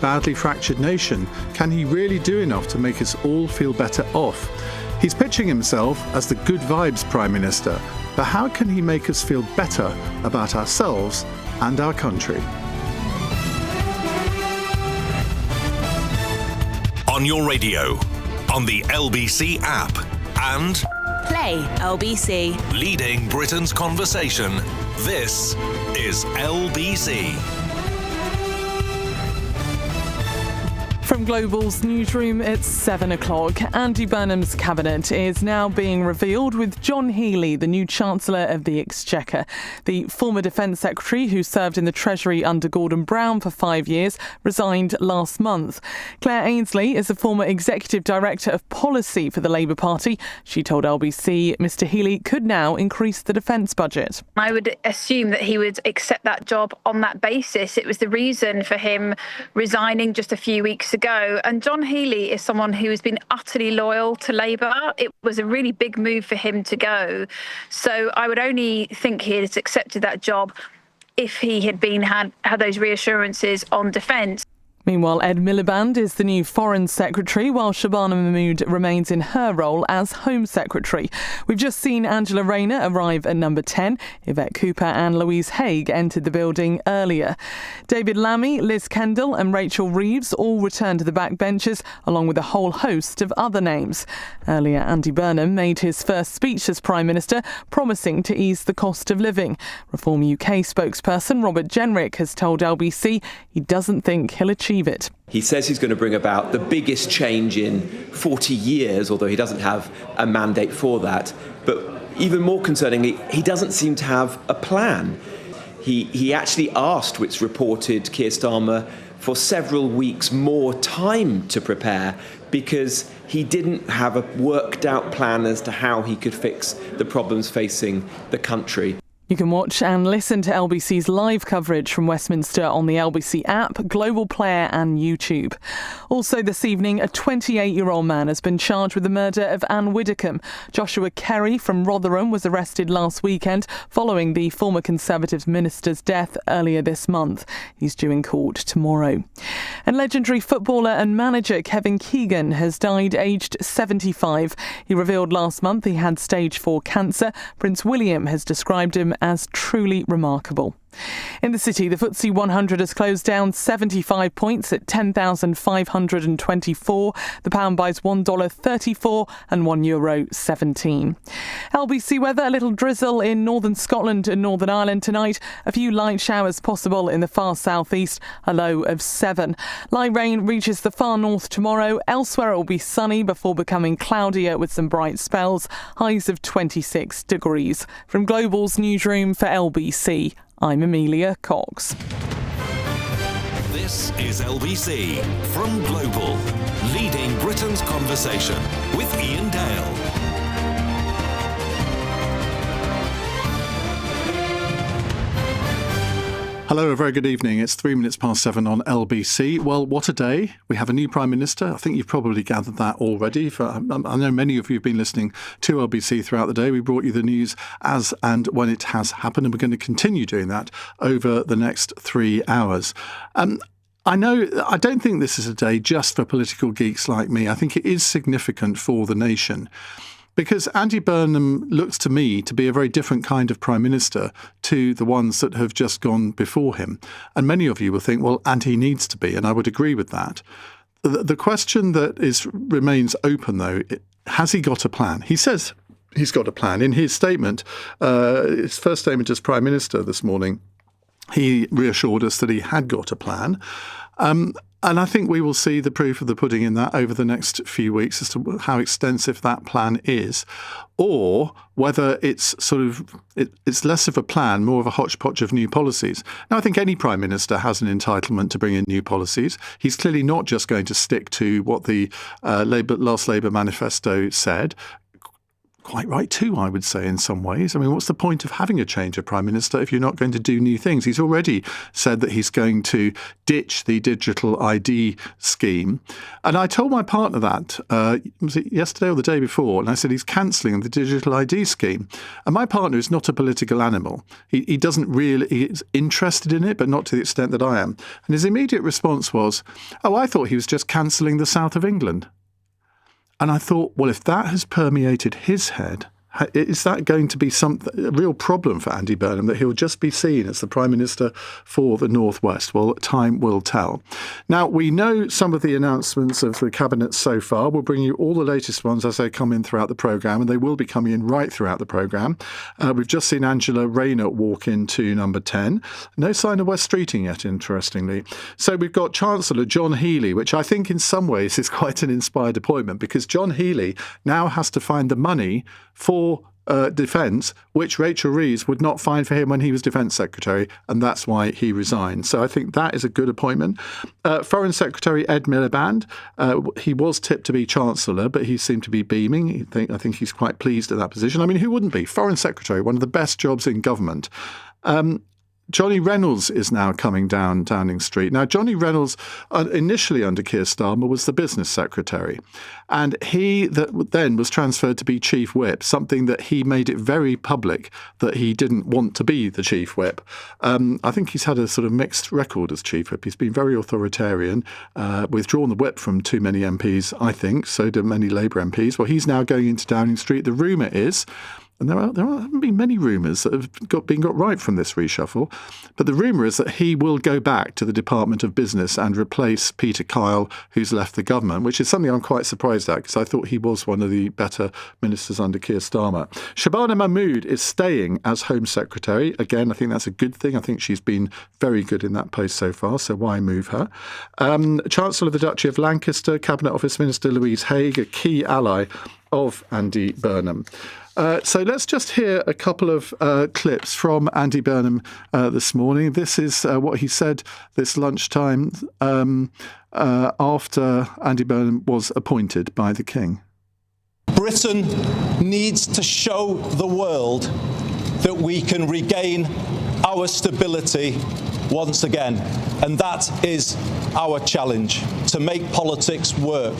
badly fractured nation, can he really do enough to make us all feel better off? He's pitching himself as the good vibes Prime Minister, but how can he make us feel better about ourselves and our country? On your radio, on the LBC app, and Play LBC. Leading Britain's conversation. This is LBC. From Global's newsroom, it's 7 o'clock. Andy Burnham's cabinet is now being revealed, with John Healey, the new Chancellor of the Exchequer. The former Defence Secretary, who served in the Treasury under Gordon Brown for 5 years, resigned last month. Claire Ainsley is the former Executive Director of Policy for the Labour Party. She told LBC Mr Healey could now increase the defence budget. I would assume that he would accept that job on that basis. It was the reason for him resigning just a few weeks ago. And John Healey is someone who has been utterly loyal to Labour. It was a really big move for him to go. So I would only think he had accepted that job if he had had those reassurances on defence. Meanwhile, Ed Miliband is the new Foreign Secretary, while Shabana Mahmood remains in her role as Home Secretary. We've just seen Angela Rayner arrive at number 10. Yvette Cooper and Louise Haigh entered the building earlier. David Lammy, Liz Kendall and Rachel Reeves all returned to the backbenches, along with a whole host of other names. Earlier, Andy Burnham made his first speech as Prime Minister, promising to ease the cost of living. Reform UK spokesperson Robert Jenrick has told LBC he doesn't think he'll achieve it. He says he's going to bring about the biggest change in 40 years, although he doesn't have a mandate for that. But even more concerningly, he doesn't seem to have a plan. He actually asked, which reported, Keir Starmer for several weeks more time to prepare because he didn't have a worked out plan as to how he could fix the problems facing the country. You can watch and listen to LBC's live coverage from Westminster on the LBC app, Global Player and YouTube. Also this evening, a 28-year-old man has been charged with the murder of Anne Widdecombe. Joshua Kerry from Rotherham was arrested last weekend following the former Conservative minister's death earlier this month. He's due in court tomorrow. And legendary footballer and manager Kevin Keegan has died aged 75. He revealed last month he had stage 4 cancer. Prince William has described him as truly remarkable. In the city, the FTSE 100 has closed down 75 points at 10,524. The pound buys $1.34 and €1.17. LBC weather, a little drizzle in northern Scotland and Northern Ireland tonight. A few light showers possible in the far southeast, a low of 7. Light rain reaches the far north tomorrow. Elsewhere it will be sunny before becoming cloudier with some bright spells. Highs of 26 degrees. From Global's newsroom for LBC, I'm Amelia Cox. This is LBC from Global, leading Britain's conversation with Iain Dale. Hello, a very good evening. It's 7:03 on LBC. Well, what a day. We have a new Prime Minister. I think you've probably gathered that already. I know many of you have been listening to LBC throughout the day. We brought you the news as and when it has happened, and we're going to continue doing that over the next 3 hours. I don't think this is a day just for political geeks like me. I think it is significant for the nation. Because Andy Burnham looks to me to be a very different kind of Prime Minister to the ones that have just gone before him. And many of you will think, well, and he needs to be, and I would agree with that. The question that remains open, though, has he got a plan? He says he's got a plan. In his statement, his first statement as Prime Minister this morning, he reassured us that he had got a plan. And I think we will see the proof of the pudding in that over the next few weeks as to how extensive that plan is, or whether it's it's less of a plan, more of a hodgepodge of new policies. Now, I think any Prime Minister has an entitlement to bring in new policies. He's clearly not just going to stick to what the last Labour manifesto said. quite right too, I would say, in some ways. I mean, what's the point of having a change of Prime Minister if you're not going to do new things? He's already said that he's going to ditch the digital ID scheme. And I told my partner that, was it yesterday or the day before? And I said he's cancelling the digital ID scheme. And my partner is not a political animal. He doesn't really, he's interested in it, but not to the extent that I am. And his immediate response was, oh, I thought he was just cancelling the south of England. And I thought, well, if that has permeated his head, is that going to be a real problem for Andy Burnham, that he'll just be seen as the Prime Minister for the North West? Well, time will tell. Now, we know some of the announcements of the Cabinet so far. We'll bring you all the latest ones as they come in throughout the programme, and they will be coming in right throughout the programme. We've just seen Angela Rayner walk into number 10. No sign of West Streeting yet, interestingly. So we've got Chancellor John Healey, which I think in some ways is quite an inspired appointment, because John Healey now has to find the money for defence, which Rachel Reeves would not find for him when he was Defence Secretary, and that's why he resigned. So I think that is a good appointment. Foreign Secretary Ed Miliband, he was tipped to be Chancellor, but he seemed to be beaming. I think he's quite pleased at that position. I mean, who wouldn't be? Foreign Secretary, one of the best jobs in government. Johnny Reynolds is now coming down Downing Street. Now, Johnny Reynolds, initially under Keir Starmer, was the business secretary. And he then was transferred to be chief whip, something that he made it very public that he didn't want to be the chief whip. I think he's had a sort of mixed record as chief whip. He's been very authoritarian, withdrawn the whip from too many MPs, I think, so do many Labour MPs. Well, he's now going into Downing Street. The rumour is, and there haven't been many rumours that have been got right from this reshuffle, but the rumour is that he will go back to the Department of Business and replace Peter Kyle, who's left the government, which is something I'm quite surprised at, because I thought he was one of the better ministers under Keir Starmer. Shabana Mahmood is staying as Home Secretary. Again, I think that's a good thing. I think she's been very good in that post so far, so why move her? Chancellor of the Duchy of Lancaster, Cabinet Office Minister Louise Haigh, a key ally of Andy Burnham. So let's just hear a couple of clips from Andy Burnham this morning. This is what he said this lunchtime after Andy Burnham was appointed by the King. Britain needs to show the world that we can regain our stability once again. And that is our challenge, to make politics work,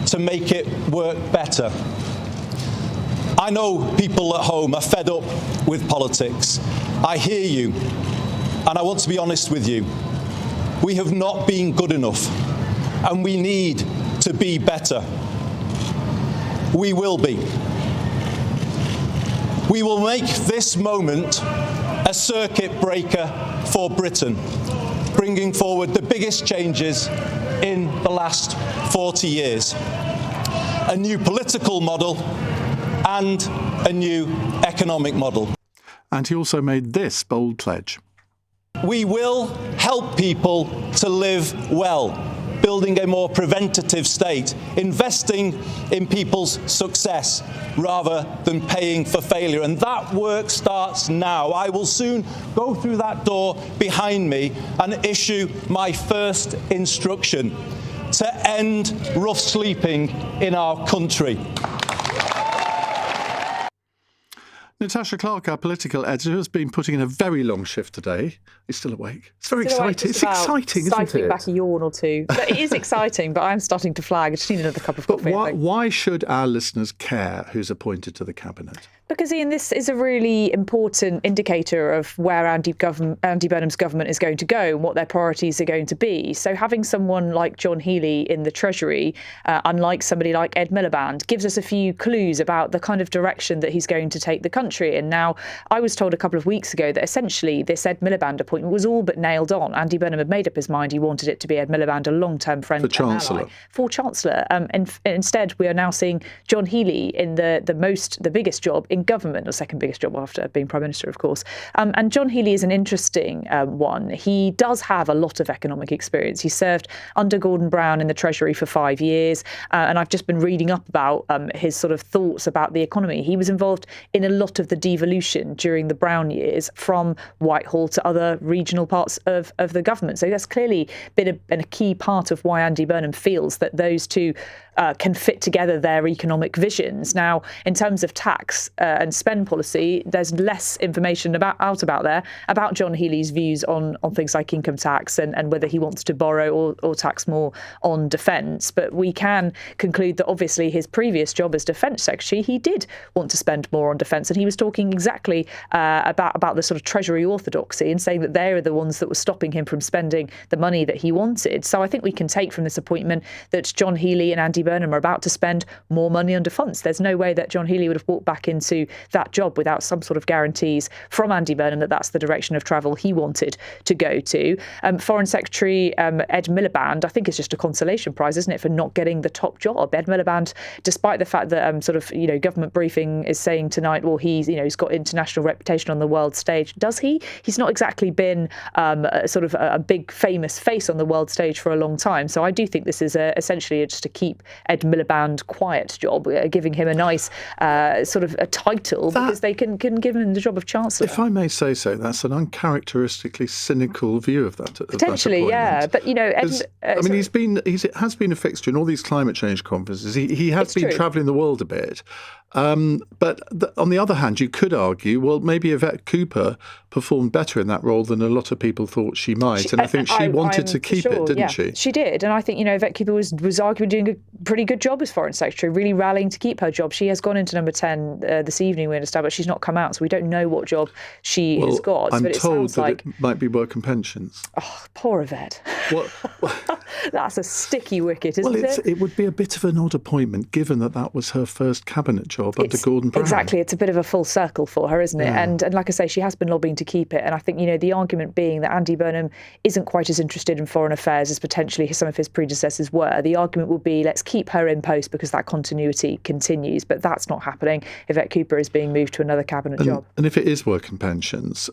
to make it work better. I know people at home are fed up with politics. I hear you, and I want to be honest with you. We have not been good enough, and we need to be better. We will be. We will make this moment a circuit breaker for Britain, bringing forward the biggest changes in the last 40 years. A new political model and a new economic model. And he also made this bold pledge. We will help people to live well, building a more preventative state, investing in people's success rather than paying for failure. And that work starts now. I will soon go through that door behind me and issue my first instruction to end rough sleeping in our country. Natasha Clark, our political editor, has been putting in a very long shift today. He's still awake. It's very exciting. It's exciting, isn't it? Stifling back a yawn or two. But it is exciting, but I'm starting to flag. I just need another cup of coffee. But why should our listeners care who's appointed to the Cabinet? Because, Ian, this is a really important indicator of where Andy Burnham's government is going to go and what their priorities are going to be. So having someone like John Healey in the Treasury, unlike somebody like Ed Miliband, gives us a few clues about the kind of direction that he's going to take the country. And now, I was told a couple of weeks ago that essentially this Ed Miliband appointment was all but nailed on. Andy Burnham had made up his mind. He wanted it to be Ed Miliband, a long-term friend for Chancellor. Ally, for Chancellor. And instead, we are now seeing John Healey in the biggest job in government, or second biggest job after being Prime Minister, of course. And John Healey is an interesting one. He does have a lot of economic experience. He served under Gordon Brown in the Treasury for 5 years. And I've just been reading up about his sort of thoughts about the economy. He was involved in a lot lot of the devolution during the Brown years from Whitehall to other regional parts of the government. So that's clearly been a key part of why Andy Burnham feels that those two can fit together their economic visions. Now, in terms of tax and spend policy, there's less information out there about John Healey's views on things like income tax and whether he wants to borrow or tax more on defence. But we can conclude that obviously his previous job as Defence Secretary, he did want to spend more on defence. And he was talking exactly about the sort of Treasury orthodoxy and saying that they are the ones that were stopping him from spending the money that he wanted. So I think we can take from this appointment that John Healey and Andy Burnham are about to spend more money on defence. There's no way that John Healey would have walked back into that job without some sort of guarantees from Andy Burnham that that's the direction of travel he wanted to go to. Foreign Secretary Ed Miliband, I think, is just a consolation prize, isn't it, for not getting the top job. Ed Miliband, despite the fact that government briefing is saying tonight, well, he's got international reputation on the world stage. Does he? He's not exactly been a big famous face on the world stage for a long time. So I do think this is essentially just to keep Ed Miliband quiet job, giving him a nice a title because they can give him the job of Chancellor. If I may say so, that's an uncharacteristically cynical view of that. Potentially, yeah. But he has been a fixture in all these climate change conferences. He has been travelling the world a bit. But on the other hand, you could argue, well, maybe Yvette Cooper performed better in that role than a lot of people thought she might. And I think she wanted to keep it, didn't she? She did. And I think, Yvette Cooper was arguably doing a pretty good job as Foreign Secretary, really rallying to keep her job. She has gone into number 10 this evening, we understand, but she's not come out, so we don't know what job she has got. I'm but told that it might be work and pensions. Oh, poor Yvette. Well, that's a sticky wicket, isn't it? It would be a bit of an odd appointment, given that was her first cabinet job under Gordon Brown. Exactly. It's a bit of a full circle for her, isn't it? Yeah. And like I say, she has been lobbying to keep it. And I think, the argument being that Andy Burnham isn't quite as interested in foreign affairs as potentially some of his predecessors were. The argument would be, let's keep her in post because that continuity continues. But that's not happening. Yvette Cooper is being moved to another cabinet job. And if it is work and pensions,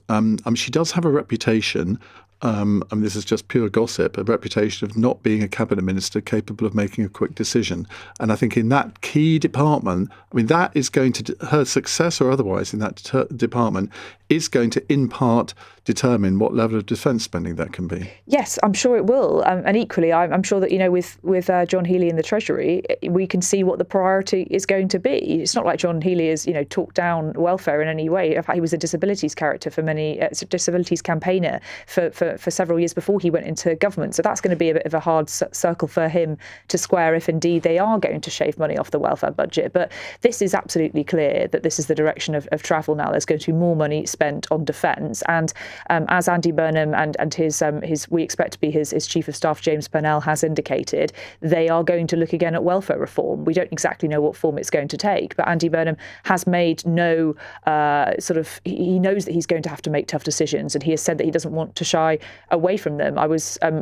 she does have a reputation. This is just pure gossip, a reputation of not being a cabinet minister capable of making a quick decision. And I think in that key department, that is going to, her success or otherwise in that department is going to in part determine what level of defence spending that can be. Yes, I'm sure it will. And equally, I'm sure that, with John Healey in the Treasury, we can see what the priority is going to be. It's not like John Healey has, talked down welfare in any way. In fact, he was a disabilities character for many, disabilities campaigner for several years before he went into government. So that's going to be a bit of a hard circle for him to square if indeed they are going to shave money off the welfare budget. But this is absolutely clear that this is the direction of travel now. There's going to be more money spent on defence. And as Andy Burnham and his we expect to be his Chief of Staff, James Purnell, has indicated, they are going to look again at welfare reform. We don't exactly know what form it's going to take, but Andy Burnham has made no he knows that he's going to have to make tough decisions, and he has said that he doesn't want to shy away from them.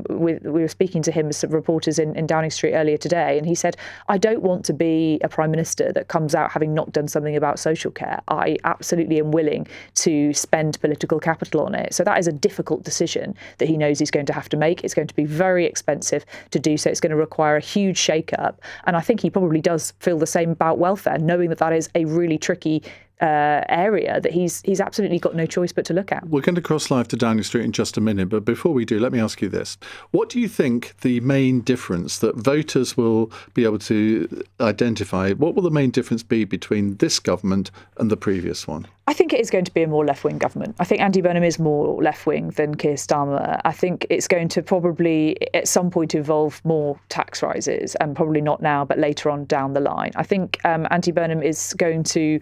We were speaking to him as reporters in Downing Street earlier today, and he said, I don't want to be a Prime Minister that comes out having not done something about social care. I absolutely am willing to spend political capital on it. So that is a difficult decision that he knows he's going to have to make. It's going to be very expensive to do so. It's going to require a huge shake-up. And I think he probably does feel the same about welfare, knowing that is a really tricky area that he's absolutely got no choice but to look at. We're going to cross live to Downing Street in just a minute, but before we do, let me ask you this. What do you think the main difference that voters will be able to identify, what will the main difference be between this government and the previous one? I think it is going to be a more left-wing government. I think Andy Burnham is more left-wing than Keir Starmer. I think it's going to probably at some point involve more tax rises, and probably not now, but later on down the line. I think Andy Burnham is going to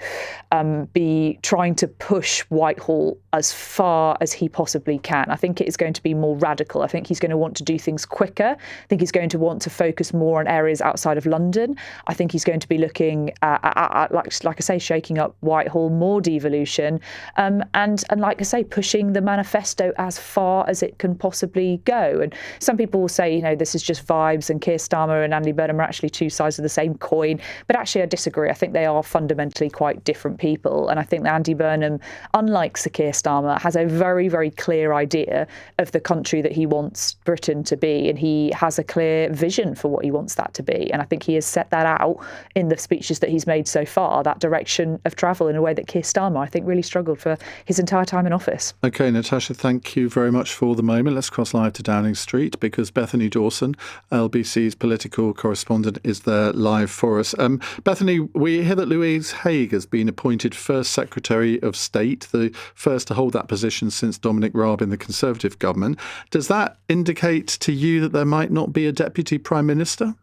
be trying to push Whitehall as far as he possibly can. I think it is going to be more radical. I think he's going to want to do things quicker. I think he's going to want to focus more on areas outside of London. I think he's going to be looking at like I say, shaking up Whitehall, more devolution, and like I say, pushing the manifesto as far as it can possibly go. And some people will say, this is just vibes, and Keir Starmer and Andy Burnham are actually two sides of the same coin. But actually, I disagree. I think they are fundamentally quite different people. And I think that Andy Burnham, unlike Sir Keir Starmer, has a very, very clear idea of the country that he wants Britain to be. And he has a clear vision for what he wants that to be. And I think he has set that out in the speeches that he's made so far, that direction of travel, in a way that Keir Starmer, I think really struggled for his entire time in office. OK, Natasha, thank you very much for the moment. Let's cross live to Downing Street because Bethany Dawson, LBC's political correspondent, is there live for us. Bethany, we hear that Louise Haigh has been appointed First Secretary of State, the first to hold that position since Dominic Raab in the Conservative government. Does that indicate to you that there might not be a Deputy Prime Minister?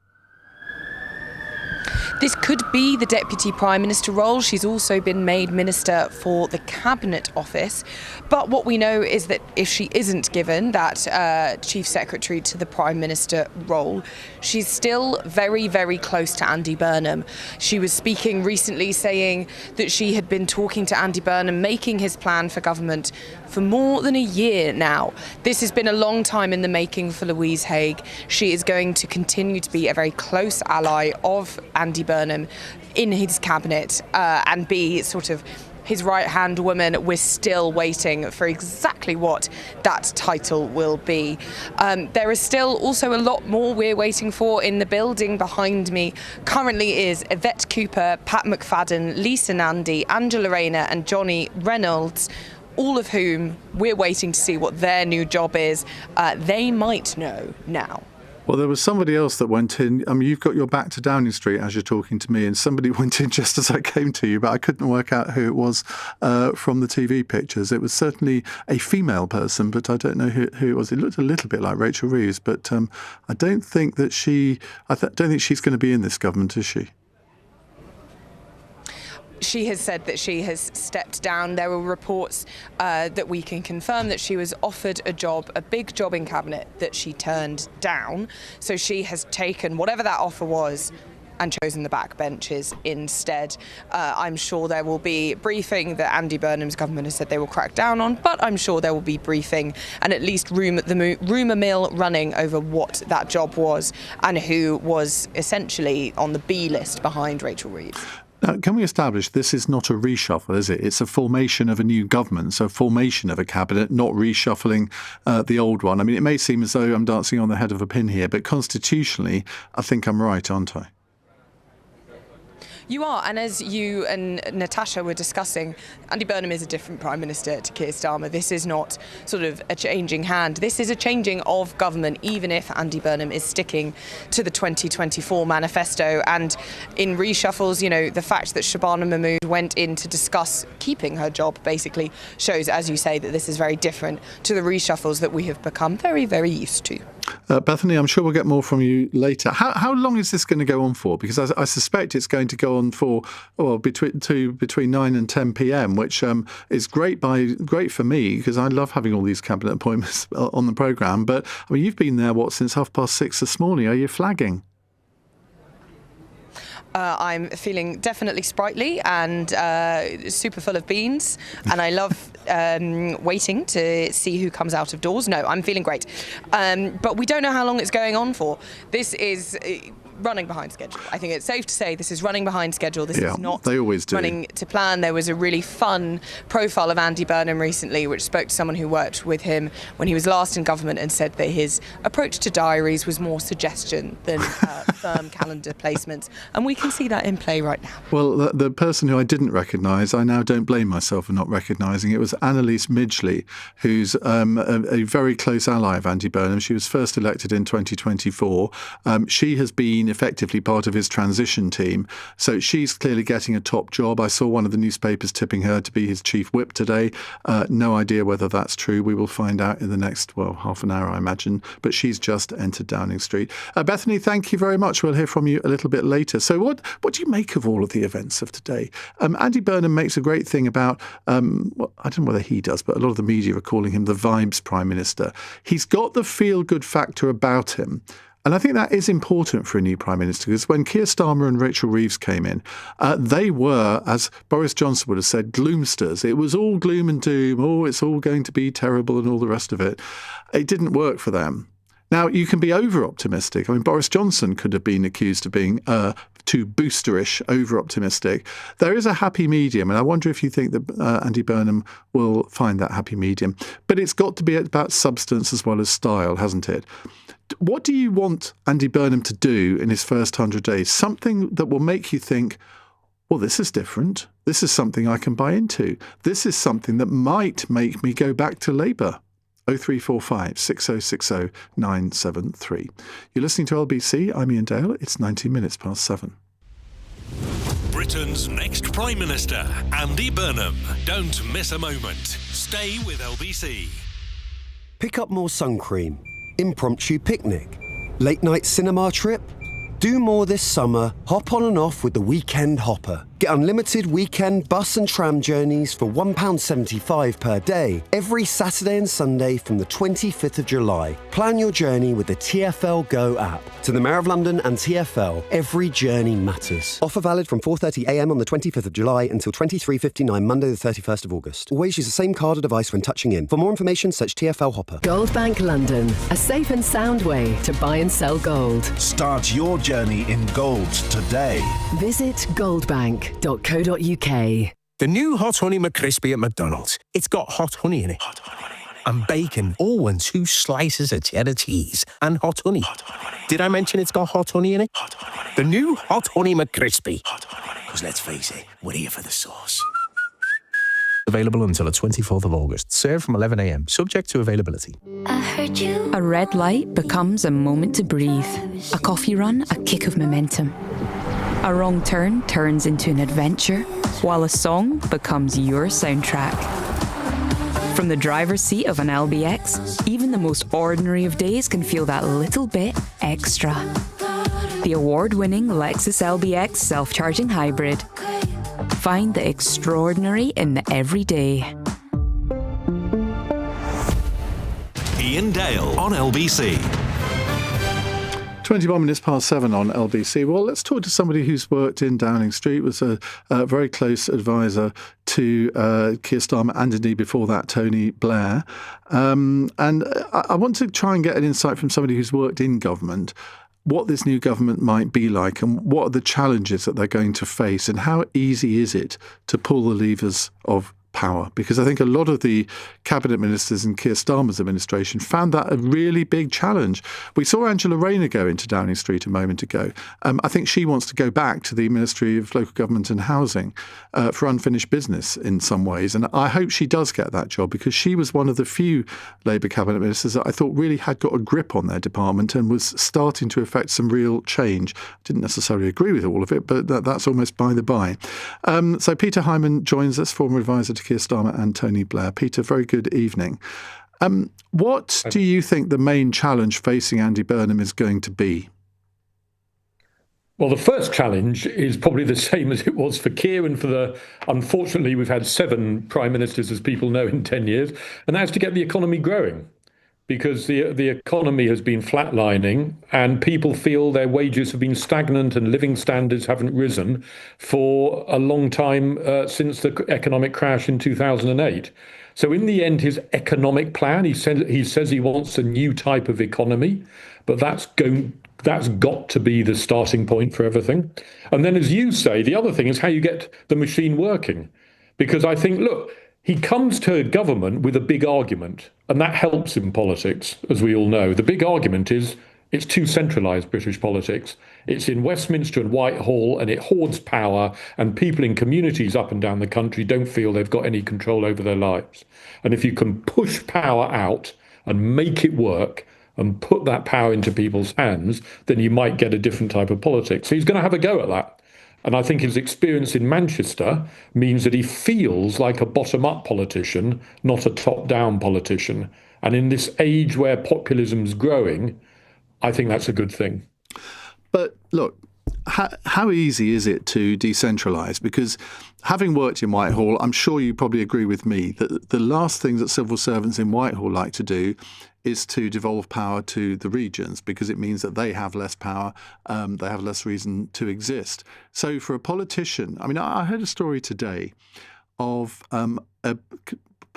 This could be the Deputy Prime Minister role. She's also been made Minister for the Cabinet Office. But what we know is that if she isn't given that Chief Secretary to the Prime Minister role, she's still very, very close to Andy Burnham. She was speaking recently saying that she had been talking to Andy Burnham, making his plan for government for more than a year now. This has been a long time in the making for Louise Haigh. She is going to continue to be a very close ally of Andy Burnham in his cabinet and be sort of his right-hand woman. We're still waiting for exactly what that title will be. There is still also a lot more we're waiting for. In the building behind me currently is Yvette Cooper, Pat McFadden, Lisa Nandy, Angela Rayner and Johnny Reynolds, all of whom we're waiting to see what their new job is. They might know now. Well, there was somebody else that went in. I mean, you've got your back to Downing Street as you're talking to me, and somebody went in just as I came to you, but I couldn't work out who it was from the TV pictures. It was certainly a female person, but I don't know who it was. It looked a little bit like Rachel Reeves, but I don't think that don't think she's going to be in this government, is she? She has said that she has stepped down. There were reports that we can confirm that she was offered a job, a big job in Cabinet, that she turned down. So she has taken whatever that offer was and chosen the backbenches instead. I'm sure there will be briefing that Andy Burnham's government has said they will crack down on, but I'm sure there will be briefing and at least rumour mill running over what that job was and who was essentially on the B list behind Rachel Reeves. Now, can we establish this is not a reshuffle, is it? It's a formation of a new government, so formation of a cabinet, not reshuffling the old one. I mean, it may seem as though I'm dancing on the head of a pin here, but constitutionally, I think I'm right, aren't I? You are, and as you and Natasha were discussing, Andy Burnham is a different Prime Minister to Keir Starmer. This is not sort of a changing hand. This is a changing of government, even if Andy Burnham is sticking to the 2024 manifesto. And in reshuffles, you know, the fact that Shabana Mahmood went in to discuss keeping her job basically shows, as you say, that this is very different to the reshuffles that we have become very, very used to. Bethany, I'm sure we'll get more from you later. How long is this going to go on for? Because I suspect it's going to go on for between 9 and 10 p.m, which is great for me because I love having all these cabinet appointments on the programme. But I mean, you've been there since 6:30 this morning. Are you flagging? I'm feeling definitely sprightly and super full of beans, and I love waiting to see who comes out of doors. No, I'm feeling great. But we don't know how long it's going on for. This is running behind schedule. I think it's safe to say this is running behind schedule. This is not they always do. Running to plan. There was a really fun profile of Andy Burnham recently, which spoke to someone who worked with him when he was last in government and said that his approach to diaries was more suggestion than firm calendar placements. And we can see that in play right now. Well, the person who I didn't recognise, I now don't blame myself for not recognising. It was Annalise Midgley, who's a very close ally of Andy Burnham. She was first elected in 2024. She has been effectively part of his transition team. So she's clearly getting a top job. I saw one of the newspapers tipping her to be his chief whip today. No idea whether that's true. We will find out in the next, half an hour, I imagine. But she's just entered Downing Street. Bethany, thank you very much. We'll hear from you a little bit later. So what do you make of all of the events of today? Andy Burnham makes a great thing about, I don't know whether he does, but a lot of the media are calling him the vibes Prime Minister. He's got the feel-good factor about him. And I think that is important for a new Prime Minister because when Keir Starmer and Rachel Reeves came in, they were, as Boris Johnson would have said, gloomsters. It was all gloom and doom. Oh, it's all going to be terrible and all the rest of it. It didn't work for them. Now, you can be over-optimistic. I mean, Boris Johnson could have been accused of being too boosterish, over-optimistic. There is a happy medium, and I wonder if you think that Andy Burnham will find that happy medium. But it's got to be about substance as well as style, hasn't it? What do you want Andy Burnham to do in his first 100 days? Something that will make you think, well, this is different. This is something I can buy into. This is something that might make me go back to Labour. 0345 6060 973. You're listening to LBC. I'm Iain Dale. It's 19 minutes past 7. Britain's next Prime Minister, Andy Burnham. Don't miss a moment. Stay with LBC. Pick up more sun cream. Impromptu picnic. Late night cinema trip. Do more this summer. Hop on and off with the Weekend Hopper. Get unlimited weekend bus and tram journeys for £1.75 per day every Saturday and Sunday from the 25th of July. Plan your journey with the TfL Go app. To the Mayor of London and TfL, every journey matters. Offer valid from 4:30am on the 25th of July until 23:59 Monday the 31st of August. Always use the same card or device when touching in. For more information, search TfL Hopper. Goldbank London, a safe and sound way to buy and sell gold. Start your journey in gold today. Visit goldbank.co.uk. The new Hot Honey McCrispy at McDonald's. It's got hot honey in it. Hot honey. And bacon. Oh, and 2 slices of cheddar cheese. And hot honey. Hot honey. Did I mention it's got hot honey in it? Hot honey. The new Hot Honey McCrispy. Hot honey. Because let's face it, we're here for the sauce. Available until the 24th of August. Served from 11am. Subject to availability. I heard you. A red light becomes a moment to breathe. A coffee run, a kick of momentum. A wrong turn turns into an adventure, while a song becomes your soundtrack. From the driver's seat of an LBX, even the most ordinary of days can feel that little bit extra. The award-winning Lexus LBX self-charging hybrid. Find the extraordinary in the everyday. Iain Dale on LBC. 21 minutes past 7 on LBC. Well, let's talk to somebody who's worked in Downing Street, was a very close advisor to Keir Starmer and indeed before that Tony Blair. And I want to try and get an insight from somebody who's worked in government, what this new government might be like and what are the challenges that they're going to face and how easy is it to pull the levers of power, because I think a lot of the cabinet ministers in Keir Starmer's administration found that a really big challenge. We saw Angela Rayner go into Downing Street a moment ago. I think she wants to go back to the Ministry of Local Government and Housing for unfinished business in some ways. And I hope she does get that job, because she was one of the few Labour cabinet ministers that I thought really had got a grip on their department and was starting to effect some real change. Didn't necessarily agree with all of it, but that's almost by the by. So Peter Hyman joins us, former advisor to Keir Starmer and Tony Blair. Peter, very good evening. What do you think the main challenge facing Andy Burnham is going to be? Well, the first challenge is probably the same as it was for Keir and unfortunately, we've had 7 prime ministers, as people know, in 10 years, and that's to get the economy growing. Because the economy has been flatlining and people feel their wages have been stagnant and living standards haven't risen for a long time since the economic crash in 2008. So in the end, his economic plan, he says he wants a new type of economy, but that's got to be the starting point for everything. And then, as you say, the other thing is how you get the machine working. Because I think, look, he comes to government with a big argument, and that helps in politics, as we all know. The big argument is it's too centralised, British politics. It's in Westminster and Whitehall, and it hoards power, and people in communities up and down the country don't feel they've got any control over their lives. And if you can push power out and make it work and put that power into people's hands, then you might get a different type of politics. So he's going to have a go at that. And I think his experience in Manchester means that he feels like a bottom-up politician, not a top-down politician. And in this age where populism's growing, I think that's a good thing. But look, how easy is it to decentralise? Because having worked in Whitehall, I'm sure you probably agree with me that the last thing that civil servants in Whitehall like to do is to devolve power to the regions, because it means that they have less power, they have less reason to exist. So for a politician, I mean, I heard a story today of a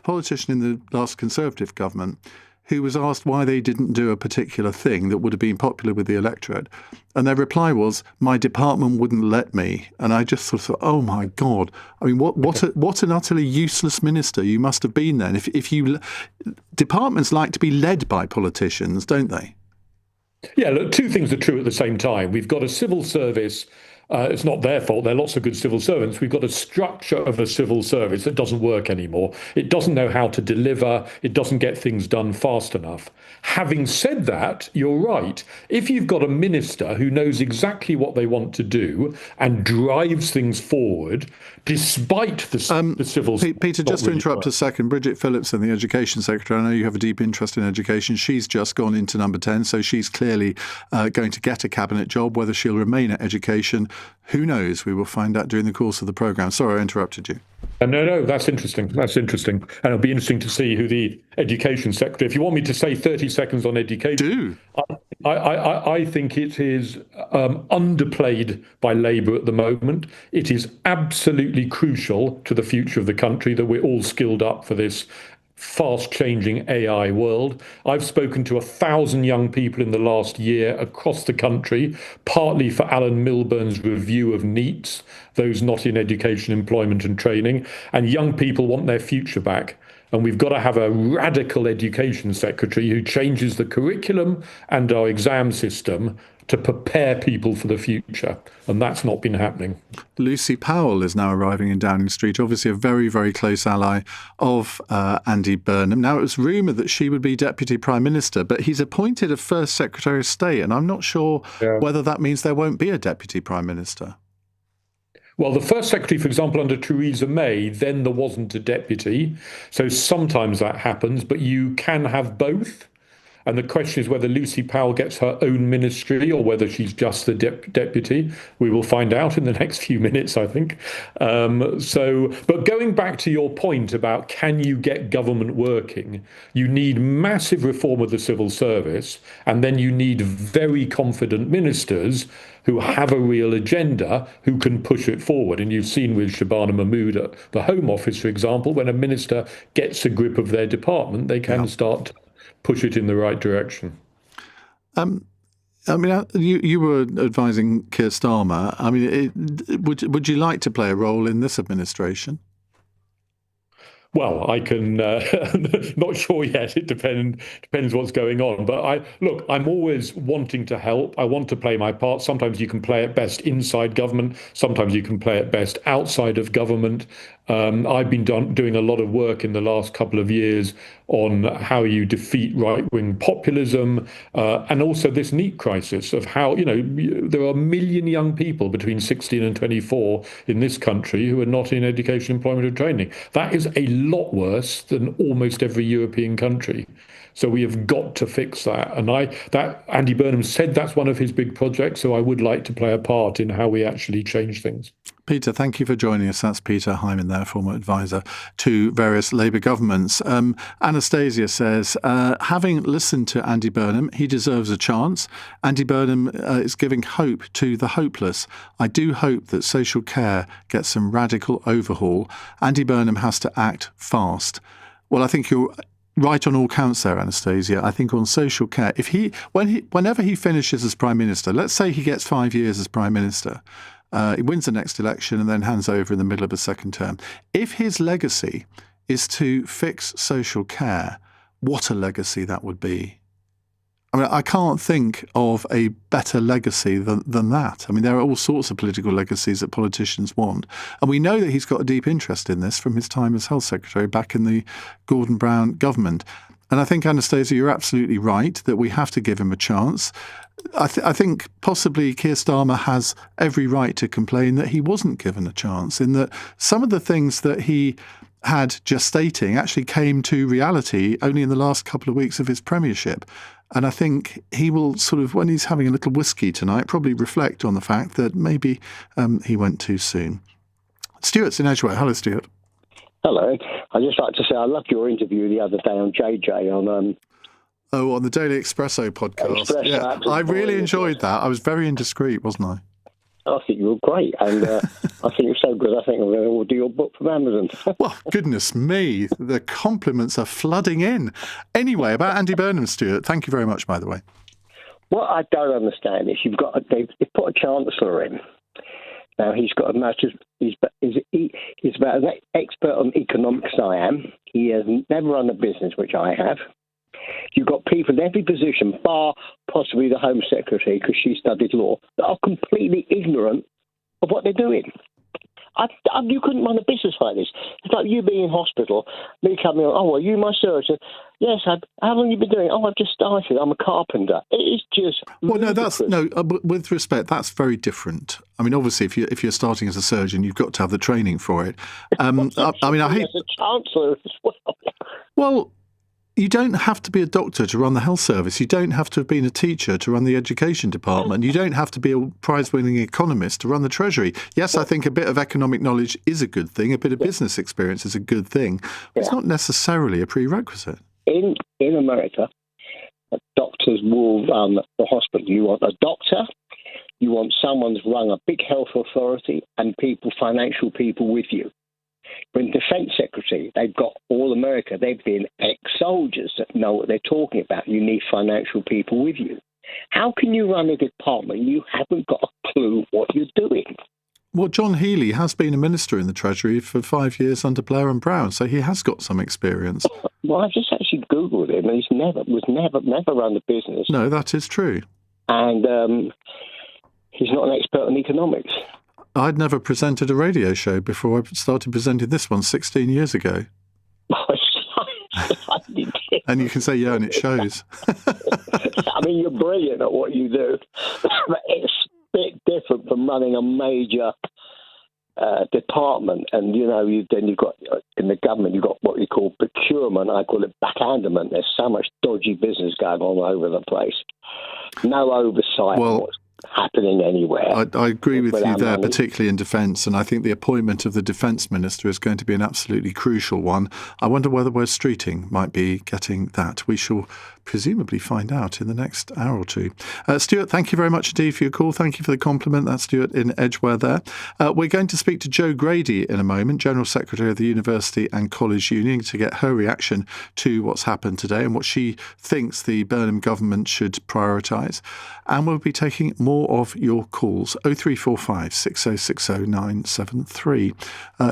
politician in the last Conservative government who was asked why they didn't do a particular thing that would have been popular with the electorate. And their reply was, my department wouldn't let me. And I just sort of thought, oh, my God. I mean, what an utterly useless minister you must have been then. If you departments like to be led by politicians, don't they? Yeah, look, 2 things are true at the same time. We've got a civil service It's not their fault. There are lots of good civil servants. We've got a structure of a civil service that doesn't work anymore. It doesn't know how to deliver. It doesn't get things done fast enough. Having said that, you're right. If you've got a minister who knows exactly what they want to do and drives things forward, despite the civil... Peter, just to interrupt a second, Bridget Phillipson, the Education Secretary, I know you have a deep interest in education. She's just gone into number 10, so she's clearly going to get a cabinet job. Whether she'll remain at education, who knows? We will find out during the course of the programme. Sorry, I interrupted you. No, that's interesting. That's interesting. And it'll be interesting to see who the Education Secretary... If you want me to say 30 seconds on education... Do. I think it is underplayed by Labour at the moment. It is absolutely crucial to the future of the country that we're all skilled up for this fast-changing AI world. I've spoken to 1,000 young people in the last year across the country, partly for Alan Milburn's review of NEETs, those not in education, employment and training, and young people want their future back. And we've got to have a radical education secretary who changes the curriculum and our exam system to prepare people for the future. And that's not been happening. Lucy Powell is now arriving in Downing Street, obviously a very, very close ally of Andy Burnham. Now, it was rumoured that she would be Deputy Prime Minister, but he's appointed a First Secretary of State, and I'm not sure whether that means there won't be a Deputy Prime Minister. Well, the First Secretary, for example, under Theresa May, then there wasn't a deputy. So sometimes that happens, but you can have both. And the question is whether Lucy Powell gets her own ministry or whether she's just the deputy. We will find out in the next few minutes, I think. But going back to your point about can you get government working, you need massive reform of the civil service, and then you need very confident ministers who have a real agenda, who can push it forward. And you've seen with Shabana Mahmood at the Home Office, for example, when a minister gets a grip of their department, they can start push it in the right direction. I mean, you were advising Keir Starmer. I mean, would you like to play a role in this administration? Well, I can, not sure yet. It depends what's going on. But I'm always wanting to help. I want to play my part. Sometimes you can play it best inside government. Sometimes you can play it best outside of government. I've been doing a lot of work in the last couple of years on how you defeat right-wing populism and also this NEET crisis of how, there are 1 million young people between 16 and 24 in this country who are not in education, employment or training. That is a lot worse than almost every European country. So we have got to fix that. And Andy Burnham said that's one of his big projects. So I would like to play a part in how we actually change things. Peter, thank you for joining us. That's Peter Hyman there, former advisor to various Labour governments. Anastasia says, having listened to Andy Burnham, he deserves a chance. Andy Burnham is giving hope to the hopeless. I do hope that social care gets some radical overhaul. Andy Burnham has to act fast. Well, I think you're right on all counts there, Anastasia. I think on social care, whenever he finishes as Prime Minister, let's say he gets 5 years as Prime Minister, he wins the next election and then hands over in the middle of a second term. If his legacy is to fix social care, what a legacy that would be. I mean, I can't think of a better legacy than that. I mean, there are all sorts of political legacies that politicians want. And we know that he's got a deep interest in this from his time as Health Secretary back in the Gordon Brown government. And I think, Anastasia, you're absolutely right that we have to give him a chance. I think possibly Keir Starmer has every right to complain that he wasn't given a chance, in that some of the things that he had gestating actually came to reality only in the last couple of weeks of his premiership. And I think he will sort of, when he's having a little whiskey tonight, probably reflect on the fact that maybe he went too soon. Stuart's in Edgware. Hello, Stuart. Hello. I'd just like to say I loved your interview the other day on JJ on... on the Daily Espresso podcast. I really enjoyed that. I was very indiscreet, wasn't I? I think you were great, and I think you're so good. I think I'm going to order your book from Amazon. Well, goodness me, the compliments are flooding in. Anyway, about Andy Burnham, Stuart, thank you very much, by the way. What I don't understand is they've put a chancellor in. Now, he's got a master's, he's about as expert on economics as I am. He has never run a business, which I have. You've got people in every position, bar possibly the Home Secretary, because she studied law, that are completely ignorant of what they're doing. You couldn't run a business like this. It's like you being in hospital, me coming on, oh, are you my surgeon? Yes, how long have you been doing? Oh, I've just started. I'm a carpenter. It is just ludicrous. With respect, that's very different. I mean, obviously, if you're starting as a surgeon, you've got to have the training for it. I hate... As a chancellor as well. Well, you don't have to be a doctor to run the health service. You don't have to have been a teacher to run the education department. You don't have to be a prize-winning economist to run the Treasury. Yes, I think a bit of economic knowledge is a good thing. A bit of business experience is a good thing. But it's not necessarily a prerequisite. In America, doctors will run the hospital. You want a doctor, you want someone who's run a big health authority and financial people with you. When Defence Secretary, they've got all America. They've been ex-soldiers that know what they're talking about. You need financial people with you. How can you run a department you haven't got a clue what you're doing? Well, John Healey has been a minister in the Treasury for 5 years under Blair and Brown, so he has got some experience. Well, I've just actually Googled him, and he's never run a business. No, that is true. And he's not an expert on economics. I'd never presented a radio show before I started presenting this one 16 years ago. And you can say, yeah, and it shows. I mean, you're brilliant at what you do. But it's a bit different from running a major department. And, then you've got, in the government, you've got what you call procurement. I call it backhandment. There's so much dodgy business going on over the place. No oversight of what's happening anywhere. I agree with you there, particularly in defence, and I think the appointment of the Defence Minister is going to be an absolutely crucial one. I wonder whether Wes Streeting might be getting that. We shall presumably find out in the next hour or two. Stuart, thank you very much indeed for your call. Thank you for the compliment. That's Stuart in Edgware there. We're going to speak to Jo Grady in a moment, General Secretary of the University and College Union, to get her reaction to what's happened today and what she thinks the Burnham government should prioritise. And we'll be taking more of your calls. 0345 6060 973.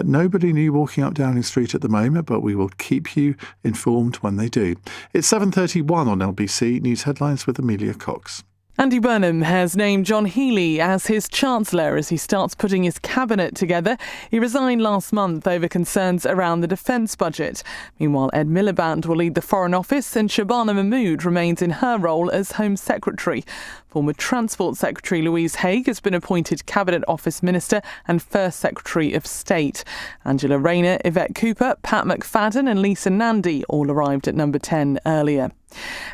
Nobody new walking up Downing Street at the moment, but we will keep you informed when they do. It's 7:31 on LBC News Headlines with Amelia Cox. Andy Burnham has named John Healey as his Chancellor as he starts putting his cabinet together. He resigned last month over concerns around the defence budget. Meanwhile, Ed Miliband will lead the Foreign Office and Shabana Mahmood remains in her role as Home Secretary. Former Transport Secretary Louise Haigh has been appointed Cabinet Office Minister and First Secretary of State. Angela Rayner, Yvette Cooper, Pat McFadden and Lisa Nandy all arrived at number 10 earlier.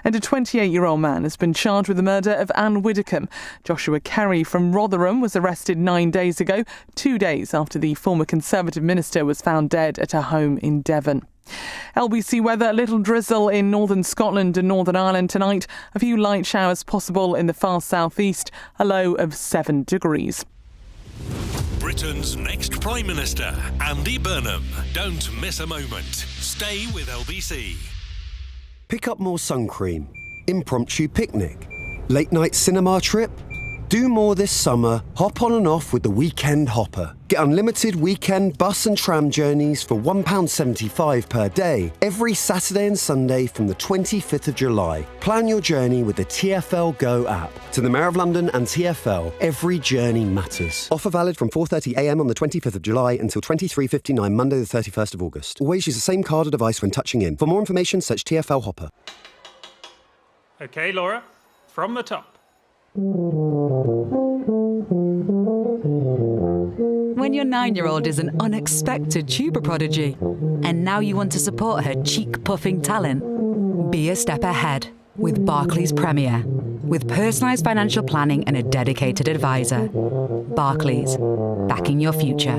And a 28-year-old man has been charged with the murder of Anne Widdecombe. Joshua Kerry from Rotherham was arrested 9 days ago, 2 days after the former Conservative minister was found dead at her home in Devon. LBC weather, a little drizzle in northern Scotland and Northern Ireland tonight. A few light showers possible in the far southeast, a low of 7 degrees. Britain's next Prime Minister, Andy Burnham. Don't miss a moment. Stay with LBC. Pick up more sun cream. Impromptu picnic. Late night cinema trip. Do more this summer. Hop on and off with the Weekend Hopper. Get unlimited weekend bus and tram journeys for £1.75 per day every Saturday and Sunday from the 25th of July. Plan your journey with the TfL Go app. To the Mayor of London and TfL, every journey matters. Offer valid from 4:30am on the 25th of July until 23:59 Monday the 31st of August. Always use the same card or device when touching in. For more information, search TfL Hopper. OK, Laura, from the top. When your 9-year-old is an unexpected tuber prodigy, and now you want to support her cheek-puffing talent, be a step ahead with Barclays Premier. With personalised financial planning and a dedicated advisor. Barclays, backing your future.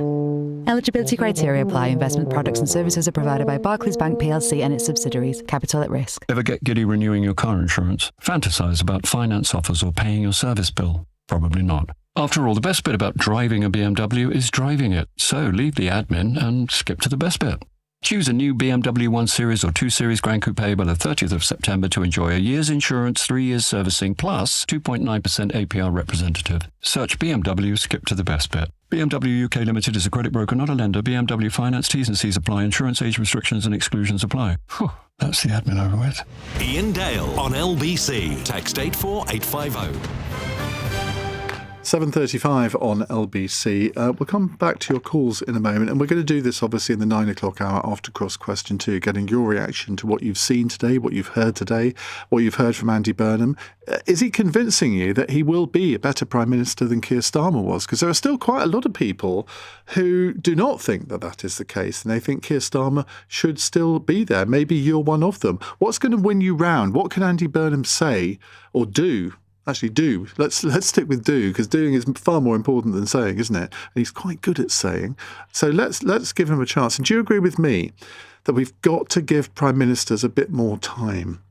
Eligibility criteria apply. Investment products and services are provided by Barclays Bank PLC and its subsidiaries. Capital at risk. Ever get giddy renewing your car insurance? Fantasize about finance offers or paying your service bill? Probably not. After all, the best bit about driving a BMW is driving it. So leave the admin and skip to the best bit. Choose a new BMW 1 Series or 2 Series Grand Coupe by the 30th of September to enjoy a year's insurance, 3 years servicing, plus 2.9% APR representative. Search BMW, skip to the best bit. BMW UK Limited is a credit broker, not a lender. BMW Finance, T's and C's apply. Insurance age restrictions and exclusions apply. Whew, that's the admin over with. Iain Dale on LBC. Text 84850. 7:35 on LBC. We'll come back to your calls in a moment, and we're going to do this obviously in the 9 o'clock hour after Cross Question 2, getting your reaction to what you've seen today, what you've heard today, what you've heard from Andy Burnham. Is he convincing you that he will be a better Prime Minister than Keir Starmer was? Because there are still quite a lot of people who do not think that that is the case, and they think Keir Starmer should still be there. Maybe you're one of them. What's going to win you round? What can Andy Burnham say or do? Actually, do. Let's stick with do, because doing is far more important than saying, isn't it? And he's quite good at saying. So let's give him a chance. And do you agree with me that we've got to give Prime Ministers a bit more time?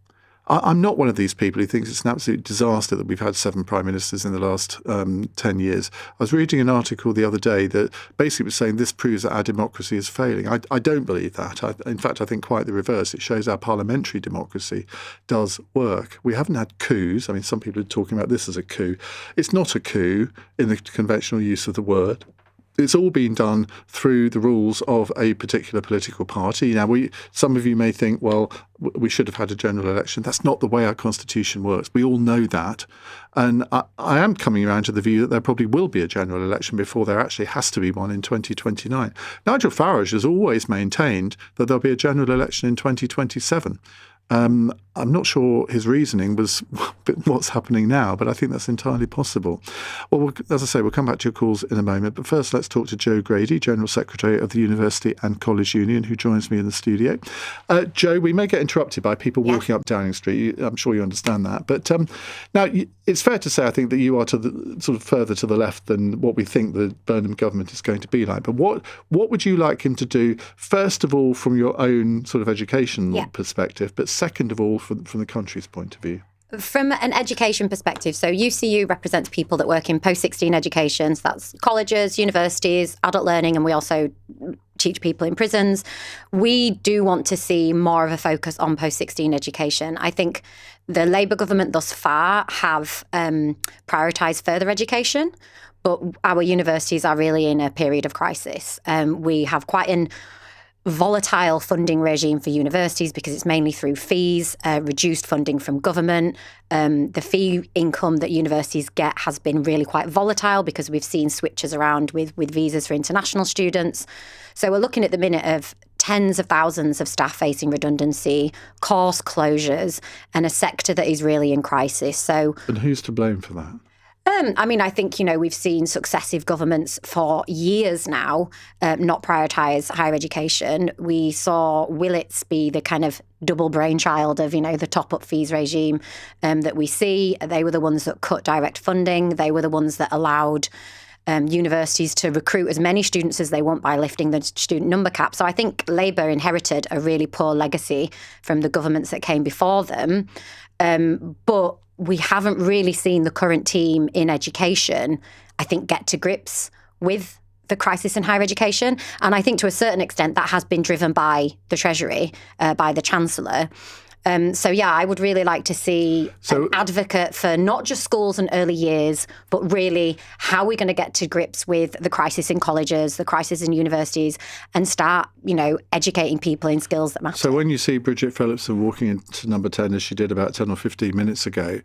I'm not one of these people who thinks it's an absolute disaster that we've had 7 Prime Ministers in the last 10 years. I was reading an article the other day that basically was saying this proves that our democracy is failing. I don't believe that. In fact, I think quite the reverse. It shows our parliamentary democracy does work. We haven't had coups. I mean, some people are talking about this as a coup. It's not a coup in the conventional use of the word. It's all been done through the rules of a particular political party. Now, some of you may think, well, we should have had a general election. That's not the way our constitution works. We all know that. And I am coming around to the view that there probably will be a general election before there actually has to be one in 2029. Nigel Farage has always maintained that there'll be a general election in 2027. I'm not sure his reasoning was what's happening now, but I think that's entirely possible. Well, as I say, we'll come back to your calls in a moment. But first, let's talk to Joe Grady, General Secretary of the University and College Union, who joins me in the studio. Joe, we may get interrupted by people walking up Downing Street. I'm sure you understand that. But now, it's fair to say, I think, that you are to the sort of further to the left than what we think the Burnham government is going to be like. But what would you like him to do, first of all, from your own sort of educational perspective, but second of all, from the country's point of view? From an education perspective, so UCU represents people that work in post-16 education. So that's colleges, universities, adult learning, and we also teach people in prisons. We do want to see more of a focus on post-16 education. I think the Labour government thus far have prioritised further education, but our universities are really in a period of crisis. We have quite an volatile funding regime for universities because it's mainly through fees, reduced funding from government. The fee income that universities get has been really quite volatile because we've seen switches around with visas for international students. So we're looking at the minute of tens of thousands of staff facing redundancy, course closures, and a sector that is really in crisis. And who's to blame for that? I think, we've seen successive governments for years now not prioritise higher education. We saw Willits be the kind of double brainchild of, the top-up fees regime that we see. They were the ones that cut direct funding. They were the ones that allowed universities to recruit as many students as they want by lifting the student number cap. So I think Labour inherited a really poor legacy from the governments that came before them. But we haven't really seen the current team in education, I think, get to grips with the crisis in higher education. And I think to a certain extent that has been driven by the Treasury, by the Chancellor. I would really like to see an advocate for not just schools and early years, but really how we're going to get to grips with the crisis in colleges, the crisis in universities, and start, educating people in skills that matter. So when you see Bridget Phillipson walking into number 10, as she did about 10 or 15 minutes ago,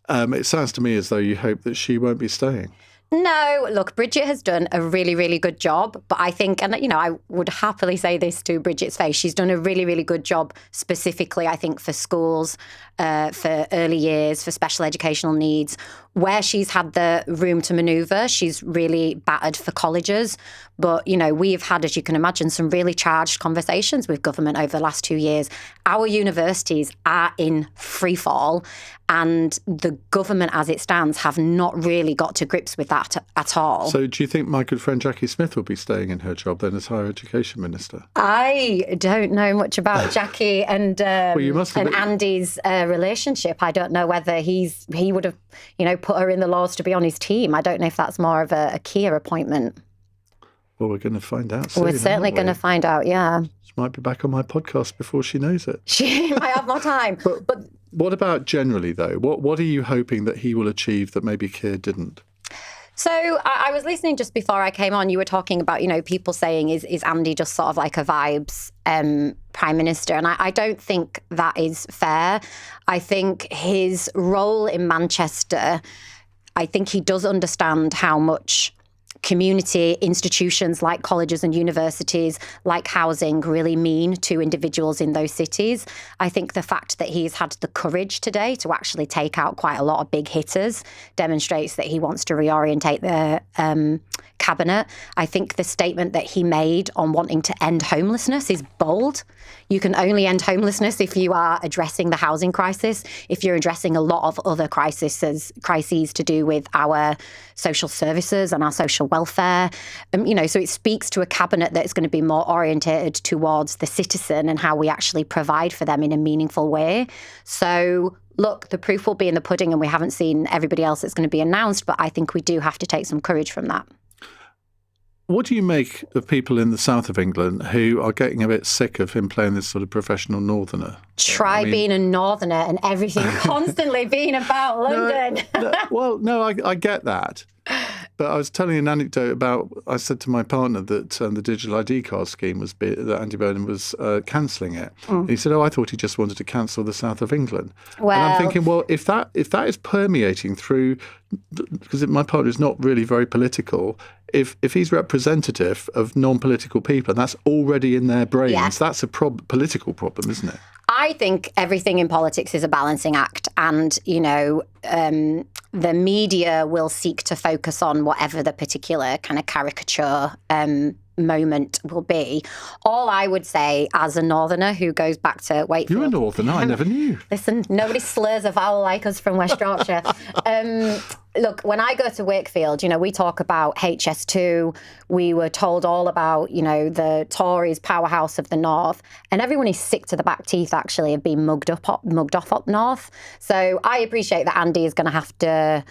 it sounds to me as though you hope that she won't be staying. No, look, Bridget has done a really, really good job. But I think, and I would happily say this to Bridget's face, she's done a really, really good job specifically, I think, for schools, for early years, for special educational needs. Where she's had the room to manoeuvre, she's really battered for colleges. But, we've had, as you can imagine, some really charged conversations with government over the last 2 years. Our universities are in free fall, and the government as it stands have not really got to grips with that at all. So do you think my good friend Jackie Smith will be staying in her job then as Higher Education Minister? I don't know much about Jackie and Andy's relationship. I don't know whether he would have, put her in the Laws to be on his team. I don't know if that's more of a Keir appointment. Well, we're going to find out soon. We're certainly going to find out, yeah. She might be back on my podcast before she knows it. She might have more time. But what about generally, though? What are you hoping that he will achieve that maybe Keir didn't? So I was listening just before I came on. You were talking about, people saying, is Andy just sort of like a vibes Prime Minister? And I don't think that is fair. I think his role in Manchester, I think he does understand how much community institutions like colleges and universities, like housing, really mean to individuals in those cities. I think the fact that he's had the courage today to actually take out quite a lot of big hitters demonstrates that he wants to reorientate the cabinet. I think the statement that he made on wanting to end homelessness is bold. You can only end homelessness if you are addressing the housing crisis, if you're addressing a lot of other crises to do with our social services and our social welfare. So it speaks to a cabinet that's going to be more orientated towards the citizen and how we actually provide for them in a meaningful way. So look, the proof will be in the pudding, and we haven't seen everybody else that's going to be announced, but I think we do have to take some courage from that. What do you make of people in the south of England who are getting a bit sick of him playing this sort of professional northerner? Try being a northerner and everything constantly being about London. I get that. But I was telling an anecdote about, I said to my partner that the digital ID card scheme that Andy Burnham was cancelling it. And he said, I thought he just wanted to cancel the south of England. And I'm thinking, if that is permeating through, because my partner is not really very political, if he's representative of non-political people and that's already in their brains, that's a political problem, isn't it? I think everything in politics is a balancing act, and the media will seek to focus on whatever the particular kind of caricature moment will be. All I would say, as a northerner who goes back to Wakefield... You're a northerner? I never knew. Listen, nobody slurs a vowel like us from West Yorkshire. Look, when I go to Wakefield, we talk about HS2. We were told all about, the Tories powerhouse of the north, and everyone is sick to the back teeth, actually, of being mugged off up north. So I appreciate that Andy is going to have to,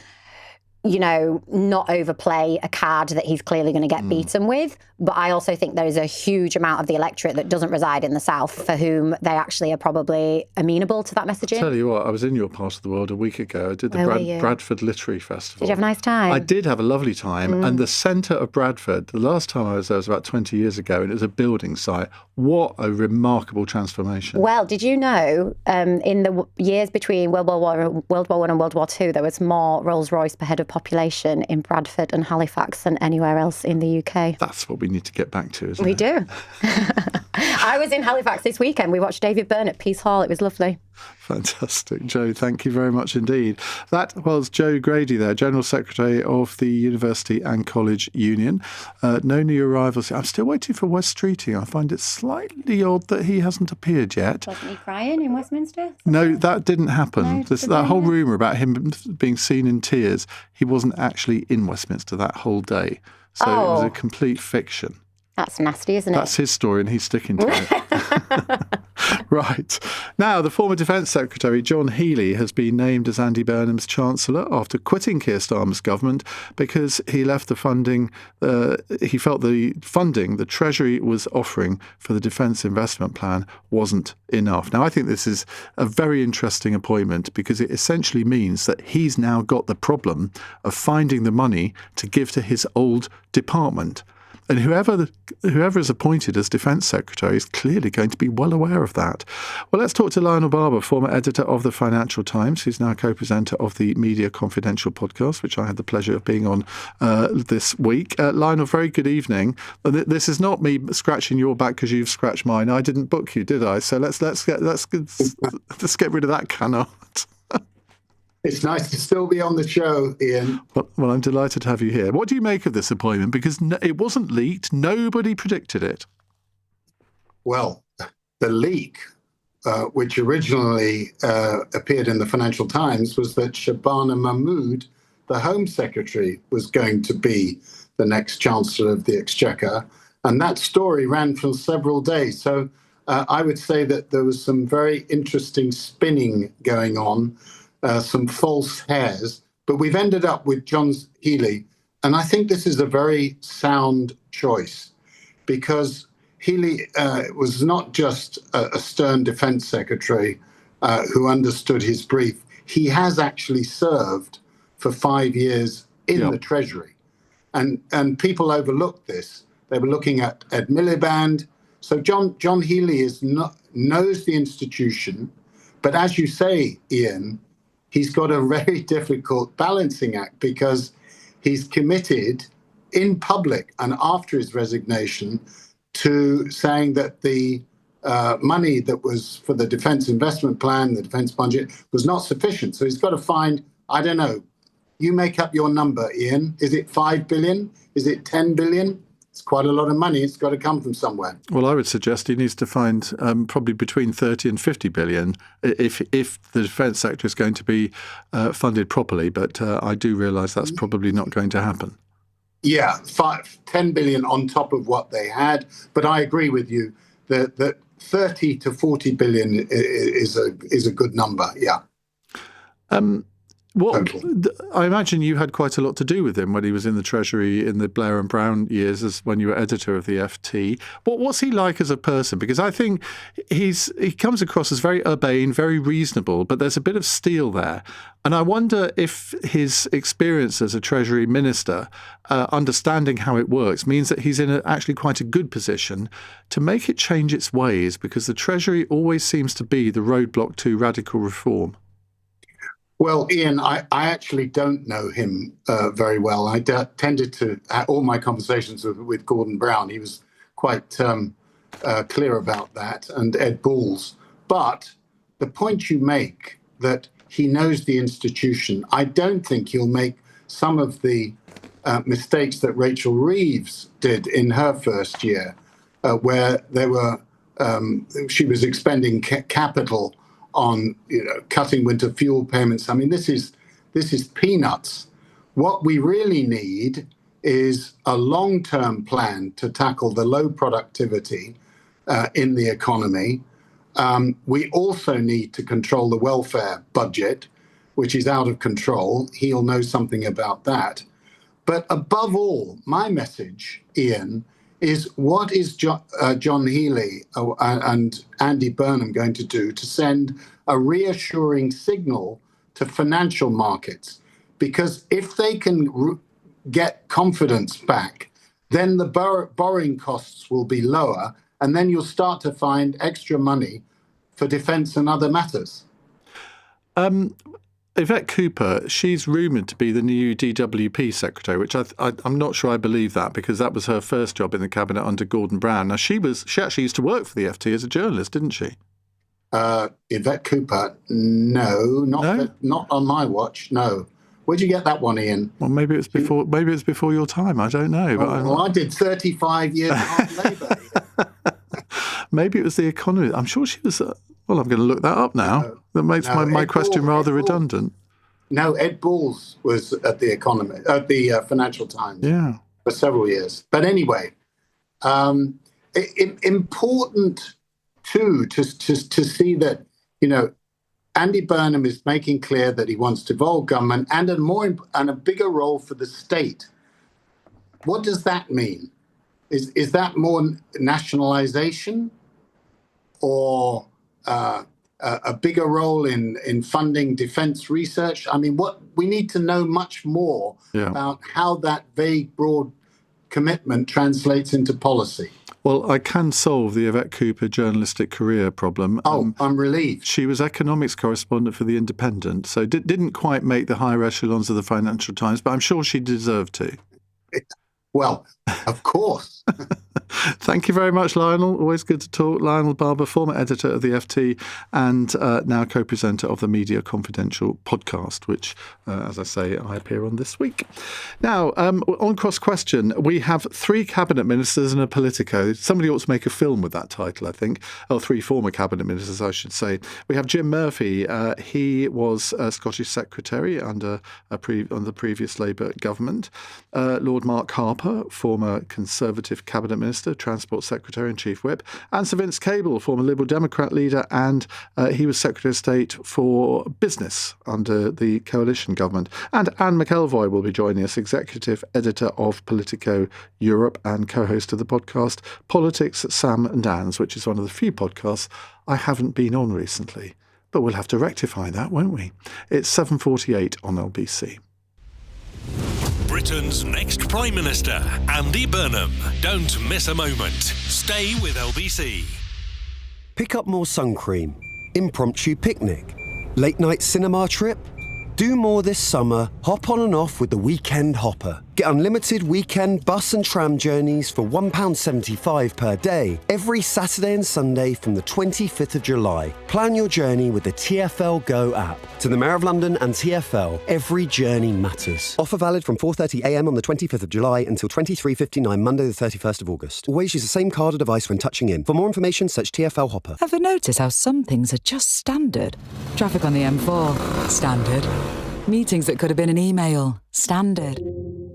not overplay a card that he's clearly going to get beaten with. But I also think there is a huge amount of the electorate that doesn't reside in the south for whom they actually are probably amenable to that messaging. I'll tell you what, I was in your part of the world a week ago. I did the Bradford Literary Festival. Did you have a nice time? I did have a lovely time. And the centre of Bradford, the last time I was there was about 20 years ago, and it was a building site. What a remarkable transformation. Well, did you know in the years between World War I and World War II, there was more Rolls-Royce per head of population in Bradford and Halifax than anywhere else in the UK? That's what we need to get back to, isn't it? We do. I was in Halifax this weekend. We watched David Byrne at Peace Hall. It was lovely. Fantastic. Joe, thank you very much indeed. That was Joe Grady there, General Secretary of the University and College Union. No new arrivals. I'm still waiting for Wes Streeting. I find it slightly odd that he hasn't appeared yet. Wasn't he crying in Westminster? No, that didn't happen. No, that whole rumour about him being seen in tears, he wasn't actually in Westminster that whole day. So it was a complete fiction. That's nasty, isn't it? That's his story and he's sticking to it. Right. Now, the former Defence Secretary, John Healey, has been named as Andy Burnham's Chancellor after quitting Keir Starmer's government because he left the funding, he felt the funding the Treasury was offering for the Defence Investment Plan wasn't enough. Now, I think this is a very interesting appointment because it essentially means that he's now got the problem of finding the money to give to his old department. And whoever is appointed as Defence Secretary is clearly going to be well aware of that. Well, let's talk to Lionel Barber, former editor of the Financial Times, who's now co-presenter of the Media Confidential podcast, which I had the pleasure of being on this week. Lionel, very good evening. This is not me scratching your back because you've scratched mine. I didn't book you, did I? So let's get rid of that cannot. It's nice to still be on the show, Ian. Well, I'm delighted to have you here. What do you make of this appointment? Because it wasn't leaked. Nobody predicted it. Well, the leak, which originally appeared in the Financial Times, was that Shabana Mahmood, the Home Secretary, was going to be the next Chancellor of the Exchequer. And that story ran for several days. So I would say that there was some very interesting spinning going on. Some false hairs, but we've ended up with John Healey. And I think this is a very sound choice because Healey was not just a stern defence secretary who understood his brief. He has actually served for 5 years in the Treasury. And people overlooked this. They were looking at Ed Miliband. So John Healey knows the institution. But as you say, Ian, he's got a very difficult balancing act, because he's committed in public and after his resignation to saying that the money that was for the defence investment plan, the defence budget, was not sufficient. So he's got to find, I don't know, you make up your number, Iain. Is it 5 billion? Is it 10 billion? It's quite a lot of money. It's got to come from somewhere. Well, I would suggest he needs to find probably between 30 and 50 billion if the defence sector is going to be funded properly. But I do realise that's probably not going to happen. Yeah, 10 billion on top of what they had. But I agree with you that 30 to 40 billion is a good number. Yeah. I imagine you had quite a lot to do with him when he was in the Treasury in the Blair and Brown years, as when you were editor of the FT. What's he like as a person? Because I think he comes across as very urbane, very reasonable, but there's a bit of steel there. And I wonder if his experience as a Treasury minister, understanding how it works, means that he's in actually quite a good position to make it change its ways, because the Treasury always seems to be the roadblock to radical reform. Well, Iain, I actually don't know him very well. I tended to all my conversations with Gordon Brown. He was quite clear about that, and Ed Balls. But the point you make, that he knows the institution, I don't think he'll make some of the mistakes that Rachel Reeves did in her first year, where she was expending capital on cutting winter fuel payments. I mean, this is peanuts. What we really need is a long-term plan to tackle the low productivity in the economy. We also need to control the welfare budget, which is out of control. He'll know something about that. But above all, my message, Iain, is what is John Healey and Andy Burnham going to do to send a reassuring signal to financial markets? Because if they can get confidence back, then the borrowing costs will be lower, and then you'll start to find extra money for defence and other matters. Yvette Cooper, she's rumoured to be the new DWP secretary, which I'm not sure I believe that, because that was her first job in the cabinet under Gordon Brown. Now, she actually used to work for the FT as a journalist, didn't she? Yvette Cooper, no, not on my watch. No. Where'd you get that one, Iain? Well, maybe it's before your time. I don't know. But I did 35 years hard labour. Maybe it was The Economist. I'm sure she was. Well, I'm going to look that up now. That makes my question rather redundant. No, Ed Balls was at The Economist, at the Financial Times, for several years. But anyway, important too to see that Andy Burnham is making clear that he wants to devolve government and a bigger role for the state. What does that mean? Is that more nationalisation, or a bigger role in funding defence research? I mean, we need to know much more about how that vague, broad commitment translates into policy. Well, I can solve the Yvette Cooper journalistic career problem. I'm relieved. She was economics correspondent for The Independent, so didn't quite make the higher echelons of the Financial Times, but I'm sure she deserved to. Well, of course. Thank you very much, Lionel. Always good to talk. Lionel Barber, former editor of the FT and now co-presenter of the Media Confidential podcast, which, as I say, I appear on this week. Now, on Cross Question, we have 3 cabinet ministers and a Politico. Somebody ought to make a film with that title, I think. 3 former cabinet ministers, I should say. We have Jim Murphy. He was Scottish Secretary under the previous Labour government. Lord Mark Harper, former Conservative cabinet minister, Transport Secretary and Chief Whip, and Sir Vince Cable, former Liberal Democrat leader, and he was Secretary of State for Business under the coalition government. And Anne McElvoy will be joining us, Executive Editor of Politico Europe and co-host of the podcast Politics, Sam and Anne's, which is one of the few podcasts I haven't been on recently. But we'll have to rectify that, won't we? It's 7:48 on LBC. Britain's next Prime Minister, Andy Burnham. Don't miss a moment. Stay with LBC. Pick up more sun cream, impromptu picnic, late night cinema trip. Do more this summer, hop on and off with the Weekend Hopper. Get unlimited weekend bus and tram journeys for £1.75 per day every Saturday and Sunday from the 25th of July. Plan your journey with the TfL Go app. To the Mayor of London and TfL, every journey matters. Offer valid from 4:30am on the 25th of July until 23:59 Monday the 31st of August. Always use the same card or device when touching in. For more information, search TfL Hopper. Ever notice how some things are just standard? Traffic on the M4, standard. Meetings that could have been an email, standard.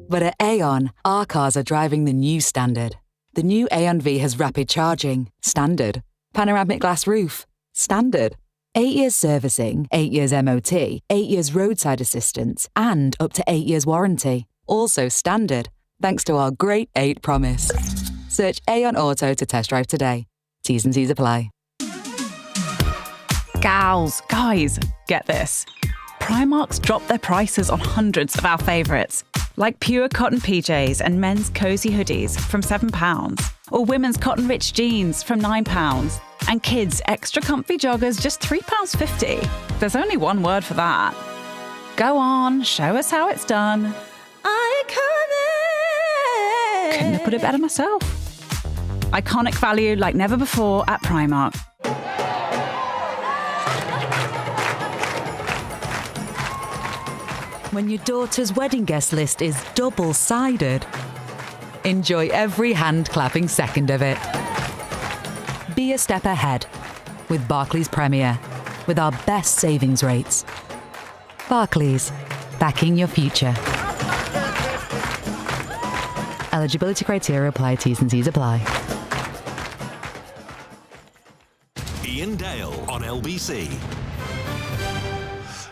But at Aon, our cars are driving the new standard. The new Aon V has rapid charging, standard. Panoramic glass roof, standard. 8 years servicing, 8 years MOT, 8 years roadside assistance, and up to 8 years warranty. Also standard, thanks to our great 8 promise. Search Aon Auto to test drive today. T's and C's apply. Gals, guys, get this. Primark's dropped their prices on hundreds of our favourites, like pure cotton PJs and men's cosy hoodies from £7, or women's cotton rich jeans from £9, and kids' extra comfy joggers just £3.50. There's only one word for that. Go on, show us how it's done. Iconic! Couldn't have put it better myself. Iconic value like never before at Primark. When your daughter's wedding guest list is double-sided, enjoy every hand-clapping second of it. Be a step ahead with Barclays Premier, with our best savings rates. Barclays, backing your future. Eligibility criteria apply, T's and C's apply. Iain Dale on LBC.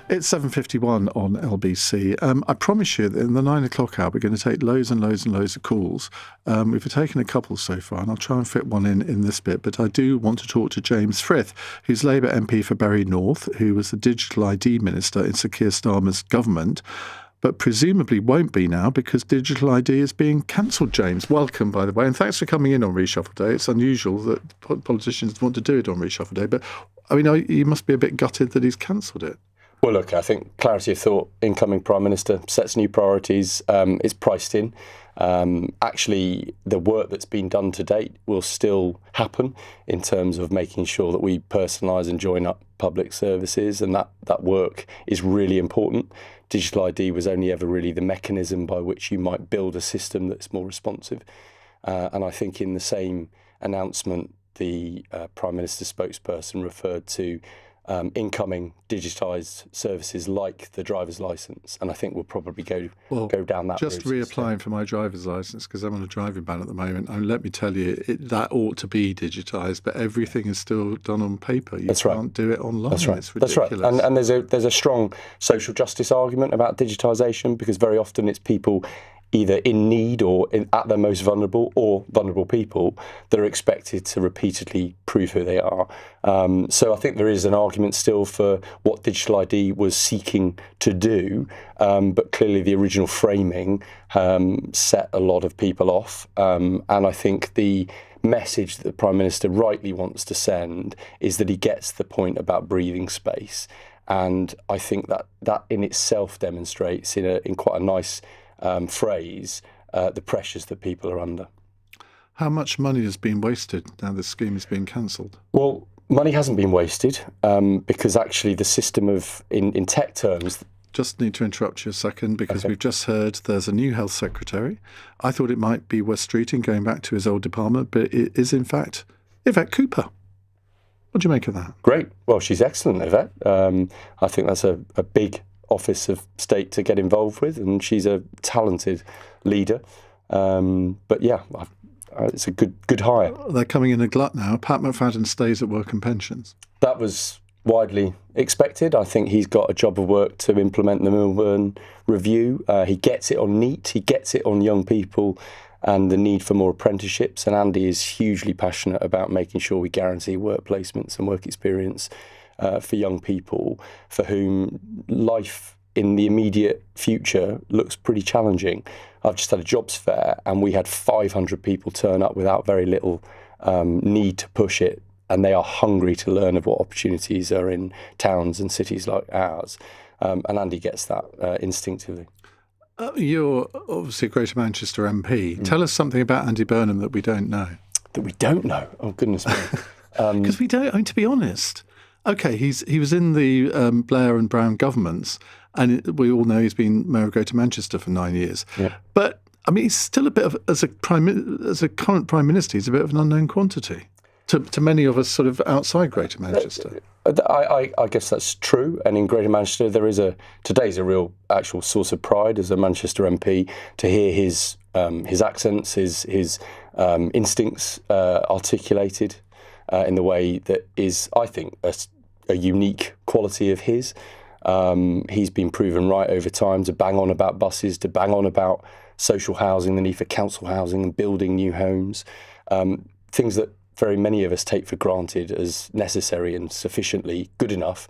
It's 7:51 on LBC. I promise you that in the 9 o'clock hour, we're going to take loads and loads and loads of calls. We've taken a couple so far, and I'll try and fit one in this bit. But I do want to talk to James Frith, who's Labour MP for Bury North, who was the Digital ID Minister in Sir Keir Starmer's government, but presumably won't be now because Digital ID is being cancelled. James, welcome, by the way, and thanks for coming in on Reshuffle Day. It's unusual that politicians want to do it on Reshuffle Day, but I mean, you must be a bit gutted that he's cancelled it. Well, look, I think clarity of thought, incoming Prime Minister, sets new priorities, is priced in. Actually, the work that's been done to date will still happen in terms of making sure that we personalise and join up public services, and that work is really important. Digital ID was only ever really the mechanism by which you might build a system that's more responsive. And I think in the same announcement, the Prime Minister's spokesperson referred to incoming digitised services like the driver's licence, and I think we'll probably go down that route. Just reapplying for my driver's licence because I'm on a driving ban at the moment, and let me tell you, that ought to be digitised, but everything is still done on paper. You can't do it online. That's right. It's ridiculous. That's right. And there's a strong social justice argument about digitisation because very often it's people either in need or at their most vulnerable, or vulnerable people that are expected to repeatedly prove who they are. So I think there is an argument still for what Digital ID was seeking to do, but clearly the original framing set a lot of people off. And I think the message that the Prime Minister rightly wants to send is that he gets the point about breathing space. And I think that in itself demonstrates in quite a nice phrase, the pressures that people are under. How much money has been wasted now the scheme has been cancelled? Well, money hasn't been wasted because actually the system in tech terms... Just need to interrupt you a second because we've just heard there's a new health secretary. I thought it might be Wes Streeting going back to his old department, but it is in fact Yvette Cooper. What do you make of that? Great. Well, she's excellent, Yvette. I think that's a big office of state to get involved with, and she's a talented leader. But yeah, it's a good hire. They're coming in a glut now. Pat McFadden stays at Work and Pensions. That was widely expected. I think he's got a job of work to implement the Milburn Review. He gets it on NEAT, he gets it on young people and the need for more apprenticeships, and Andy is hugely passionate about making sure we guarantee work placements and work experience for young people for whom life in the immediate future looks pretty challenging. I've just had a jobs fair and we had 500 people turn up without very little need to push it, and they are hungry to learn of what opportunities are in towns and cities like ours. And Andy gets that instinctively. You're obviously a Greater Manchester MP. Tell us something about Andy Burnham that we don't know. That we don't know? Oh, goodness me. Because we don't, I mean, to be honest, OK, he was in the Blair and Brown governments, and we all know he's been Mayor of Greater Manchester for 9 years. Yeah. But, I mean, he's still a bit of, as a current Prime Minister, he's a bit of an unknown quantity to many of us sort of outside Greater Manchester. I guess that's true. And in Greater Manchester, today's a real actual source of pride as a Manchester MP to hear his accents, his instincts articulated in the way that is, I think, a unique quality of his. He's been proven right over time to bang on about buses, to bang on about social housing, the need for council housing and building new homes, things that very many of us take for granted as necessary and sufficiently good enough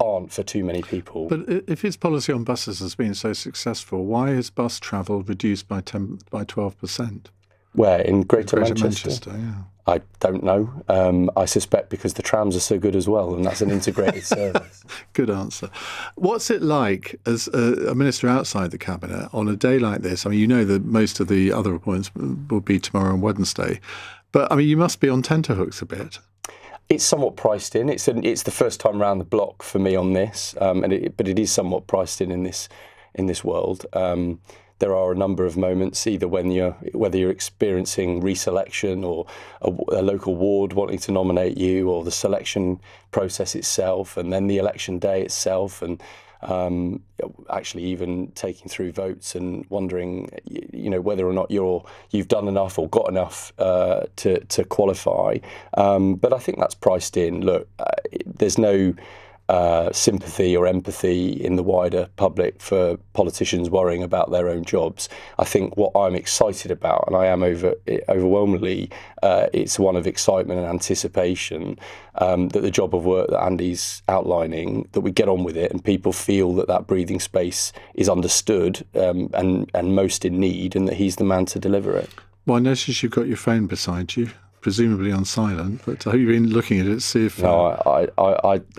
aren't for too many people. But if his policy on buses has been so successful, why is bus travel reduced by 12%? Where? In Greater Manchester, yeah. I don't know. I suspect because the trams are so good as well, and that's an integrated service. Good answer. What's it like as a minister outside the Cabinet on a day like this? I mean, you know that most of the other appointments will be tomorrow and Wednesday, but I mean, you must be on tenterhooks a bit. It's somewhat priced in. It's the first time round the block for me on this, but it is somewhat priced in this world. There are a number of moments, either whether you're experiencing reselection or a local ward wanting to nominate you, or the selection process itself, and then the election day itself, and actually even taking through votes and wondering, whether or not you've done enough or got enough to qualify. But I think that's priced in. Look, there's no sympathy or empathy in the wider public for politicians worrying about their own jobs. I think what I'm excited about, and I am overwhelmingly, it's one of excitement and anticipation that the job of work that Andy's outlining, that we get on with it and people feel that breathing space is understood and most in need, and that he's the man to deliver it. Well, I notice you've got your phone beside you, presumably on silent, but have you been looking at it to see if... No,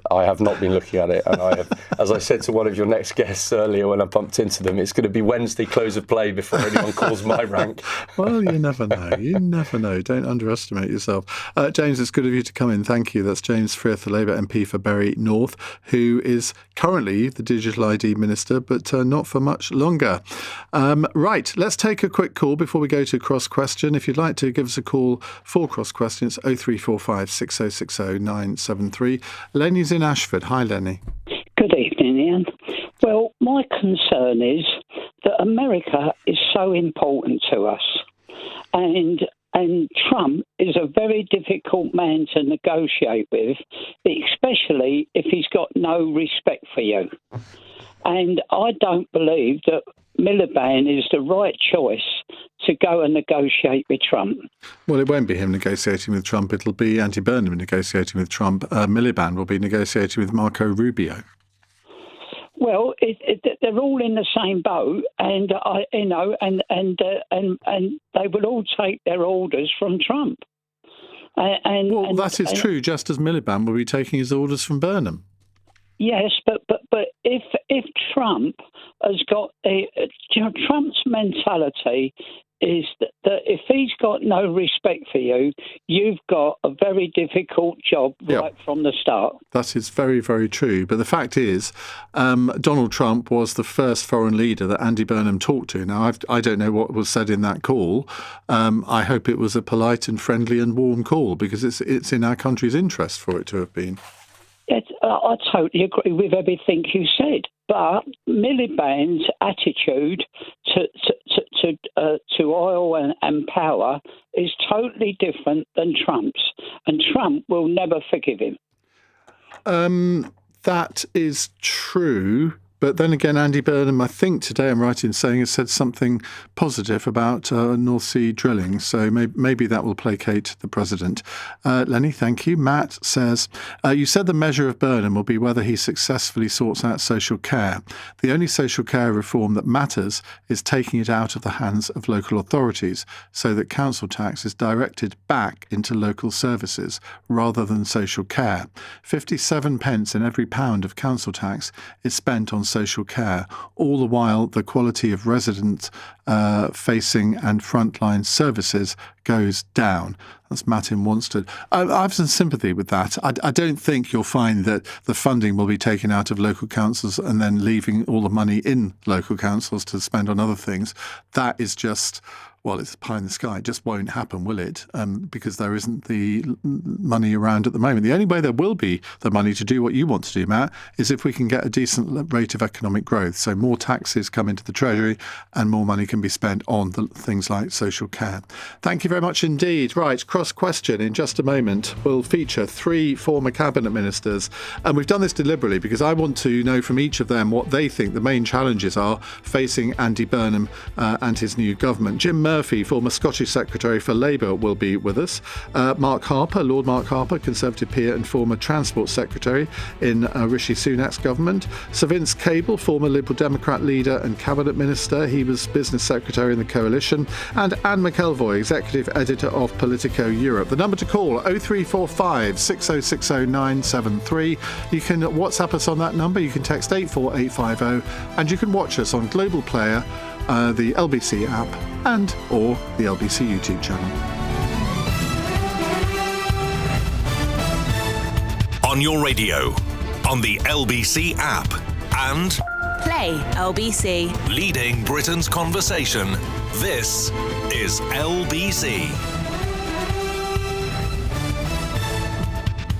I have not been looking at it, and I have, as I said to one of your next guests earlier when I bumped into them, it's going to be Wednesday close of play before anyone calls my rank. Well, you never know. You never know. Don't underestimate yourself. James, it's good of you to come in. Thank you. That's James Frith, the Labour MP for Bury North, who is currently the Digital ID Minister, but not for much longer. Right, let's take a quick call before we go to Cross Question. If you'd like to give us a call for Cross Question, it's 0345 6060 973. Lenny's in Ashford. Hi, Lenny. Good evening, Ian. Well, my concern is that America is so important to us, and Trump is a very difficult man to negotiate with, especially if he's got no respect for you. And I don't believe that Miliband is the right choice to go and negotiate with Trump. Well, it won't be him negotiating with Trump. It'll be Andy Burnham negotiating with Trump. Miliband will be negotiating with Marco Rubio. Well, they're all in the same boat, and they will all take their orders from Trump. That is true. Just as Miliband will be taking his orders from Burnham. Yes, but if Trump has got Trump's mentality is that if he's got no respect for you, you've got a very difficult job right from the start. That is very, very true. But the fact is, Donald Trump was the first foreign leader that Andy Burnham talked to. Now, I don't know what was said in that call. I hope it was a polite and friendly and warm call, because it's in our country's interest for it to have been. I totally agree with everything you said, but Miliband's attitude to oil and power is totally different than Trump's, and Trump will never forgive him. That is true, But then again, Andy Burnham, I think today I'm right in saying, has said something positive about North Sea drilling. So maybe that will placate the president. Lenny, thank you. Matt says, you said the measure of Burnham will be whether he successfully sorts out social care. The only social care reform that matters is taking it out of the hands of local authorities so that council tax is directed back into local services rather than social care. 57 pence in every pound of council tax is spent on social care, all the while the quality of resident-facing and frontline services goes down. That's Matt in Wanstead. I have some sympathy with that. I don't think you'll find that the funding will be taken out of local councils and then leaving all the money in local councils to spend on other things. That is just... well, it's pie in the sky. It just won't happen, will it? Because there isn't the money around at the moment. The only way there will be the money to do what you want to do, Matt, is if we can get a decent rate of economic growth. So more taxes come into the Treasury and more money can be spent on things like social care. Thank you very much indeed. Right, Cross Question in just a moment will feature 3 former cabinet ministers. And we've done this deliberately because I want to know from each of them what they think the main challenges are facing Andy Burnham and his new government. Jim Murphy, former Scottish Secretary for Labour, will be with us. Mark Harper, Lord Mark Harper, Conservative peer and former Transport Secretary in Rishi Sunak's government. Sir Vince Cable, former Liberal Democrat leader and Cabinet Minister. He was Business Secretary in the Coalition. And Anne McElvoy, Executive Editor of Politico Europe. The number to call, 0345 6060 973. You can WhatsApp us on that number. You can text 84850 and you can watch us on Global Player, the LBC app and or the LBC YouTube channel. On your radio, on the LBC app and Play LBC. Leading Britain's conversation. This is LBC.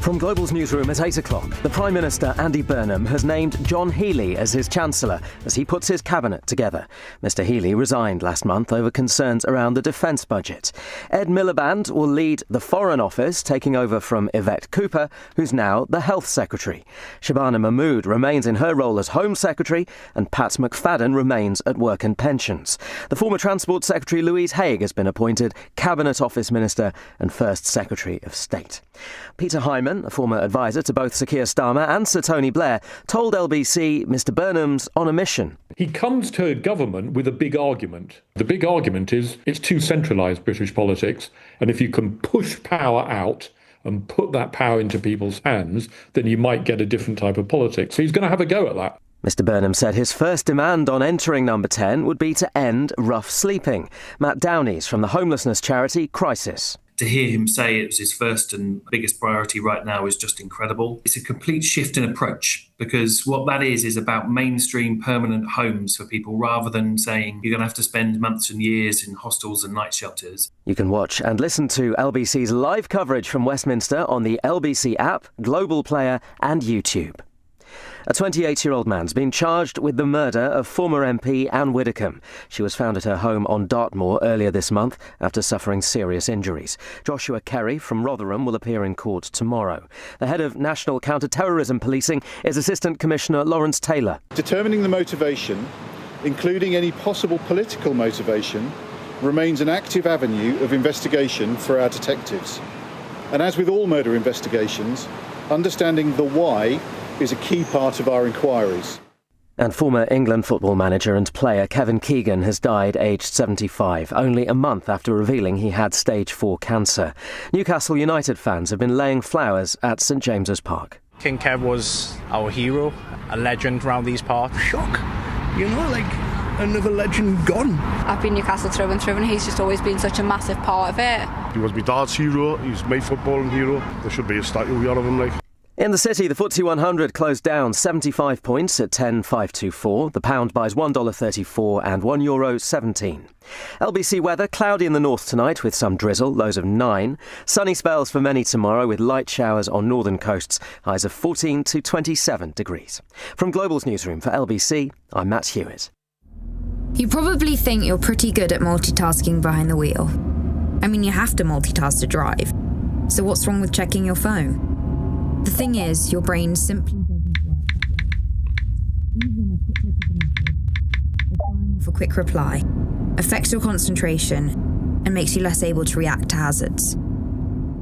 From Global's newsroom at 8 o'clock, the Prime Minister, Andy Burnham, has named John Healey as his Chancellor as he puts his cabinet together. Mr Healey resigned last month over concerns around the defence budget. Ed Miliband will lead the Foreign Office, taking over from Yvette Cooper, who's now the Health Secretary. Shabana Mahmood remains in her role as Home Secretary, and Pat McFadden remains at Work and Pensions. The former Transport Secretary Louise Haigh has been appointed Cabinet Office Minister and First Secretary of State. Peter Hyman, a former advisor to both Sir Keir Starmer and Sir Tony Blair, told LBC Mr Burnham's on a mission. He comes to government with a big argument. The big argument is it's too centralised, British politics, and if you can push power out and put that power into people's hands, then you might get a different type of politics. So he's going to have a go at that. Mr Burnham said his first demand on entering number 10 would be to end rough sleeping. Matt Downey's from the homelessness charity Crisis. To hear him say it was his first and biggest priority right now is just incredible. It's a complete shift in approach, because what that is about mainstream permanent homes for people rather than saying you're going to have to spend months and years in hostels and night shelters. You can watch and listen to LBC's live coverage from Westminster on the LBC app, Global Player and YouTube. A 28-year-old man's been charged with the murder of former MP Anne Widdecombe. She was found at her home on Dartmoor earlier this month after suffering serious injuries. Joshua Kerry from Rotherham will appear in court tomorrow. The head of National Counter-Terrorism Policing is Assistant Commissioner Lawrence Taylor. Determining the motivation, including any possible political motivation, remains an active avenue of investigation for our detectives. And as with all murder investigations, understanding the why is a key part of our inquiries. And former England football manager and player Kevin Keegan has died aged 75, only a month after revealing he had stage 4 cancer. Newcastle United fans have been laying flowers at St James's Park. King Kev was our hero, a legend round these parts. Shock, you know, like another legend gone. I've been Newcastle through and he's just always been such a massive part of it. He was my dad's hero, he was my footballing hero. There should be a statue of him, like. In the city, the FTSE 100 closed down 75 points at 10,524. The pound buys $1.34 and €1.17. LBC weather, cloudy in the north tonight with some drizzle, lows of 9. Sunny spells for many tomorrow with light showers on northern coasts, highs of 14 to 27 degrees. From Global's newsroom for LBC, I'm Matt Hewitt. You probably think you're pretty good at multitasking behind the wheel. I mean, you have to multitask to drive. So what's wrong with checking your phone? The thing is, your brain simply doesn't work. Even a quick quick reply, affects your concentration, and makes you less able to react to hazards.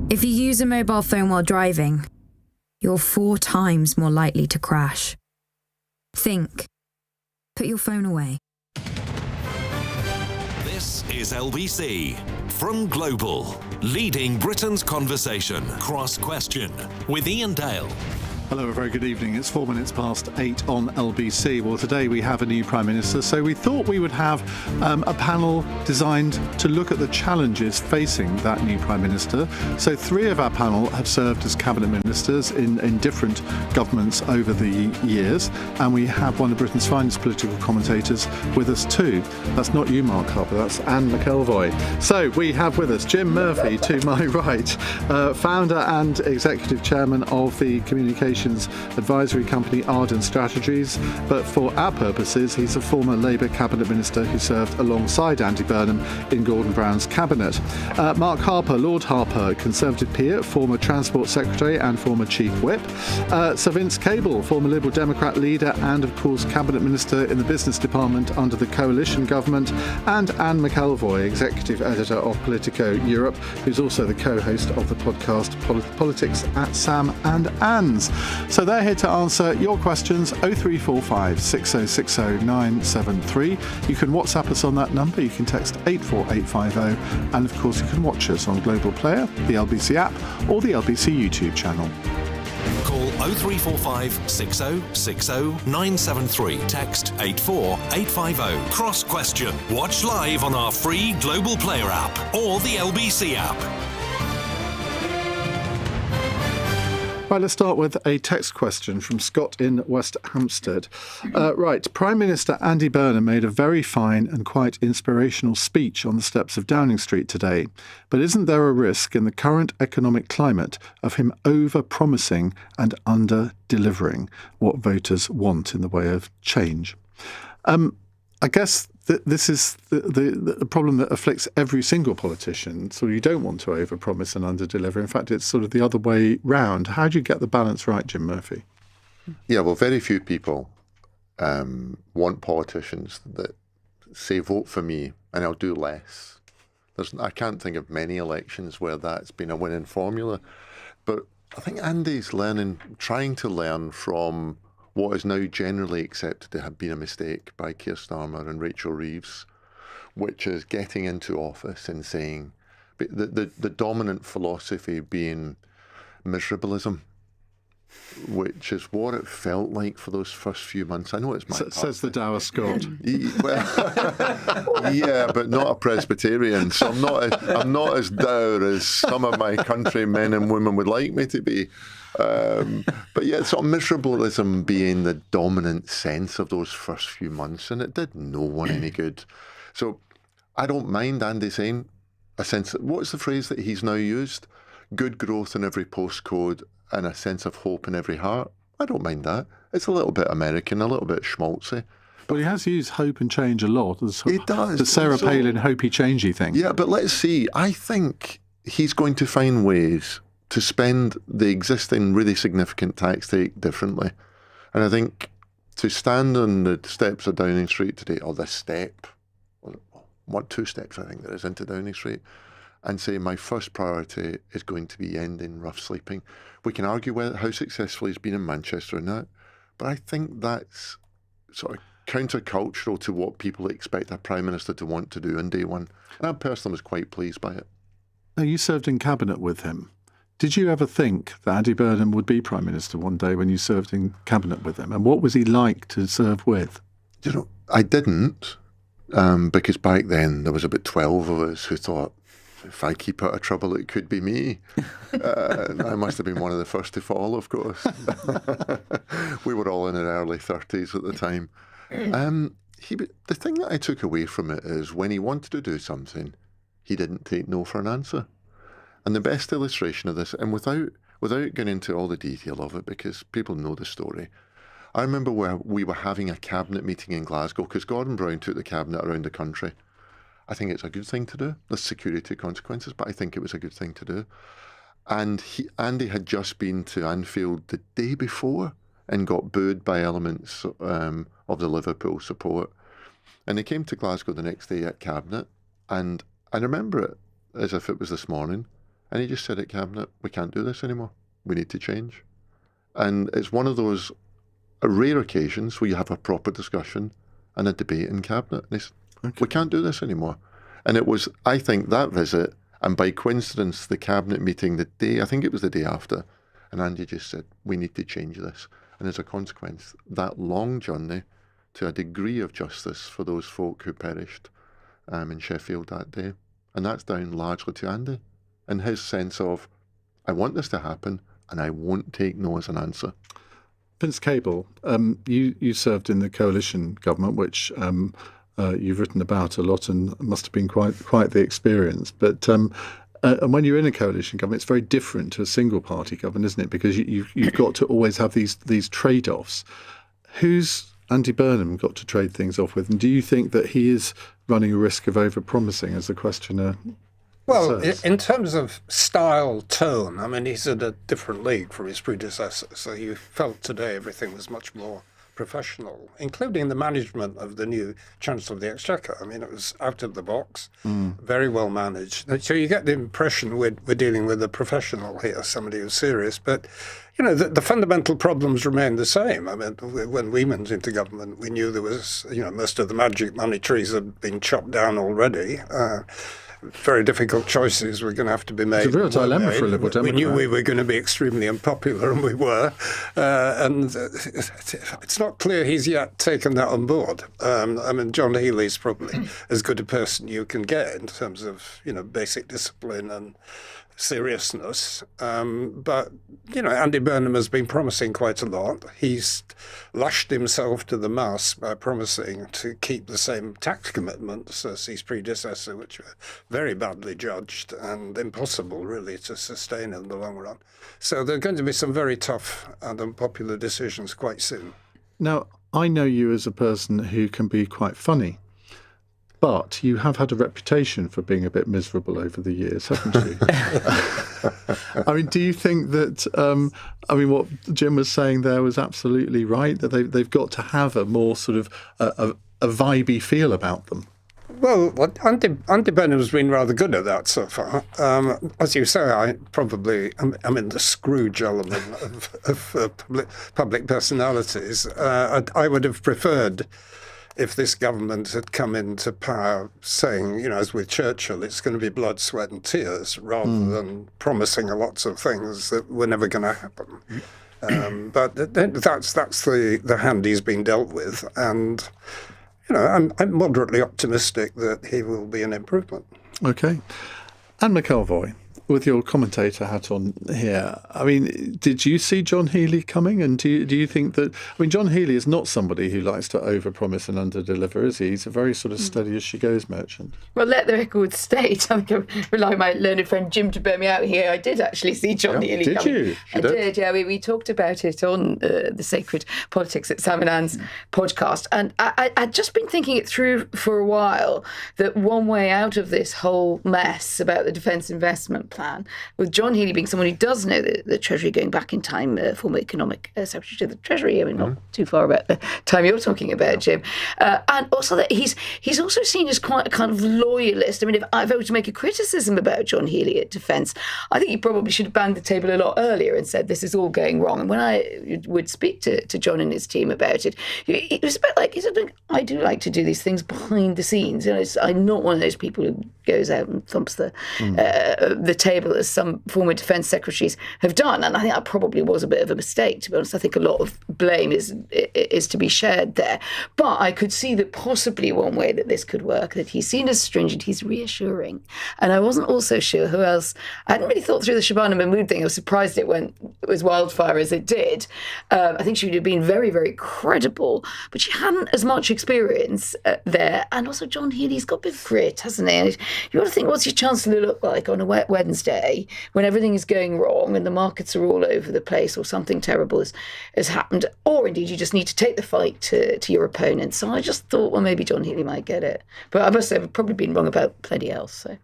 If you use a mobile phone while driving, you're 4 times more likely to crash. Think. Put your phone away. This is LBC from Global, leading Britain's conversation. Cross Question with Iain Dale. Hello, a very good evening. It's 8 on LBC. Well, today we have a new Prime Minister, so we thought we would have a panel designed to look at the challenges facing that new Prime Minister. So 3 of our panel have served as Cabinet Ministers in different governments over the years, and we have one of Britain's finest political commentators with us too. That's not you, Mark Harper, that's Anne McElvoy. So we have with us Jim Murphy, to my right, founder and executive chairman of the communications advisory company Arden Strategies, but for our purposes he's a former Labour cabinet minister who served alongside Andy Burnham in Gordon Brown's cabinet. Mark Harper, Lord Harper, Conservative peer, former Transport Secretary and former Chief Whip. Sir Vince Cable, former Liberal Democrat leader and of course cabinet minister in the business department under the coalition government, and Anne McElvoy, executive editor of Politico Europe, who's also the co-host of the podcast Politics at Sam and Anne's. So they're here to answer your questions. 0345 6060 973. You can WhatsApp us on that number. You can text 84850. And of course you can watch us on Global Player, the LBC app or the LBC YouTube channel. Call 0345 6060 973. Text 84850. Cross Question. Watch live on our free Global Player app or the LBC app. Right, let's start with a text question from Scott in West Hampstead. Right, Prime Minister Andy Burnham made a very fine and quite inspirational speech on the steps of Downing Street today. But isn't there a risk in the current economic climate of him over-promising and under-delivering what voters want in the way of change? I guess this is the problem that afflicts every single politician. So you don't want to overpromise and underdeliver. In fact, it's sort of the other way round. How do you get the balance right, Jim Murphy? Yeah, well, very few people want politicians that say, vote for me and I'll do less. I can't think of many elections where that's been a winning formula. But I think Andy's trying to learn from what is now generally accepted to have been a mistake by Keir Starmer and Rachel Reeves, which is getting into office and saying the dominant philosophy being miserabilism, which is what it felt like for those first few months. I know it's my says the Dower Scott. Well, yeah, but not a Presbyterian, so I'm not as dour as some of my countrymen and women would like me to be. But yeah, sort of miserabilism being the dominant sense of those first few months, and it did no one any good. So I don't mind Andy saying a sense. What's the phrase that he's now used? Good growth in every postcode and a sense of hope in every heart. I don't mind that. It's a little bit American, a little bit schmaltzy. But he has used hope and change a lot. He does. The Sarah Palin hopey changey thing. Yeah, but let's see. I think he's going to find ways to spend the existing really significant tax take differently. And I think to stand on the steps of Downing Street today, or the step, 2 steps I think there is into Downing Street, and say my first priority is going to be ending rough sleeping. We can argue how successful he's been in Manchester and that, but I think that's sort of countercultural to what people expect a Prime Minister to want to do on day one. And I personally was quite pleased by it. Now, you served in Cabinet with him. Did you ever think that Andy Burnham would be Prime Minister one day when you served in Cabinet with him? And what was he like to serve with? You know, I didn't, because back then there was about 12 of us who thought, if I keep out of trouble, it could be me. I must have been one of the first to fall, of course. We were all in our early 30s at the time. The thing that I took away from it is when he wanted to do something, he didn't take no for an answer. And the best illustration of this, and without getting into all the detail of it, because people know the story, I remember where we were having a cabinet meeting in Glasgow, because Gordon Brown took the cabinet around the country. I think it's a good thing to do. There's security consequences, but I think it was a good thing to do. And Andy had just been to Anfield the day before and got booed by elements of the Liverpool support. And he came to Glasgow the next day at Cabinet, and I remember it as if it was this morning, and he just said at Cabinet, we can't do this anymore. We need to change. And it's one of those rare occasions where you have a proper discussion and a debate in Cabinet. And he said, we can't do this anymore. And it was, I think, that visit, and by coincidence, the Cabinet meeting the day, I think it was the day after, and Andy just said, we need to change this. And as a consequence, that long journey to a degree of justice for those folk who perished in Sheffield that day. And that's down largely to Andy and his sense of, I want this to happen and I won't take no as an answer. Vince Cable, you served in the coalition government, which you've written about a lot and must have been quite the experience. But and when you're in a coalition government, it's very different to a single party government, isn't it? Because you've got to always have these trade-offs. Who's Andy Burnham got to trade things off with? And do you think that he is running a risk of over-promising, as the questioner Well, says? in terms of style, tone, I mean, he's in a different league from his predecessor. So you felt today everything was much more professional, including the management of the new Chancellor of the Exchequer. I mean, it was out of the box, very well managed. So you get the impression we're dealing with a professional here, somebody who's serious. But, you know, the fundamental problems remain the same. I mean, when we went into government, we knew there was, you know, most of the magic money trees had been chopped down already. Very difficult choices were going to have to be made. It's a real dilemma for a Liberal Democrat. We knew we were going to be extremely unpopular, and we were. And it's not clear he's yet taken that on board. I mean, John Healey's probably as good a person you can get in terms of, you know, basic discipline and seriousness. But, you know, Andy Burnham has been promising quite a lot. He's lashed himself to the mast by promising to keep the same tax commitments as his predecessor, which were very badly judged and impossible, really, to sustain in the long run. So there are going to be some very tough and unpopular decisions quite soon. Now, I know you as a person who can be quite funny, but you have had a reputation for being a bit miserable over the years, haven't you? I mean, do you think that, what Jim was saying there was absolutely right, that they've got to have a more sort of a vibey feel about them? Well, Andy Burnham's been rather good at that so far. As you say, I'm in the Scrooge element of public personalities. I would have preferred if this government had come into power saying, you know, as with Churchill, it's going to be blood, sweat and tears, rather than promising lots of things that were never going to happen. But that's the hand he's been dealt with. And, you know, I'm moderately optimistic that he will be an improvement. OK. Anne McElvoy, with your commentator hat on here, I mean, did you see John Healey coming? And do you think that, I mean, John Healey is not somebody who likes to overpromise and underdeliver, is he? He's a very sort of steady as she goes merchant. Well, let the record state, I think I rely on my learned friend Jim to bear me out here. I did actually see John Healey coming. Did you? I did, yeah. We talked about it on the Sacred Politics at Sam and Anne's podcast. And I'd just been thinking it through for a while, that one way out of this whole mess about the Defence Investment Plan, with John Healey being someone who does know the Treasury, going back in time, former Economic Secretary to the Treasury, I mean, not too far about the time you're talking about, Jim. And also that he's also seen as quite a kind of loyalist. I mean, if I were to make a criticism about John Healey at Defence, I think he probably should have banged the table a lot earlier and said, this is all going wrong. And when I would speak to John and his team about it, it was a bit like, he said, I do like to do these things behind the scenes. You know, I'm not one of those people who goes out and thumps the table as some former defence secretaries have done. And I think that probably was a bit of a mistake, to be honest. I think a lot of blame is to be shared there. But I could see that possibly one way that this could work, that he's seen as stringent, he's reassuring. And I wasn't also sure who else. I hadn't really thought through the Shabana Mahmood thing. I was surprised it went as wildfire as it did. I think she would have been very, very credible, but she hadn't as much experience there. And also John Healey's got a bit of grit, hasn't he? And you got to think, what's your Chancellor look like on a wet Wednesday when everything is going wrong and the markets are all over the place, or something terrible has happened, or indeed you just need to take the fight to your opponent. So I just thought, well, maybe John Healey might get it. But I must say, I've probably been wrong about plenty else. So.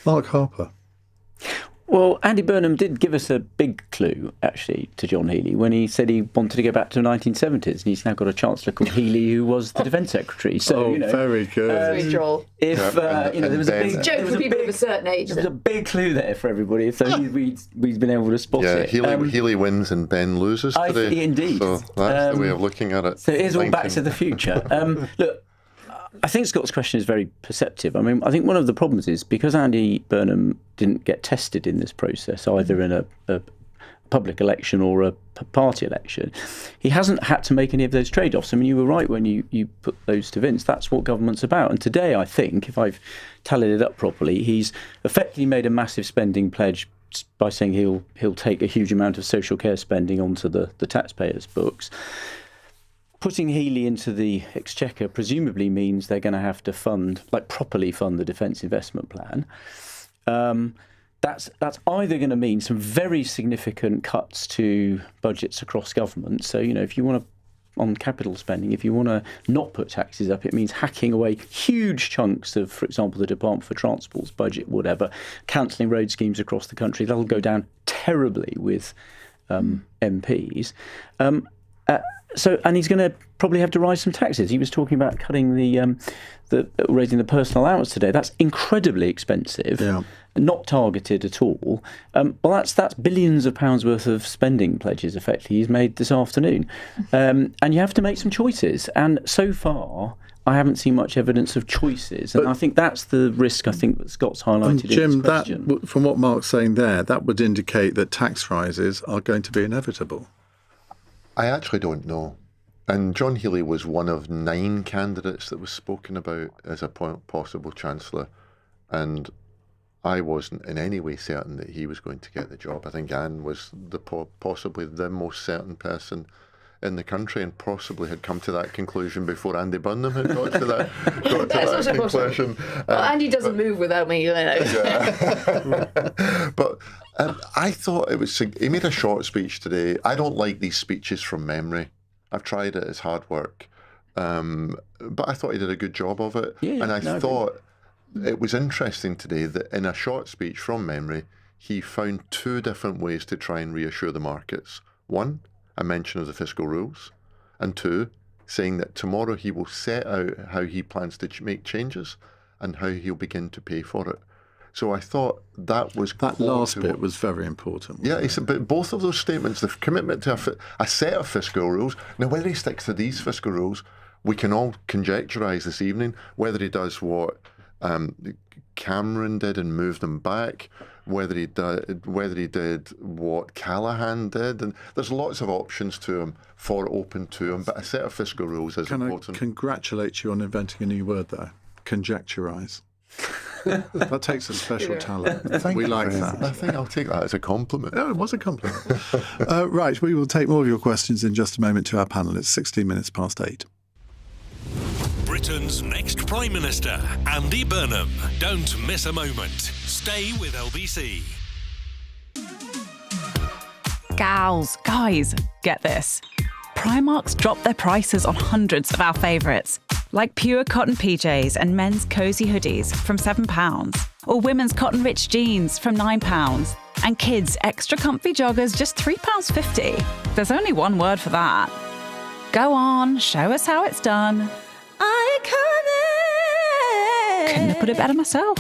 Mark Harper. Well, Andy Burnham did give us a big clue, actually, to John Healey when he said he wanted to go back to the 1970s, and he's now got a chancellor called Healey who was the defence secretary. So, very good. Very droll. If there was a big joke for people of a certain age. There was a big clue there for everybody, so we've been able to spot it. Healey wins and Ben loses today. Indeed. So that's the way of looking at it. So it is all back to the future. Look, I think Scott's question is very perceptive. I mean, I think one of the problems is because Andy Burnham didn't get tested in this process, either in a public election or a party election, he hasn't had to make any of those trade-offs. I mean, you were right when you put those to Vince. That's what government's about. And today, I think, if I've tallied it up properly, he's effectively made a massive spending pledge by saying he'll take a huge amount of social care spending onto the taxpayers' books. Putting Healey into the Exchequer presumably means they're going to have to properly fund the Defence Investment Plan. That's either going to mean some very significant cuts to budgets across government. So, if you want to, on capital spending, if you want to not put taxes up, it means hacking away huge chunks of, for example, the Department for Transport's budget, whatever, cancelling road schemes across the country. That'll go down terribly with MPs. And he's going to probably have to rise some taxes. He was talking about cutting raising the personal allowance today. That's incredibly expensive, not targeted at all. Well, that's billions of pounds worth of spending pledges, effectively, he's made this afternoon. And you have to make some choices. And so far, I haven't seen much evidence of choices. And I think that's the risk, I think, that Scott's highlighted Jim, in his question. from what Mark's saying there, that would indicate that tax rises are going to be inevitable. I actually don't know. And John Healey was one of 9 candidates that was spoken about as a possible chancellor. And I wasn't in any way certain that he was going to get the job. I think Anne was possibly the most certain person in the country, and possibly had come to that conclusion before Andy Burnham had got to that conclusion. Well, Andy doesn't move without me, But I thought he made a short speech today. I don't like these speeches from memory. I've tried it, it's hard work. But I thought he did a good job of it. And I thought it was interesting today that in a short speech from memory, he found 2 different ways to try and reassure the markets. 1, a mention of the fiscal rules, and 2, saying that tomorrow he will set out how he plans to make changes and how he'll begin to pay for it. So I thought that last bit was very important. Yeah, he said, but both of those statements, the commitment to a set of fiscal rules. Now, whether he sticks to these fiscal rules, we can all conjecturise this evening. Whether he does what Cameron did and moved them back, whether he did what Callaghan did, and there's lots of options open to him. But a set of fiscal rules is important. Can I congratulate you on inventing a new word there? Conjecturise. That takes a special talent. We like that. I think I'll take that as a compliment. No, it was a compliment. Right, we will take more of your questions in just a moment to our panel. It's 16 minutes past 8. Britain's next Prime Minister, Andy Burnham. Don't miss a moment. Stay with LBC. Gals, guys, get this. Primark's dropped their prices on hundreds of our favourites, like pure cotton PJs and men's cosy hoodies from £7, or women's cotton rich jeans from £9, and kids' extra comfy joggers just £3.50. There's only one word for that. Go on, show us how it's done. Iconic! Couldn't have put it better myself.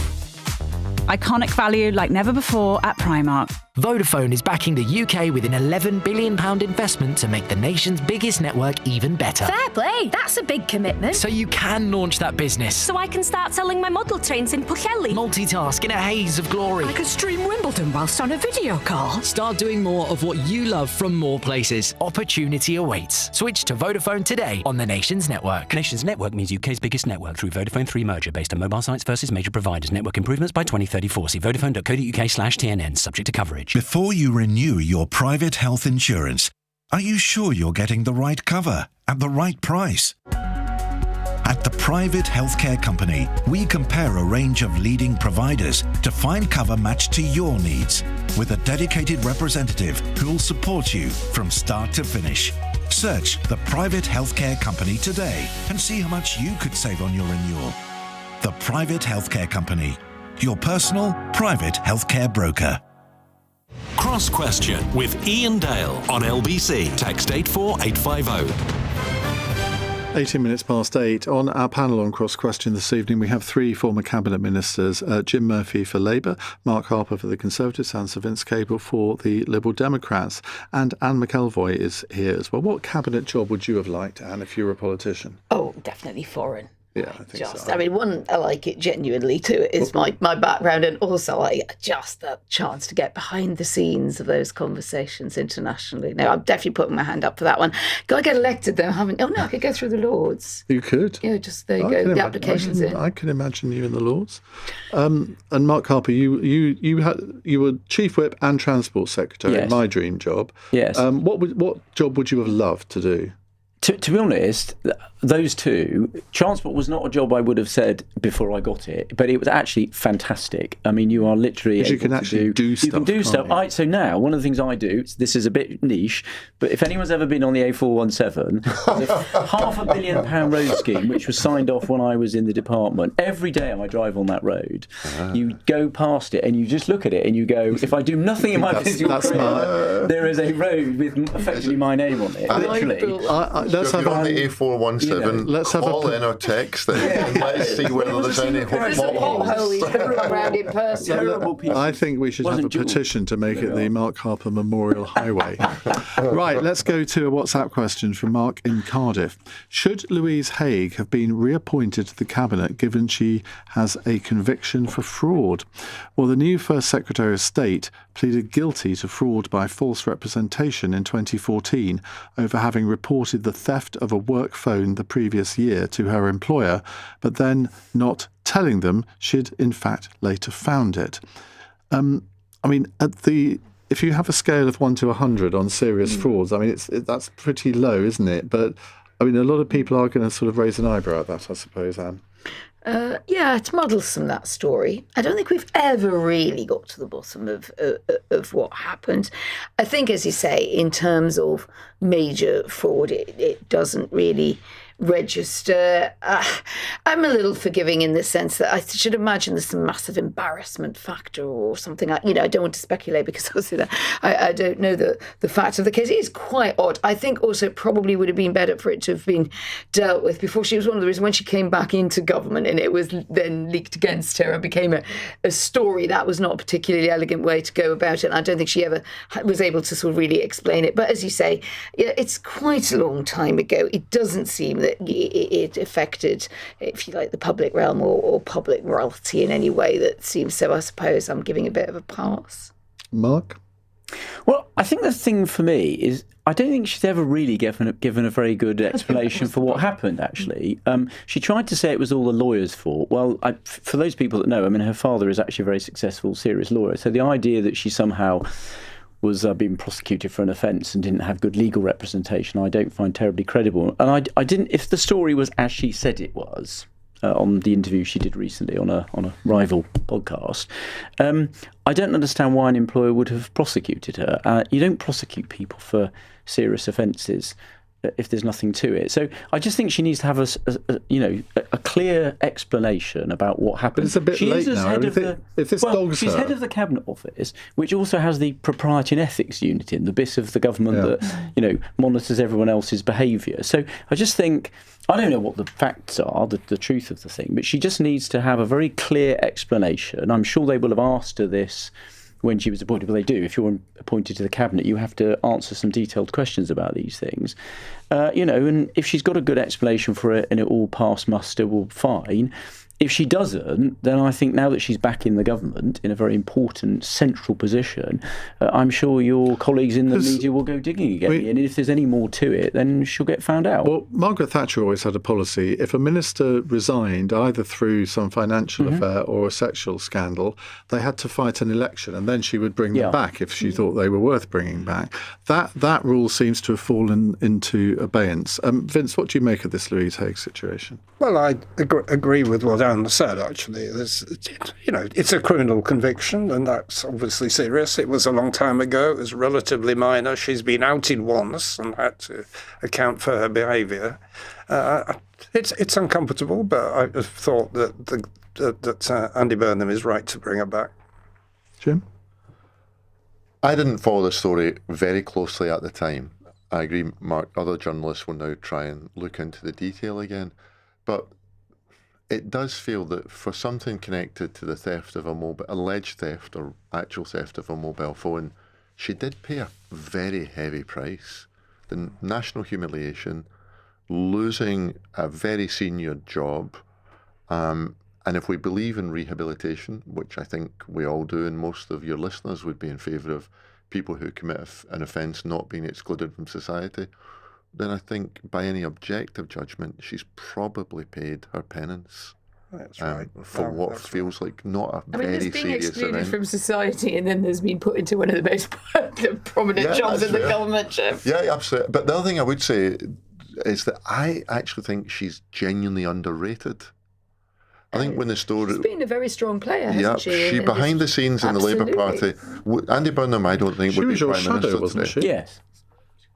Iconic value like never before at Primark. Vodafone is backing the UK with an £11 billion investment to make the nation's biggest network even better. Fair play, that's a big commitment. So you can launch that business. So I can start selling my model trains in Pwllheli. Multitask in a haze of glory. I could stream Wimbledon whilst on a video call. Start doing more of what you love from more places. Opportunity awaits. Switch to Vodafone today on the nation's network. Nation's network means UK's biggest network through Vodafone 3 merger based on mobile sites versus major providers. Network improvements by 2034. See vodafone.co.uk/TNN, subject to coverage. Before you renew your private health insurance, are you sure you're getting the right cover at the right price? At the Private Healthcare Company, we compare a range of leading providers to find cover matched to your needs, with a dedicated representative who'll support you from start to finish. Search the Private Healthcare Company today and see how much you could save on your renewal. The Private Healthcare Company, your personal private healthcare broker. Cross Question with Iain Dale on LBC. Text 84850. 18 minutes past 8. On our panel on Cross Question this evening, we have three former Cabinet Ministers, Jim Murphy for Labour, Mark Harper for the Conservatives, and Sir Vince Cable for the Liberal Democrats. And Anne McElvoy is here as well. What Cabinet job would you have liked, Anne, if you were a politician? Oh, definitely foreign. Yeah, I think so. I mean, one, I like it genuinely too. It's my background, and also just that chance to get behind the scenes of those conversations internationally. No, I'm definitely putting my hand up for that one. Got to get elected though, haven't? Oh no, I could go through the Lords. You could. Yeah, just there you go. The applications in. I can imagine you in the Lords. And Mark Harper, you were Chief Whip and Transport Secretary. Yes. My dream job. Yes. What job would you have loved to do? To be honest, those two, transport was not a job I would have said before I got it, but it was actually fantastic. I mean, you are literally able you can actually do stuff. You can do stuff. So now, one of the things I do, this is a bit niche, but if anyone's ever been on the A417, there's a £500 million road scheme which was signed off when I was in the department. Every day I drive on that road, you go past it and you just look at it and you go, if I do nothing in my physical career, there is a road with effectively my name on it. Literally. Let's have on the A417. Let's have call in or text it, and let's see whether there's any potholes. I think we should have a petition to make it the Mark Harper Memorial Highway. Right, let's go to a WhatsApp question from Mark in Cardiff. Should Louise Haigh have been reappointed to the Cabinet given she has a conviction for fraud? Well, the new First Secretary of State pleaded guilty to fraud by false representation in 2014 over having reported the theft of a work phone the previous year to her employer, but then not telling them she'd in fact later found it. I mean, if you have a scale of 1 to 100 on serious frauds, I mean, that's pretty low, isn't it? But I mean, a lot of people are going to sort of raise an eyebrow at that, I suppose, Anne. Yeah, it's muddlesome, that story. I don't think we've ever really got to the bottom of what happened. I think, as you say, in terms of major fraud, it doesn't really register. I'm a little forgiving in the sense that I should imagine there's some massive embarrassment factor or something. I don't want to speculate because obviously I don't know the fact of the case. It is quite odd. I think also it probably would have been better for it to have been dealt with before. She was one of the reasons when she came back into government and it was then leaked against her and became a story. That was not a particularly elegant way to go about it. And I don't think she ever was able to sort of really explain it. But as you say, it's quite a long time ago. It doesn't seem that it affected, if you like, the public realm or public morality in any way that seems so. I suppose I'm giving a bit of a pass. Mark? Well, I think the thing for me is I don't think she's ever really given a very good explanation for what happened, actually. She tried to say it was all the lawyer's fault. Well, for those people that know, I mean, her father is actually a very successful, serious lawyer. So the idea that she somehow was being prosecuted for an offence and didn't have good legal representation, I don't find terribly credible. And I didn't, if the story was as she said it was, on the interview she did recently on a rival podcast, I don't understand why an employer would have prosecuted her. You don't prosecute people for serious offences if there's nothing to it. So I just think she needs to have a clear explanation about what happened. But it's a bit late now. She's head of the Cabinet Office, which also has the Propriety and Ethics Unit in the bit of the government that monitors everyone else's behaviour. So I just think, I don't know what the facts are, the truth of the thing, but she just needs to have a very clear explanation. I'm sure they will have asked her this when she was appointed. Well, they do. If you're appointed to the Cabinet, you have to answer some detailed questions about these things. And if she's got a good explanation for it and it all passed muster, well, fine. If she doesn't, then I think now that she's back in the government in a very important central position, I'm sure your colleagues in the media will go digging again. And if there's any more to it, then she'll get found out. Well, Margaret Thatcher always had a policy. If a minister resigned, either through some financial affair or a sexual scandal, they had to fight an election, and then she would bring them back if she thought they were worth bringing back. That rule seems to have fallen into abeyance. Vince, what do you make of this Louise Haigh situation? Well, I agree with what Anne said, actually. It's a criminal conviction, and that's obviously serious. It was a long time ago. It was relatively minor. She's been outed once and had to account for her behaviour. It's uncomfortable, but I thought that Andy Burnham is right to bring her back. Jim? I didn't follow the story very closely at the time. I agree, Mark, other journalists will now try and look into the detail again. But it does feel that for something connected to the theft of alleged theft or actual theft of a mobile phone, she did pay a very heavy price. The national humiliation, losing a very senior job, and if we believe in rehabilitation, which I think we all do, and most of your listeners would be in favour of people who commit an offence not being excluded from society, then I think by any objective judgment, she's probably paid her penance. That's right. For what feels like not a very there's being serious excluded event. from society, and then there's been put into one of the most prominent jobs in the government. Yeah, absolutely. But the other thing I would say is that I actually think she's genuinely underrated. I think when the story... She's been a very strong player, hasn't she? She behind the scenes in the Labour Party. Andy Burnham, I don't think, would be Prime Minister shadow, wasn't today. she? Yes.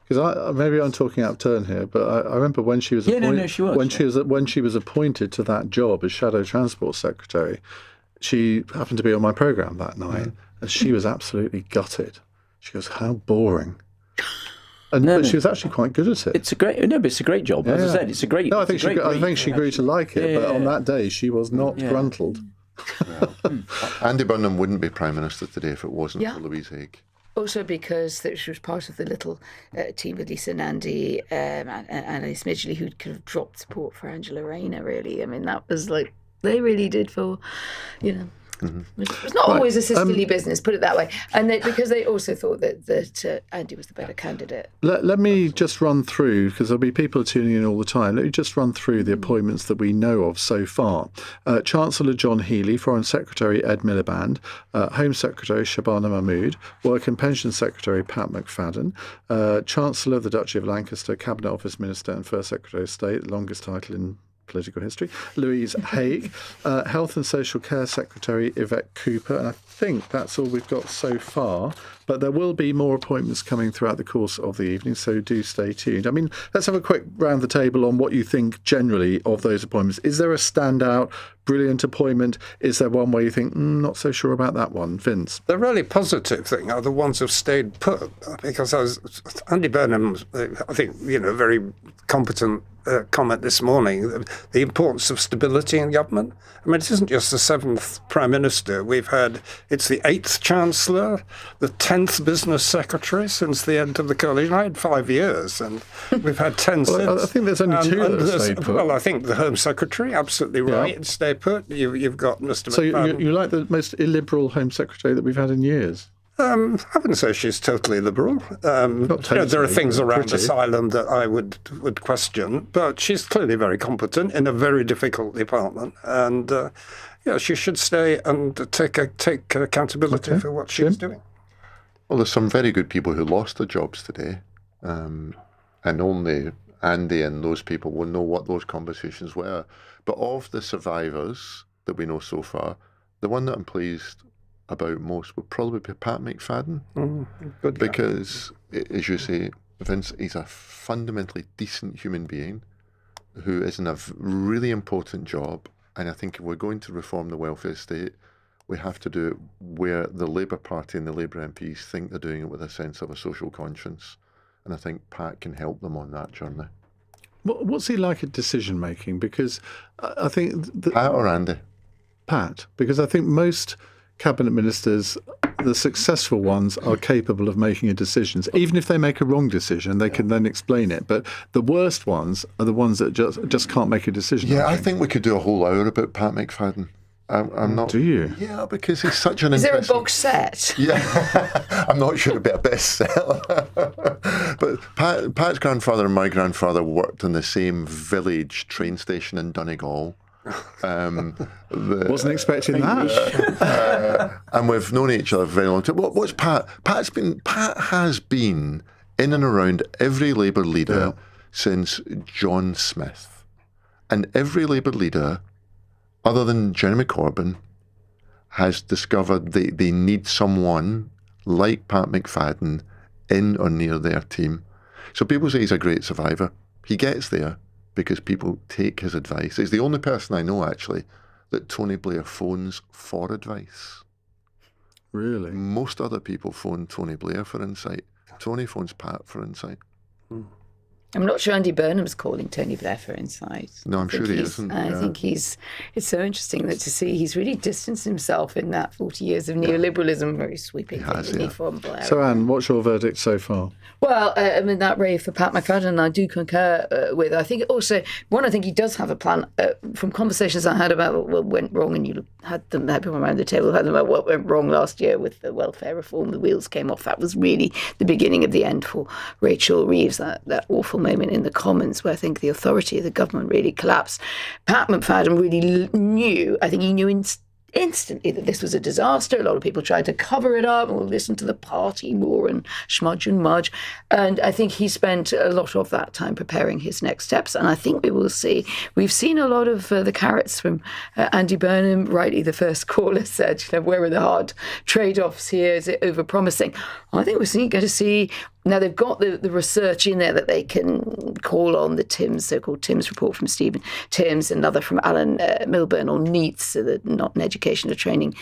Because maybe I'm talking out of turn here, but I remember when she was when she was appointed to that job as Shadow Transport Secretary, she happened to be on my programme that night, and she was absolutely gutted. She goes, "How boring." But she was actually quite good at it. It's a great job. As I said, it's a great. No, I think she grew to like it, but on that day she was not gruntled. Andy Burnham wouldn't be Prime Minister today if it wasn't for Louise Haigh. Also because she was part of the little team with Lisa Nandy and Annalise Midgley, who'd kind of dropped support for Angela Rayner, really. I mean, that was like, they really did for, it's not always a sisterly business, put it that way. And because they also thought that Andy was the better candidate. Let me just run through, because there'll be people tuning in all the time, let me just run through the appointments that we know of so far. Chancellor John Healey, Foreign Secretary Ed Miliband, Home Secretary Shabana Mahmood, Work and Pension Secretary Pat McFadden, Chancellor of the Duchy of Lancaster, Cabinet Office Minister and First Secretary of State, the longest title in political history, Louise Haigh, Health and Social Care Secretary Yvette Cooper, and I think that's all we've got so far. But there will be more appointments coming throughout the course of the evening, so do stay tuned. I mean, let's have a quick round the table on what you think generally of those appointments. Is there a standout, brilliant appointment? Is there one where you think, not so sure about that one? Vince? The really positive thing are the ones who've stayed put, because Andy Burnham, I think, very competent comment this morning, the importance of stability in government. I mean, it isn't just the 7th Prime Minister. It's the 8th Chancellor, the 10th Business Secretary since the end of the coalition. I had 5 years, and we've had 10 since. I think there's only 2 that have stayed put. Well, I think the Home Secretary, absolutely right, and stay put. You've got Mr. McFadden. So you like the most illiberal Home Secretary that we've had in years? I wouldn't say she's totally liberal. There are things around asylum that I would question, but she's clearly very competent in a very difficult department, and she should stay and take accountability for what she's doing. Well, there's some very good people who lost their jobs today, and only Andy and those people will know what those conversations were. But of the survivors that we know so far, the one that I'm pleased about most would probably be Pat McFadden. Good guy. Because, as you say, Vince, he's a fundamentally decent human being who is in a really important job. And I think if we're going to reform the welfare state, we have to do it where the Labour Party and the Labour MPs think they're doing it with a sense of a social conscience. And I think Pat can help them on that journey. What's he like at decision-making? Because I think... Pat or Andy? Pat. Because I think most cabinet ministers, the successful ones, are capable of making a decision. Even if they make a wrong decision, they can then explain it. But the worst ones are the ones that just can't make a decision. Yeah, I think we could do a whole hour about Pat McFadden. I'm not. Do you? Yeah, because he's such an. Is there a box set? Yeah, I'm not sure it'd be a bestseller. But Pat's grandfather and my grandfather worked in the same village train station in Donegal. Wasn't expecting that. And we've known each other for a very long time. What's Pat? Pat has been in and around every Labour leader since John Smith, and every Labour leader, other than Jeremy Corbyn, has discovered they need someone like Pat McFadden in or near their team. So people say he's a great survivor. He gets there because people take his advice. He's the only person I know, actually, that Tony Blair phones for advice. Really? Most other people phone Tony Blair for insight. Tony phones Pat for insight. I'm not sure Andy Burnham's calling Tony Blair for insight. No, I'm sure he isn't. I think it's so interesting that to see he's really distanced himself in that 40 years of neoliberalism, very sweeping from Blair. So, Anne, what's your verdict so far? Well, I mean, that rave for Pat McFadden, I do concur with. I think also, I think he does have a plan. From conversations I had about what went wrong, and you had people around the table had them about what went wrong last year with the welfare reform, the wheels came off. That was really the beginning of the end for Rachel Reeves, that awful moment in the Commons where I think the authority of the government really collapsed. Pat McFadden really knew, I think he knew instantly that this was a disaster. A lot of people tried to cover it up or listen to the party more and schmudge and mudge. And I think he spent a lot of that time preparing his next steps. And I think we will see. We've seen a lot of the carrots from Andy Burnham. Rightly, the first caller said, where are the hard trade-offs here? Is it over-promising? I think we're going to see. Now, they've got the research in there that they can call on, the TIMS, so-called TIMS report from Stephen Timms, another from Alan Milburn on NEETs, so the not an education or training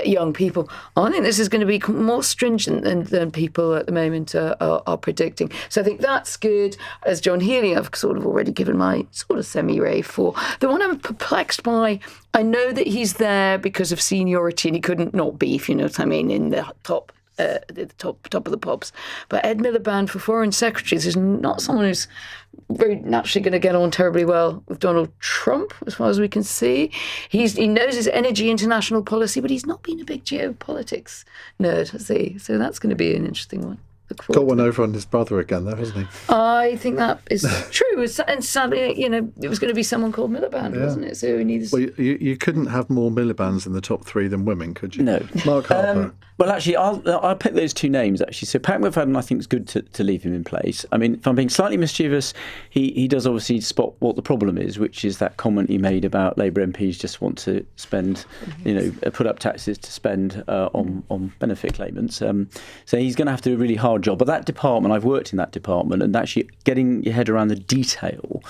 young people. I think this is going to be more stringent than people at the moment are predicting. So I think that's good. As John Healey, I've sort of already given my sort of semi-rave for. The one I'm perplexed by, I know that he's there because of seniority and he couldn't not be, if you know what I mean, in the top. The top of the pops. But Ed Miliband for Foreign Secretaries is not someone who's very naturally going to get on terribly well with Donald Trump, as far as we can see. He knows his energy international policy, but he's not been a big geopolitics nerd, has he? So that's going to be an interesting one. Got one over on his brother again, though, hasn't he? I think that is true. And sadly, it was going to be someone called Miliband, wasn't it? So we need. Well, you couldn't have more Milibands in the top three than women, could you? No. Mark Harper. Well, actually, I'll pick those two names, actually. So Pat McFadden, I think, is good to leave him in place. I mean, if I'm being slightly mischievous, he does obviously spot what the problem is, which is that comment he made about Labour MPs just want to spend, put up taxes to spend on benefit claimants. So he's going to have to do a really hard job. But that department, I've worked in that department, and actually getting your head around the detail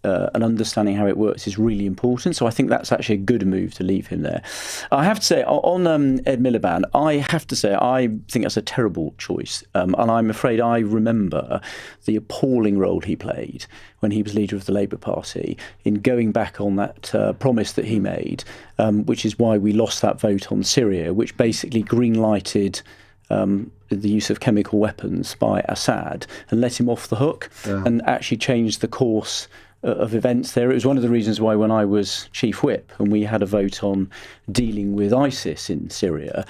and understanding how it works is really important. So I think that's actually a good move to leave him there. I have to say, on Ed Miliband, I think that's a terrible choice. And I'm afraid I remember the appalling role he played when he was leader of the Labour Party in going back on that promise that he made, which is why we lost that vote on Syria, which basically green-lighted the use of chemical weapons by Assad and let him off the hook and actually changed the course of events there. It was one of the reasons why when I was chief whip and we had a vote on dealing with ISIS in Syria,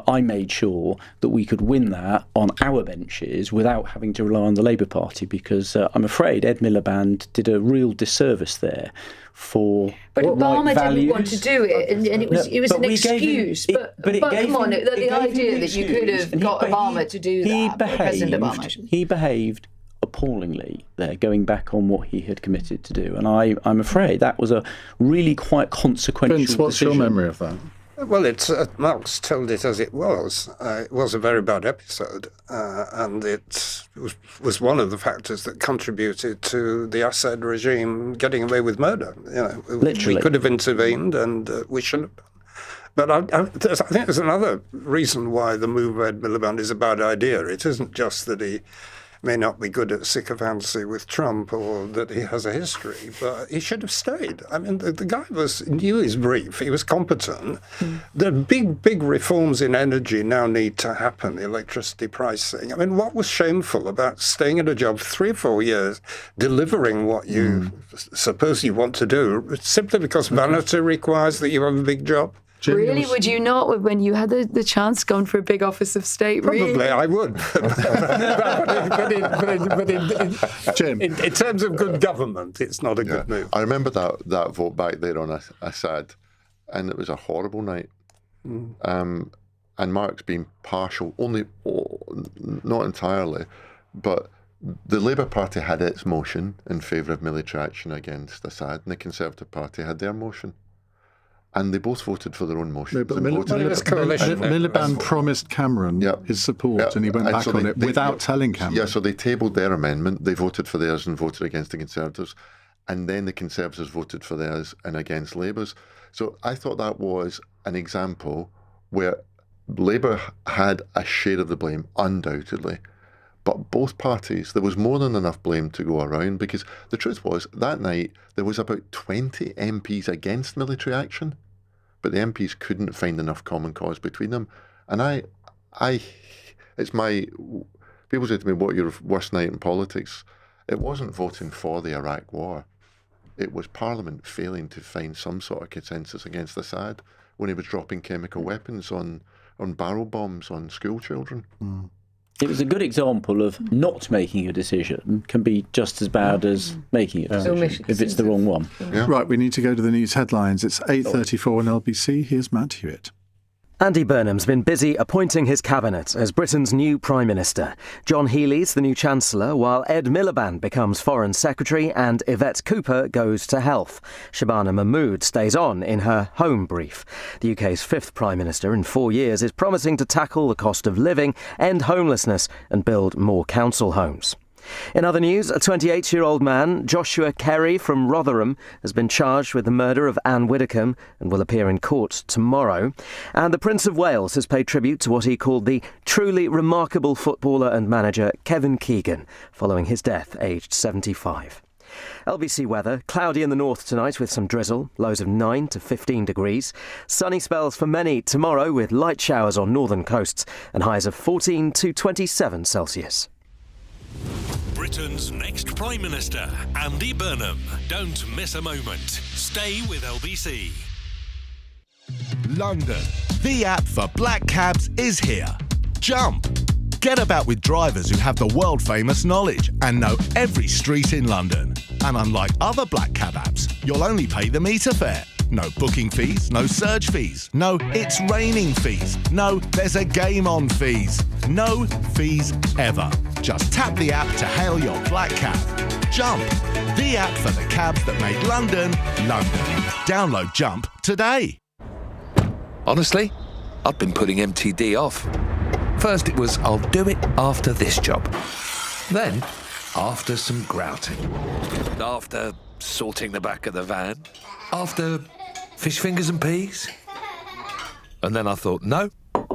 I made sure that we could win that on our benches without having to rely on the Labour Party, because I'm afraid Ed Miliband did a real disservice there for But Obama didn't want to do it, and it was an excuse. But come on, the idea that you could have got Obama to do that, President Obama. He behaved appallingly there, going back on what he had committed to do. And I'm afraid that was a really quite consequential Vince, what's decision. your memory of that? Well, Mark's told it as it was. It was a very bad episode, and it was one of the factors that contributed to the Assad regime getting away with murder. Literally. We could have intervened, and we shouldn't have. But I think there's another reason why the move of Ed Miliband is a bad idea. It isn't just that he may not be good at sycophancy with Trump or that he has a history, but he should have stayed. I mean, the guy knew his brief. He was competent. The big reforms in energy now need to happen, electricity pricing. I mean, what was shameful about staying at a job 3 or 4 years, delivering what you suppose you want to do, simply because vanity requires that you have a big job? Really? Would you not, when you had the chance, gone for a big office of state? Probably, really? I would. but in terms of good government, it's not a good move. I remember that vote back there on Assad, and it was a horrible night. And Mark's been partial, not entirely, but the Labour Party had its motion in favour of military action against Assad, and the Conservative Party had their motion. And they both voted for their own motion. No, but Miliband promised Cameron his support, and he went back on it without telling Cameron. Yeah, so they tabled their amendment, they voted for theirs and voted against the Conservatives, and then the Conservatives voted for theirs and against Labour's. So I thought that was an example where Labour had a share of the blame, undoubtedly. But both parties, there was more than enough blame to go around, because the truth was, that night, there was about 20 MPs against military action, but the MPs couldn't find enough common cause between them. And people say to me, what your worst night in politics? It wasn't voting for the Iraq war. It was Parliament failing to find some sort of consensus against Assad when he was dropping chemical weapons on barrel bombs on school children. Mm. It was a good example of not making a decision can be just as bad as making a decision if it's the wrong one. Yeah. Right, we need to go to the news headlines. It's 8:34 on LBC. Here's Matt Hewitt. Andy Burnham's been busy appointing his cabinet as Britain's new Prime Minister. John Healey's the new Chancellor, while Ed Miliband becomes Foreign Secretary and Yvette Cooper goes to Health. Shabana Mahmood stays on in her Home brief. The UK's fifth Prime Minister in 4 years is promising to tackle the cost of living, end homelessness and build more council homes. In other news, a 28-year-old man, Joshua Kerry from Rotherham, has been charged with the murder of Anne Widdecombe and will appear in court tomorrow. And the Prince of Wales has paid tribute to what he called the truly remarkable footballer and manager Kevin Keegan, following his death aged 75. LBC weather, cloudy in the north tonight with some drizzle, lows of 9 to 15 degrees. Sunny spells for many tomorrow with light showers on northern coasts and highs of 14 to 27 Celsius. Britain's next Prime Minister, Andy Burnham. Don't miss a moment. Stay with LBC. London. The app for black cabs is here. Jump. Get about with drivers who have the world-famous knowledge and know every street in London. And unlike other black cab apps, you'll only pay the meter fare. No booking fees, no surge fees, no it's raining fees, no there's a game on fees. No fees ever. Just tap the app to hail your black cab. Jump, the app for the cabs that made London, London. Download Jump today. Honestly, I've been putting MTD off. First it was, I'll do it after this job. Then, after some grouting. After sorting the back of the van. After fish fingers and peas. And then I thought, no,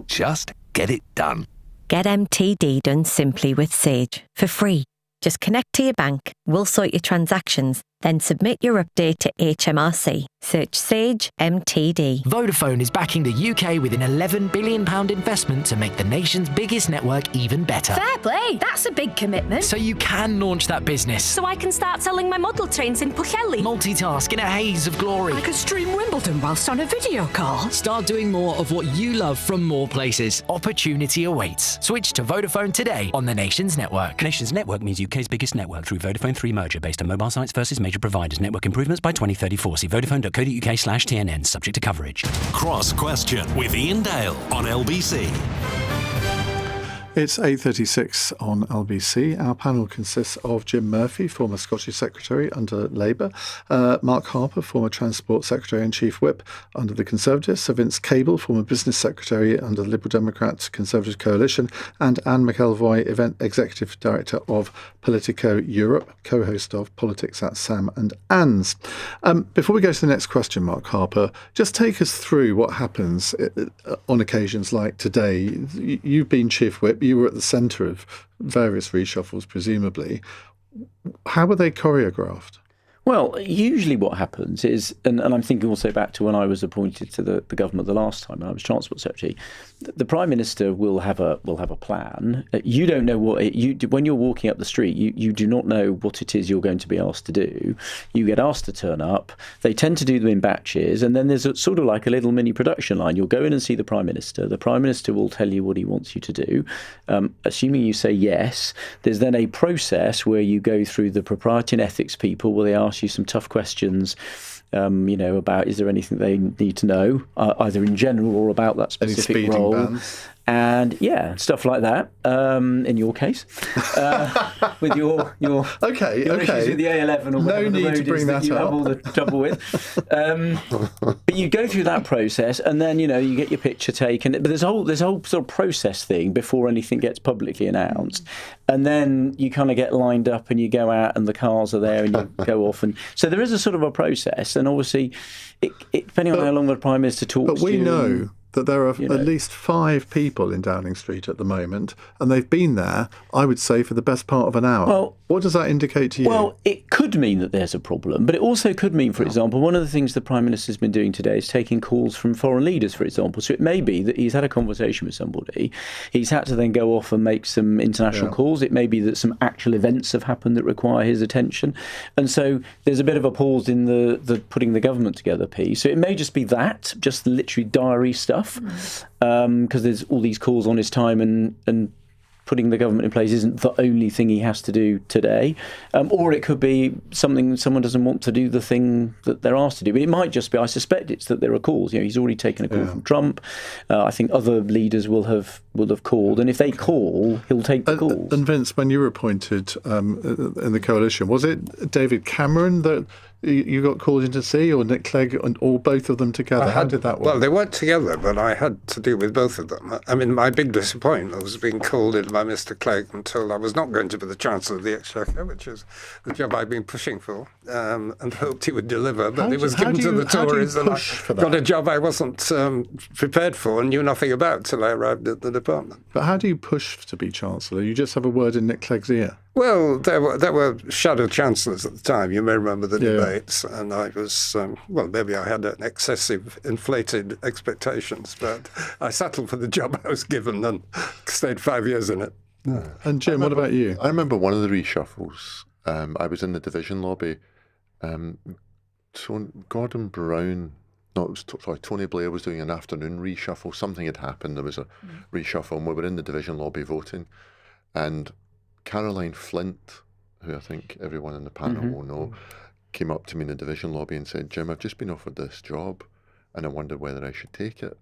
just get it done. Get MTD done simply with Sage for free. Just connect to your bank, we'll sort your transactions, then submit your update to HMRC. Search Sage MTD. Vodafone is backing the UK with an £11 billion investment to make the nation's biggest network even better. Fair play, that's a big commitment. So you can launch that business. So I can start selling my model trains in Pwllheli. Multitask in a haze of glory. I could stream Wimbledon whilst on a video call. Start doing more of what you love from more places. Opportunity awaits. Switch to Vodafone today on the Nation's network. Nation's network means UK's biggest network through Vodafone 3 merger based on mobile sites versus major providers. Network improvements by 2034. See vodafone.co.uk/TNN, subject to coverage. Cross Question with Iain Dale on LBC. It's 8:36 on LBC. Our panel consists of Jim Murphy, former Scottish Secretary under Labour, Mark Harper, former Transport Secretary and Chief Whip under the Conservatives, Sir Vince Cable, former Business Secretary under the Liberal Democrats Conservative Coalition, and Anne McElvoy, Event Executive Director of Politico Europe, co-host of Politics at Sam and Anne's. Before we go to the next question, Mark Harper, just take us through what happens on occasions like today. You've been Chief Whip. You were at the centre of various reshuffles, presumably. How were they choreographed? Well, usually what happens is, and I'm thinking also back to when I was appointed to the government the last time, when I was Transport Secretary, the Prime Minister will have a plan. You don't know when you're walking up the street, you do not know what it is you're going to be asked to do. You get asked to turn up. They tend to do them in batches, and then there's sort of like a little mini production line. You'll go in and see the Prime Minister. The Prime Minister will tell you what he wants you to do. Assuming you say yes, there's then a process where you go through the propriety and ethics people, where they ask you some tough questions, about is there anything they need to know, either in general or about that specific role. Bans. And stuff like that. In your case, with your issues with the A11 or whatever the road is that you have all the trouble with. But you go through that process, and then you get your picture taken. But there's a whole sort of process thing before anything gets publicly announced, and then you kind of get lined up, and you go out, and the cars are there, and you go off, and so there is a sort of a process, and obviously, it depending on how long the Prime Minister talks. But we know that there are at least 5 people in Downing Street at the moment, and they've been there, I would say, for the best part of an hour. Well, what does that indicate to you? Well, it could mean that there's a problem, but it also could mean, for example, one of the things the Prime Minister's been doing today is taking calls from foreign leaders, for example. So it may be that he's had a conversation with somebody, he's had to then go off and make some international calls. It may be that some actual events have happened that require his attention. And so there's a bit of a pause in the putting the government together piece. So it may just be that, just literally diary stuff, because there's all these calls on his time, and putting the government in place isn't the only thing he has to do today. Or it could be someone doesn't want to do the thing that they're asked to do. But it might just be, I suspect it's that there are calls. He's already taken a call from Trump. I think other leaders will have called. And if they call, he'll take the calls. And Vince, when you were appointed in the coalition, was it David Cameron that you got called in to see, or Nick Clegg, or both of them together? How did that work? Well, they weren't together, but I had to deal with both of them. I mean, my big disappointment was being called in by Mr. Clegg and told I was not going to be the Chancellor of the Exchequer, which is the job I've been pushing for, and hoped he would deliver. But it was given to the Tories, and I got a job I wasn't prepared for and knew nothing about till I arrived at the department. But how do you push to be Chancellor? You just have a word in Nick Clegg's ear? Well, there were shadow chancellors at the time. You may remember the debates, and I was maybe I had an excessive, inflated expectations, but I settled for the job I was given and stayed 5 years in it. Yeah. And Jim, what about you? I remember one of the reshuffles. I was in the division lobby. Gordon Brown. No, it was Tony Blair was doing an afternoon reshuffle. Something had happened. There was a reshuffle, and we were in the division lobby voting, and Caroline Flint, who I think everyone in the panel will know, came up to me in the division lobby and said, "Jim, I've just been offered this job and I wondered whether I should take it."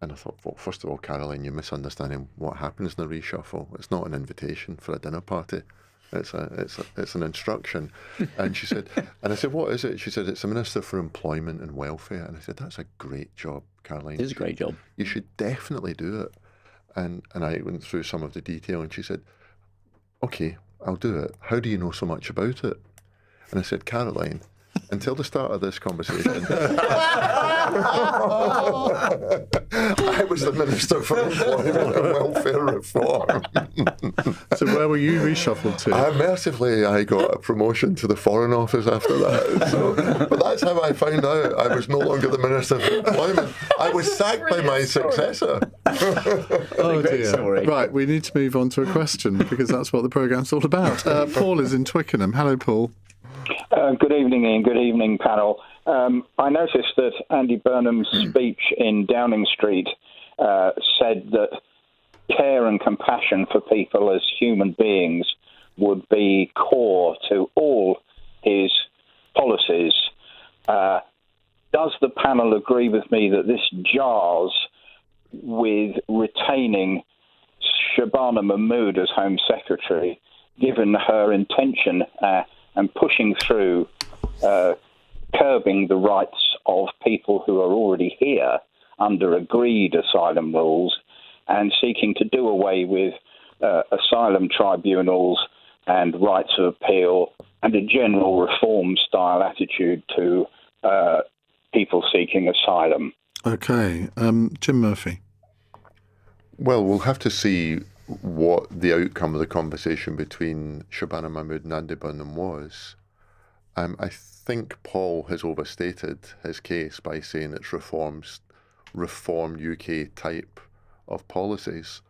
And I thought, well, first of all, Caroline, you're misunderstanding what happens in the reshuffle. It's not an invitation for a dinner party. It's an instruction. And she said, and I said, "What is it?" She said, "It's a Minister for Employment and Welfare." And I said, "That's a great job, Caroline. It is a great job. You should definitely do it." And I went through some of the detail, and she said, "Okay, I'll do it. How do you know so much about it?" And I said, "Caroline, until the start of this conversation, I was the Minister for Employment and Welfare Reform." So where were you reshuffled to? Mercifully, I got a promotion to the Foreign Office after that. But that's how I found out I was no longer the Minister for Employment. I was sacked by my successor. Oh dear. Story. Right, we need to move on to a question, because that's what the programme's all about. Paul is in Twickenham. Hello, Paul. Good evening, Ian. Good evening, panel. I noticed that Andy Burnham's speech in Downing Street said that care and compassion for people as human beings would be core to all his policies. Does the panel agree with me that this jars with retaining Shabana Mahmood as Home Secretary, given her intention and pushing through curbing the rights of people who are already here under agreed asylum rules, and seeking to do away with asylum tribunals and rights of appeal and a general reform-style attitude to people seeking asylum? Okay. Jim Murphy. Well, we'll have to see what the outcome of the conversation between Shabana Mahmood and Andy Burnham was. I think Paul has overstated his case by saying it's reform UK type of policies.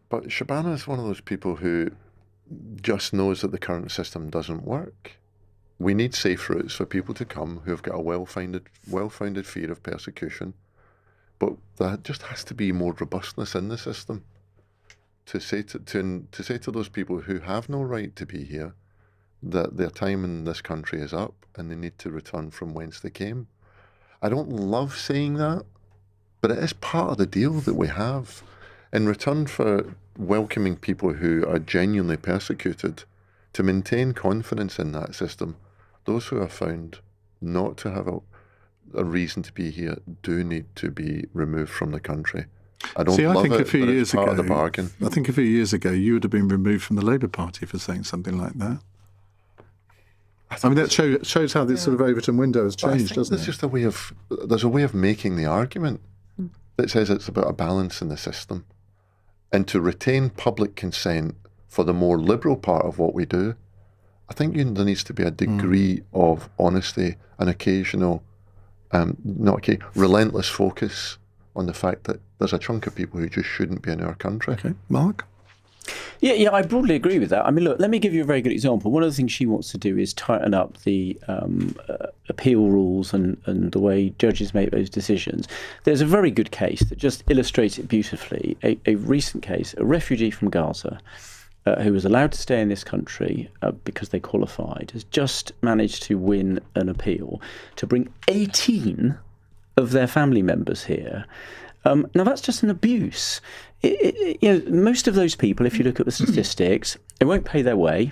But Shabana is one of those people who just knows that the current system doesn't work. We need safe routes for people to come who have got a well-founded fear of persecution. But there just has to be more robustness in the system to say to those people who have no right to be here that their time in this country is up and they need to return from whence they came. I don't love saying that, but it is part of the deal that we have. In return for welcoming people who are genuinely persecuted, to maintain confidence in that system, those who are found not to have a reason to be here do need to be removed from the country. I don't love it, but it's part of the bargain. I think a few years ago you would have been removed from the Labour Party for saying something like that. I mean, that shows how this sort of Overton window has changed, doesn't it? There's a way of making the argument. that says it's about a balance in the system. And to retain public consent for the more liberal part of what we do, I think there needs to be a degree of honesty, an occasional, relentless focus on the fact that there's a chunk of people who just shouldn't be in our country. Okay, Mark? Yeah, I broadly agree with that. I mean, look, let me give you a very good example. One of the things she wants to do is tighten up the appeal rules and the way judges make those decisions. There's a very good case that just illustrates it beautifully. A recent case, a refugee from Gaza who was allowed to stay in this country because they qualified, has just managed to win an appeal to bring 18 of their family members here. Now, that's just an abuse. Most of those people, if you look at the statistics, they won't pay their way.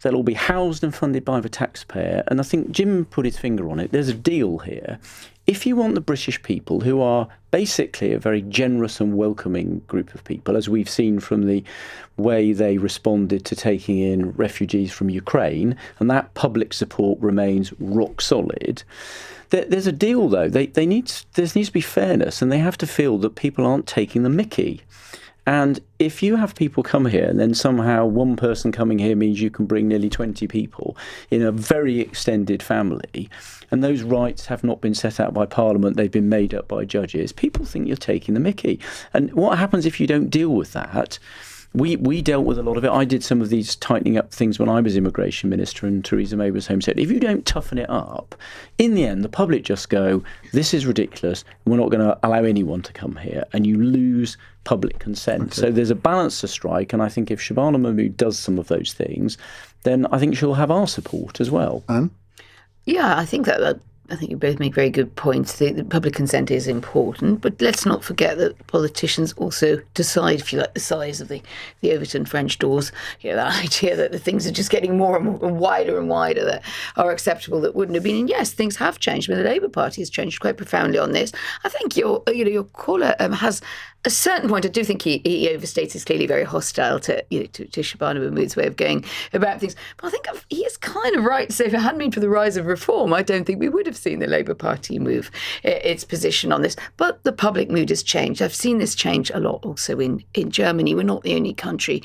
They'll all be housed and funded by the taxpayer. And I think Jim put his finger on it. There's a deal here. If you want the British people, who are basically a very generous and welcoming group of people, as we've seen from the way they responded to taking in refugees from Ukraine, and that public support remains rock solid. There's a deal, though. There needs to be fairness, and they have to feel that people aren't taking the mickey. And if you have people come here and then somehow one person coming here means you can bring nearly 20 people in a very extended family, and those rights have not been set out by Parliament, they've been made up by judges, people think you're taking the mickey. And what happens if you don't deal with that? We dealt with a lot of it. I did some of these tightening up things when I was immigration minister, and Theresa May was Home Secretary. If you don't toughen it up, in the end, the public just go, this is ridiculous, we're not going to allow anyone to come here, and you lose public consent. Okay. So there's a balance to strike, and I think if Shabana Mahmood does some of those things, then I think she'll have our support as well. Anne? Yeah, I think I think you both make very good points. The public consent is important, but let's not forget that politicians also decide, if you like, the size of the Overton French doors. That idea that the things are just getting more and more wider and wider that are acceptable that wouldn't have been. And yes, things have changed. I mean, the Labour Party has changed quite profoundly on this. I think your caller has a certain point. I do think he overstates. He's clearly very hostile to Shabana Mahmood's way of going about things. But I think he is kind of right to say if it hadn't been for the rise of reform, I don't think we would have seen the Labour Party move its position on this. But the public mood has changed. I've seen this change a lot also in Germany. We're not the only country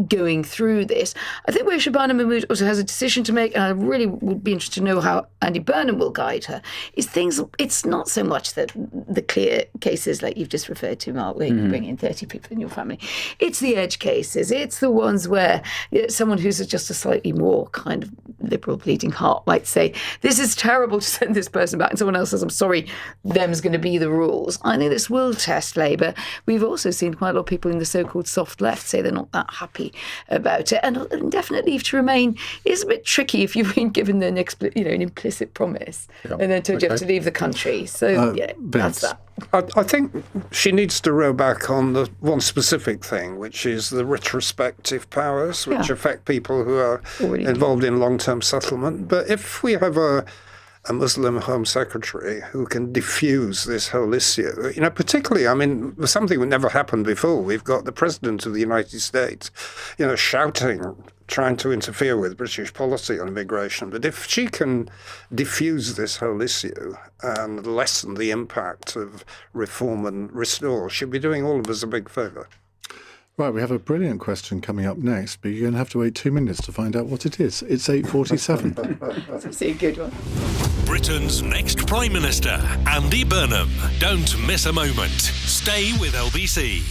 going through this. I think where Shabana Mahmood also has a decision to make, and I really would be interested to know how Andy Burnham will guide her, is things. It's not so much the clear cases like you've just referred to, Mark, where you bring in 30 people in your family. It's the edge cases. It's the ones where someone who's just a slightly more kind of liberal bleeding heart might say, this is terrible to send this person back, and someone else says, I'm sorry, them's going to be the rules. I think this will test Labour. We've also seen quite a lot of people in the so-called soft left say they're not that happy about it. And indefinite leave to remain is a bit tricky if you've been given an implicit promise and then told you have to leave the country. So, that's that. I think she needs to row back on the one specific thing, which is the retrospective powers, which affect people who are involved in long-term settlement. But if we have a Muslim Home Secretary who can diffuse this whole issue, particularly, I mean, something that never happened before. We've got the President of the United States, shouting, trying to interfere with British policy on immigration. But if she can diffuse this whole issue and lessen the impact of reform and restore, she'll be doing all of us a big favour. Right, we have a brilliant question coming up next, but you're going to have to wait 2 minutes to find out what it is. It's 8:47. That's a good one. Britain's next Prime Minister, Andy Burnham. Don't miss a moment. Stay with LBC.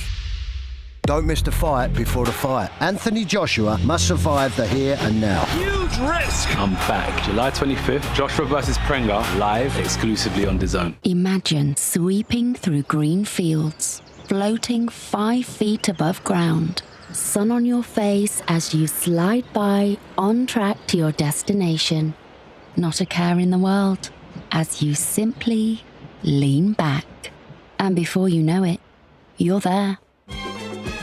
Don't miss the fight before the fight. Anthony Joshua must survive the here and now. Huge risk! I'm back. July 25th, Joshua versus Prenga, live exclusively on DAZN. Imagine sweeping through green fields, floating 5 feet above ground. Sun on your face as you slide by, on track to your destination. Not a care in the world, as you simply lean back. And before you know it, you're there.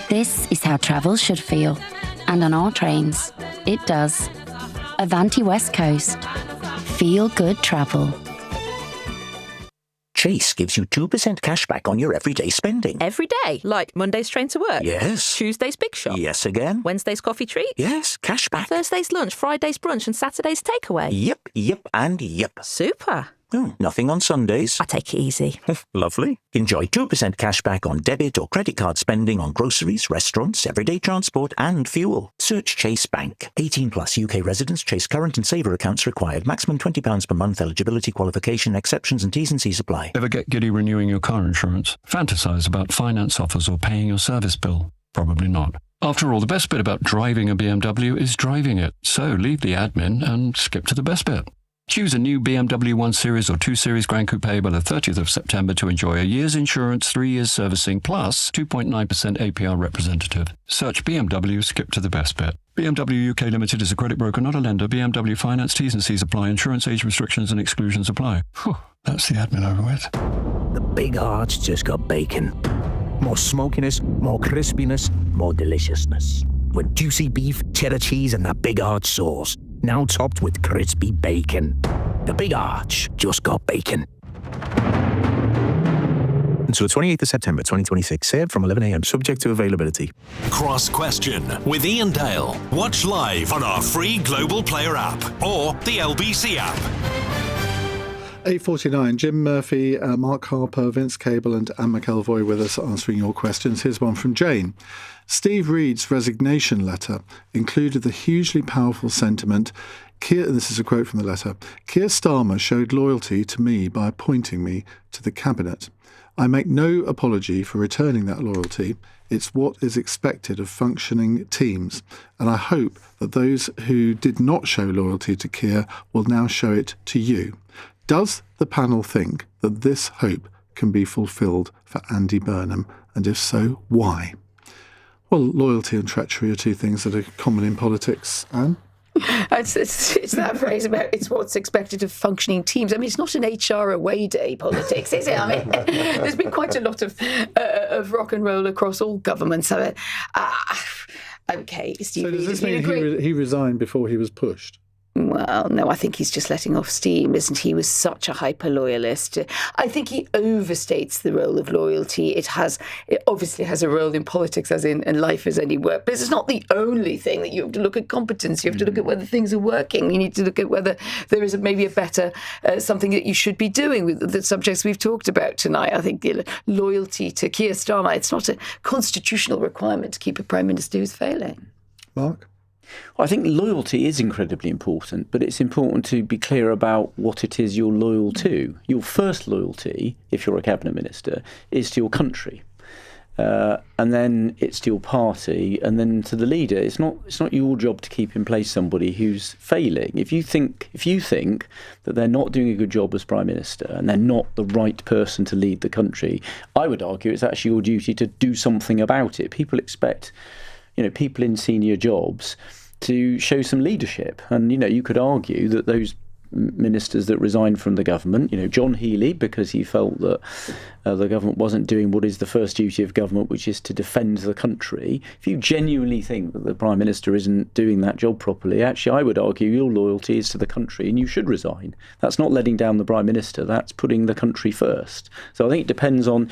This is how travel should feel. And on our trains, it does. Avanti West Coast. Feel good travel. Chase gives you 2% cash back on your everyday spending. Every day? Like Monday's train to work? Yes. Tuesday's big shop? Yes again. Wednesday's coffee treat? Yes, cash back. Thursday's lunch, Friday's brunch and Saturday's takeaway? Yep, and yep. Super. Oh, nothing on Sundays. I take it easy. Lovely. Enjoy 2% cash back on debit or credit card spending on groceries, restaurants, everyday transport and fuel. Search Chase Bank. 18 plus UK residents. Chase current and saver accounts required. Maximum £20 per month. Eligibility qualification. Exceptions and T's and C's apply. Ever get giddy renewing your car insurance? Fantasize about finance offers or paying your service bill? Probably not. After all, the best bit about driving a BMW is driving it. So leave the admin and skip to the best bit. Choose a new BMW 1 Series or 2 Series Grand Coupe by the 30th of September to enjoy a year's insurance, 3 years servicing, plus 2.9% APR representative. Search BMW, skip to the best bit. BMW UK Limited is a credit broker, not a lender. BMW Finance, T's and C's apply. Insurance age restrictions and exclusions apply. Whew, that's the admin over with. The Big Arch just got bacon. More smokiness, more crispiness, more deliciousness. With juicy beef, cheddar cheese and that Big Arch sauce. Now topped with crispy bacon. The Big Arch just got bacon. Until the 28th of September 2026, served from 11 a.m, subject to availability. Cross Question with Iain Dale. Watch live on our free Global Player app or the LBC app. 8:49. Jim Murphy, Mark Harper, Vince Cable and Anne McElvoy with us answering your questions. Here's one from Jane. Steve Reed's resignation letter included the hugely powerful sentiment, this is a quote from the letter, Keir Starmer showed loyalty to me by appointing me to the cabinet. I make no apology for returning that loyalty. It's what is expected of functioning teams, and I hope that those who did not show loyalty to Keir will now show it to you. Does the panel think that this hope can be fulfilled for Andy Burnham, and if so, why? Well, loyalty and treachery are two things that are common in politics, Anne. It's that phrase about it's what's expected of functioning teams. I mean, it's not an HR away day politics, is it? I mean, there's been quite a lot of rock and roll across all governments. Okay, Steve. So does this mean he resigned before he was pushed? Well, no, I think he's just letting off steam, isn't he? He was such a hyper-loyalist. I think he overstates the role of loyalty. It obviously has a role in politics, as in life as anywhere. But it's not the only thing that you have to look at competence. You have to look at whether things are working. You need to look at whether there is maybe a better, something that you should be doing with the subjects we've talked about tonight. I think loyalty to Keir Starmer, it's not a constitutional requirement to keep a Prime Minister who's failing. Mark? I think loyalty is incredibly important, but it's important to be clear about what it is you're loyal to. Your first loyalty, if you're a cabinet minister, is to your country. And then it's to your party, and then to the leader. It's not your job to keep in place somebody who's failing. If you think that they're not doing a good job as Prime Minister and they're not the right person to lead the country, I would argue it's actually your duty to do something about it. People expect, people in senior jobs to show some leadership. And, you could argue that those ministers that resigned from the government, John Healey, because he felt that the government wasn't doing what is the first duty of government, which is to defend the country. If you genuinely think that the Prime Minister isn't doing that job properly, actually, I would argue your loyalty is to the country and you should resign. That's not letting down the Prime Minister, that's putting the country first. So I think it depends on...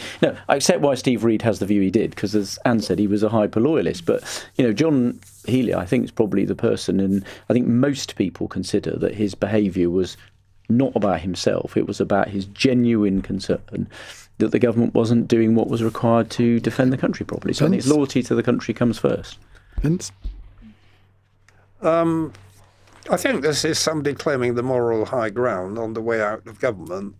I accept why Steve Reed has the view he did, because as Anne said, he was a hyper-loyalist. But, John Healey, I think, is probably the person, and I think most people consider that his behaviour was not about himself, it was about his genuine concern that the government wasn't doing what was required to defend the country properly. So I think his loyalty to the country comes first. Vince? I think this is somebody claiming the moral high ground on the way out of government.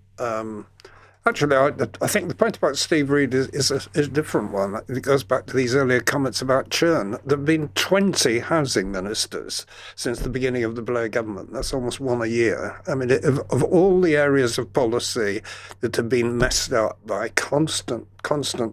Actually, I think the point about Steve Reed is a different one. It goes back to these earlier comments about churn. There have been 20 housing ministers since the beginning of the Blair government. That's almost one a year. I mean, of all the areas of policy that have been messed up by constant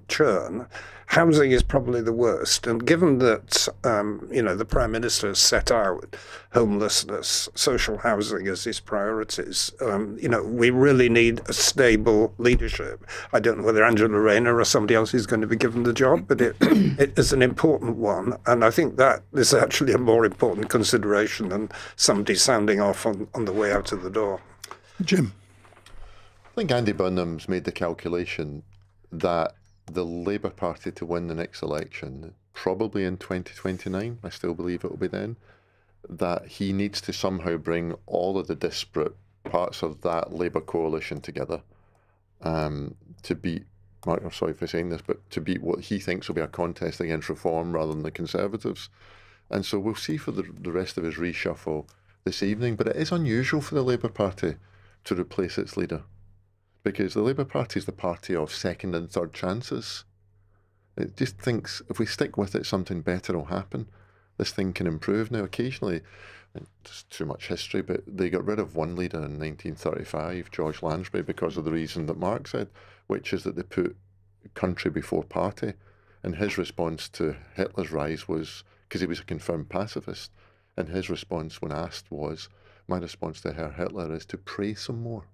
churn, housing is probably the worst. And given that, the Prime Minister has set out homelessness, social housing as his priorities, we really need a stable leadership. I don't know whether Angela Rayner or somebody else is going to be given the job, but it is an important one. And I think that is actually a more important consideration than somebody sounding off on the way out of the door. Jim? I think Andy Burnham's made the calculation that the Labour Party to win the next election, probably in 2029, I still believe it will be then, that he needs to somehow bring all of the disparate parts of that Labour coalition together to beat, Mark, I'm sorry for saying this, but to beat what he thinks will be a contest against reform rather than the Conservatives. And so we'll see for the rest of his reshuffle this evening. But it is unusual for the Labour Party to replace its leader, because the Labour Party is the party of second and third chances. It just thinks if we stick with it, something better will happen. This thing can improve. Now, occasionally, it's too much history, but they got rid of one leader in 1935, George Lansbury, because of the reason that Mark said, which is that they put country before party. And his response to Hitler's rise was, because he was a confirmed pacifist, and his response when asked was, my response to Herr Hitler is to pray some more.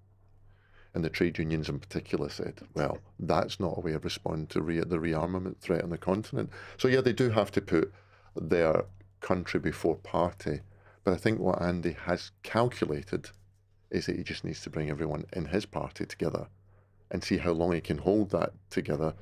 And the trade unions in particular said, well, that's not a way of responding to the rearmament threat on the continent. So yeah, they do have to put their country before party. But I think what Andy has calculated is that he just needs to bring everyone in his party together and see how long he can hold that together,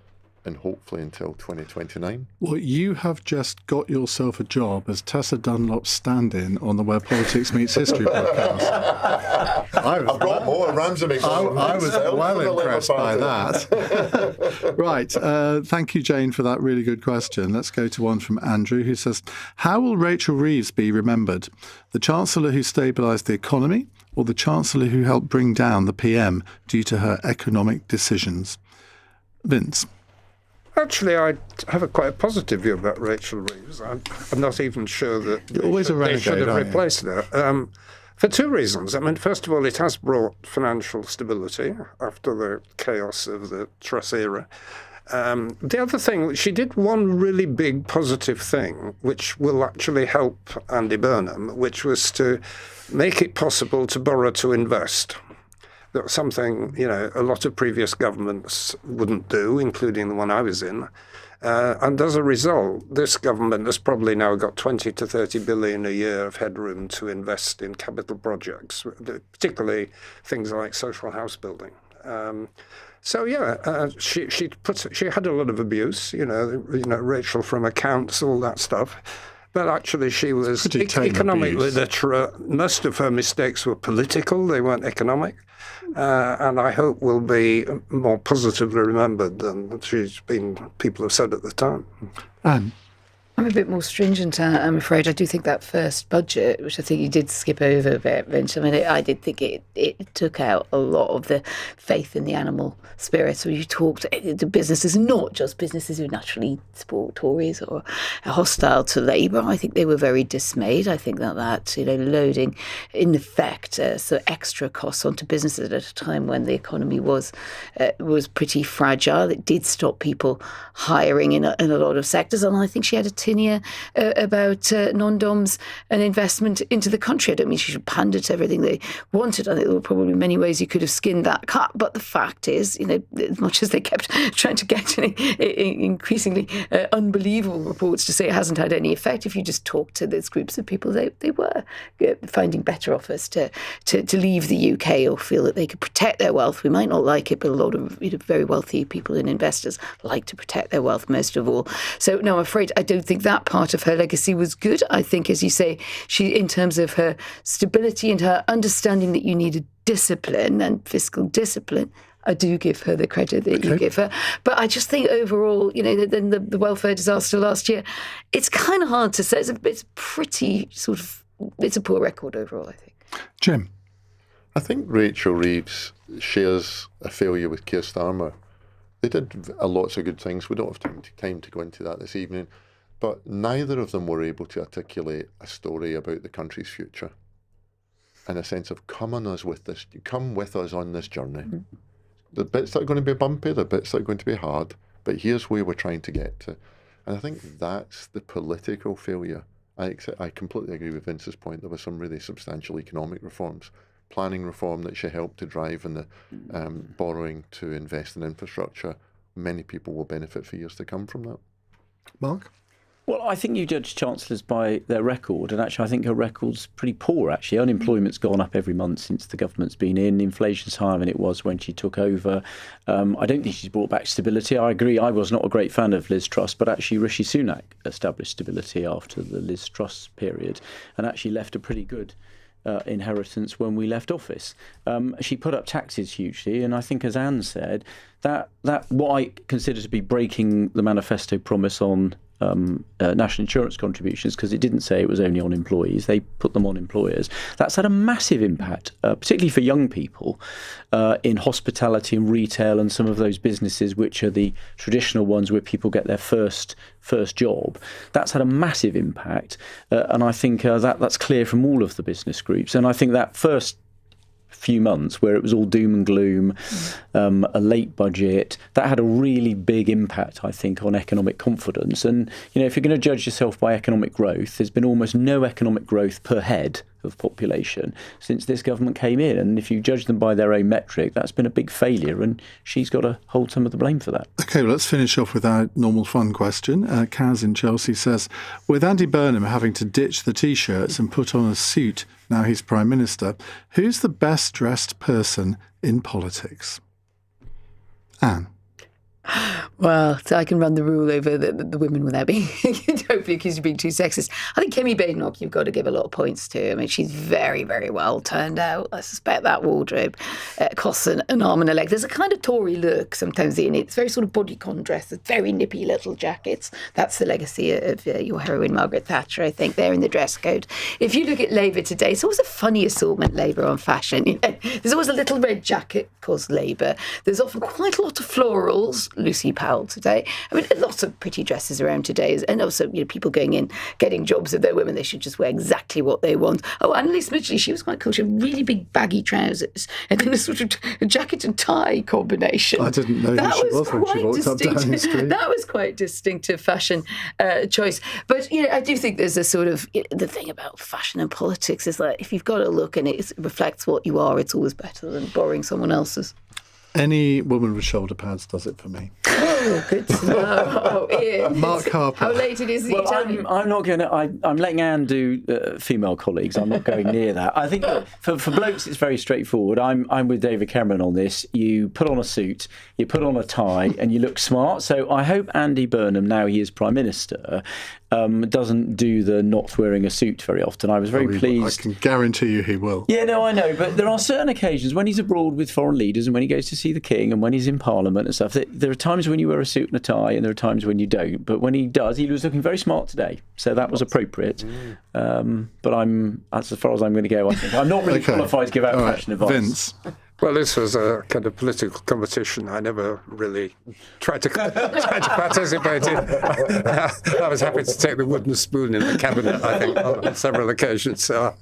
and hopefully until 2029. Well, you have just got yourself a job as Tessa Dunlop's stand-in on the Where Politics Meets History podcast. I've got more Ramsey McDonald. I was well impressed by that. Right. Thank you, Jane, for that really good question. Let's go to one from Andrew, who says, how will Rachel Reeves be remembered? The Chancellor who stabilised the economy, or the Chancellor who helped bring down the PM due to her economic decisions? Vince? Actually, I have quite a positive view about Rachel Reeves. I'm not even sure that they should have replaced her. For two reasons. I mean, first of all, it has brought financial stability after the chaos of the Truss era. The other thing, she did one really big positive thing, which will actually help Andy Burnham, which was to make it possible to borrow to invest. That's something, a lot of previous governments wouldn't do, including the one I was in. And as a result, this government has probably now got 20 to 30 billion a year of headroom to invest in capital projects, particularly things like social house building. She had a lot of abuse, Rachel from accounts, all that stuff. But actually, she was economic literate. Most of her mistakes were political; they weren't economic. And I hope will be more positively remembered than people have said at the time. Anne? I'm a bit more stringent, I'm afraid. I do think that first budget, which I think you did skip over a bit, Vince, I mean, I did think it took out a lot of the faith in the animal spirit. So you talked to businesses, not just businesses who naturally support Tories or are hostile to Labour. I think they were very dismayed. I think that loading, in effect, so extra costs onto businesses at a time when the economy was pretty fragile. It did stop people hiring in a lot of sectors. And I think she had a tinea about non-doms and investment into the country. I don't mean she should pander to everything they wanted. I think there were probably many ways you could have skinned that cat. But the fact is, as much as they kept trying to get increasingly unbelievable reports to say it hasn't had any effect, if you just talk to those groups of people, they were finding better offers to leave the UK or feel that they could protect their wealth. We might not like it, but a lot of very wealthy people and investors like to protect their wealth most of all. So no, I'm afraid I don't think that part of her legacy was good. I think, as you say, she, in terms of her stability and her understanding that you needed discipline and fiscal discipline, I do give her the credit that you give her. But I just think overall, then the welfare disaster last year, it's kind of hard to say. It's pretty it's a poor record overall, I think. Jim? I think Rachel Reeves shares a failure with Keir Starmer. They did lots of good things. We don't have time to go into that this evening. But neither of them were able to articulate a story about the country's future and a sense of come with us on this journey. Mm-hmm. The bits that are going to be bumpy, the bits that are going to be hard, but here's where we're trying to get to. And I think that's the political failure. I completely agree with Vince's point. There were some really substantial economic reforms, planning reform that she helped to drive, and the borrowing to invest in infrastructure. Many people will benefit for years to come from that. Mark? Well, I think you judge chancellors by their record, and actually I think her record's pretty poor, actually. Unemployment's gone up every month since the government's been in. Inflation's higher than it was when she took over. I don't think she's brought back stability. I agree, I was not a great fan of Liz Truss, but actually Rishi Sunak established stability after the Liz Truss period and actually left a pretty good inheritance when we left office. She put up taxes hugely, and I think, as Anne said, that what I consider to be breaking the manifesto promise on national insurance contributions, because it didn't say it was only on employees, they put them on employers. That's had a massive impact, particularly for young people in hospitality and retail and some of those businesses which are the traditional ones where people get their first job. That's had a massive impact, and I think that's clear from all of the business groups. And I think that first few months where it was all doom and gloom, a late budget, that had a really big impact, I think, on economic confidence. And, if you're going to judge yourself by economic growth, there's been almost no economic growth per head of population since this government came in. And if you judge them by their own metric, that's been a big failure, and she's got to hold some of the blame for that. OK, well, let's finish off with our normal fun question. Kaz in Chelsea says, with Andy Burnham having to ditch the T-shirts and put on a suit now he's Prime Minister, who's the best dressed person in politics? Anne? Well, so I can run the rule over the women without being hopefully accused of being too sexist. I think Kemi Badenoch you've got to give a lot of points to. I mean, she's very, very well turned out. I suspect that wardrobe costs an arm and a leg. There's a kind of Tory look sometimes in it. It's very sort of bodycon dress, very nippy little jackets. That's the legacy of your heroine, Margaret Thatcher, I think. They're in the dress code. If you look at Labour today, it's always a funny assortment, Labour, on fashion. There's always a little red jacket, called Labour. There's often quite a lot of florals, Lucy Powell today. I mean, lots of pretty dresses around today, and also people going in, getting jobs. If they're women, they should just wear exactly what they want. Oh, Annalise Midgley, she was quite cool. She had really big baggy trousers and then a sort of a jacket and tie combination. I didn't know who she was when she walked up Downing Street. That was quite distinctive fashion choice. But I do think there's a sort of the thing about fashion and politics is that if you've got a look and it reflects what you are, it's always better than borrowing someone else's. Any woman with shoulder pads does it for me. Oh, good to know. Oh, Ian. Mark Harper. How late it is? Well, I'm not going to. I'm letting Anne do female colleagues. I'm not going near that. I think for blokes, it's very straightforward. I'm with David Cameron on this. You put on a suit, you put on a tie, and you look smart. So I hope Andy Burnham, now he is Prime Minister, doesn't do the not wearing a suit very often. I was very pleased. I can guarantee you he will. Yeah, no, I know. But there are certain occasions when he's abroad with foreign leaders and when he goes to see the King and when he's in Parliament and stuff, there are times when you wear a suit and a tie and there are times when you don't. But when he does, he was looking very smart today. So that was appropriate. But that's as far as I'm going to go, I think. I'm not really qualified to give out fashion advice. Vince? Well, this was a kind of political competition. I never really tried to participate in. I was happy to take the wooden spoon in the cabinet, I think, on several occasions. So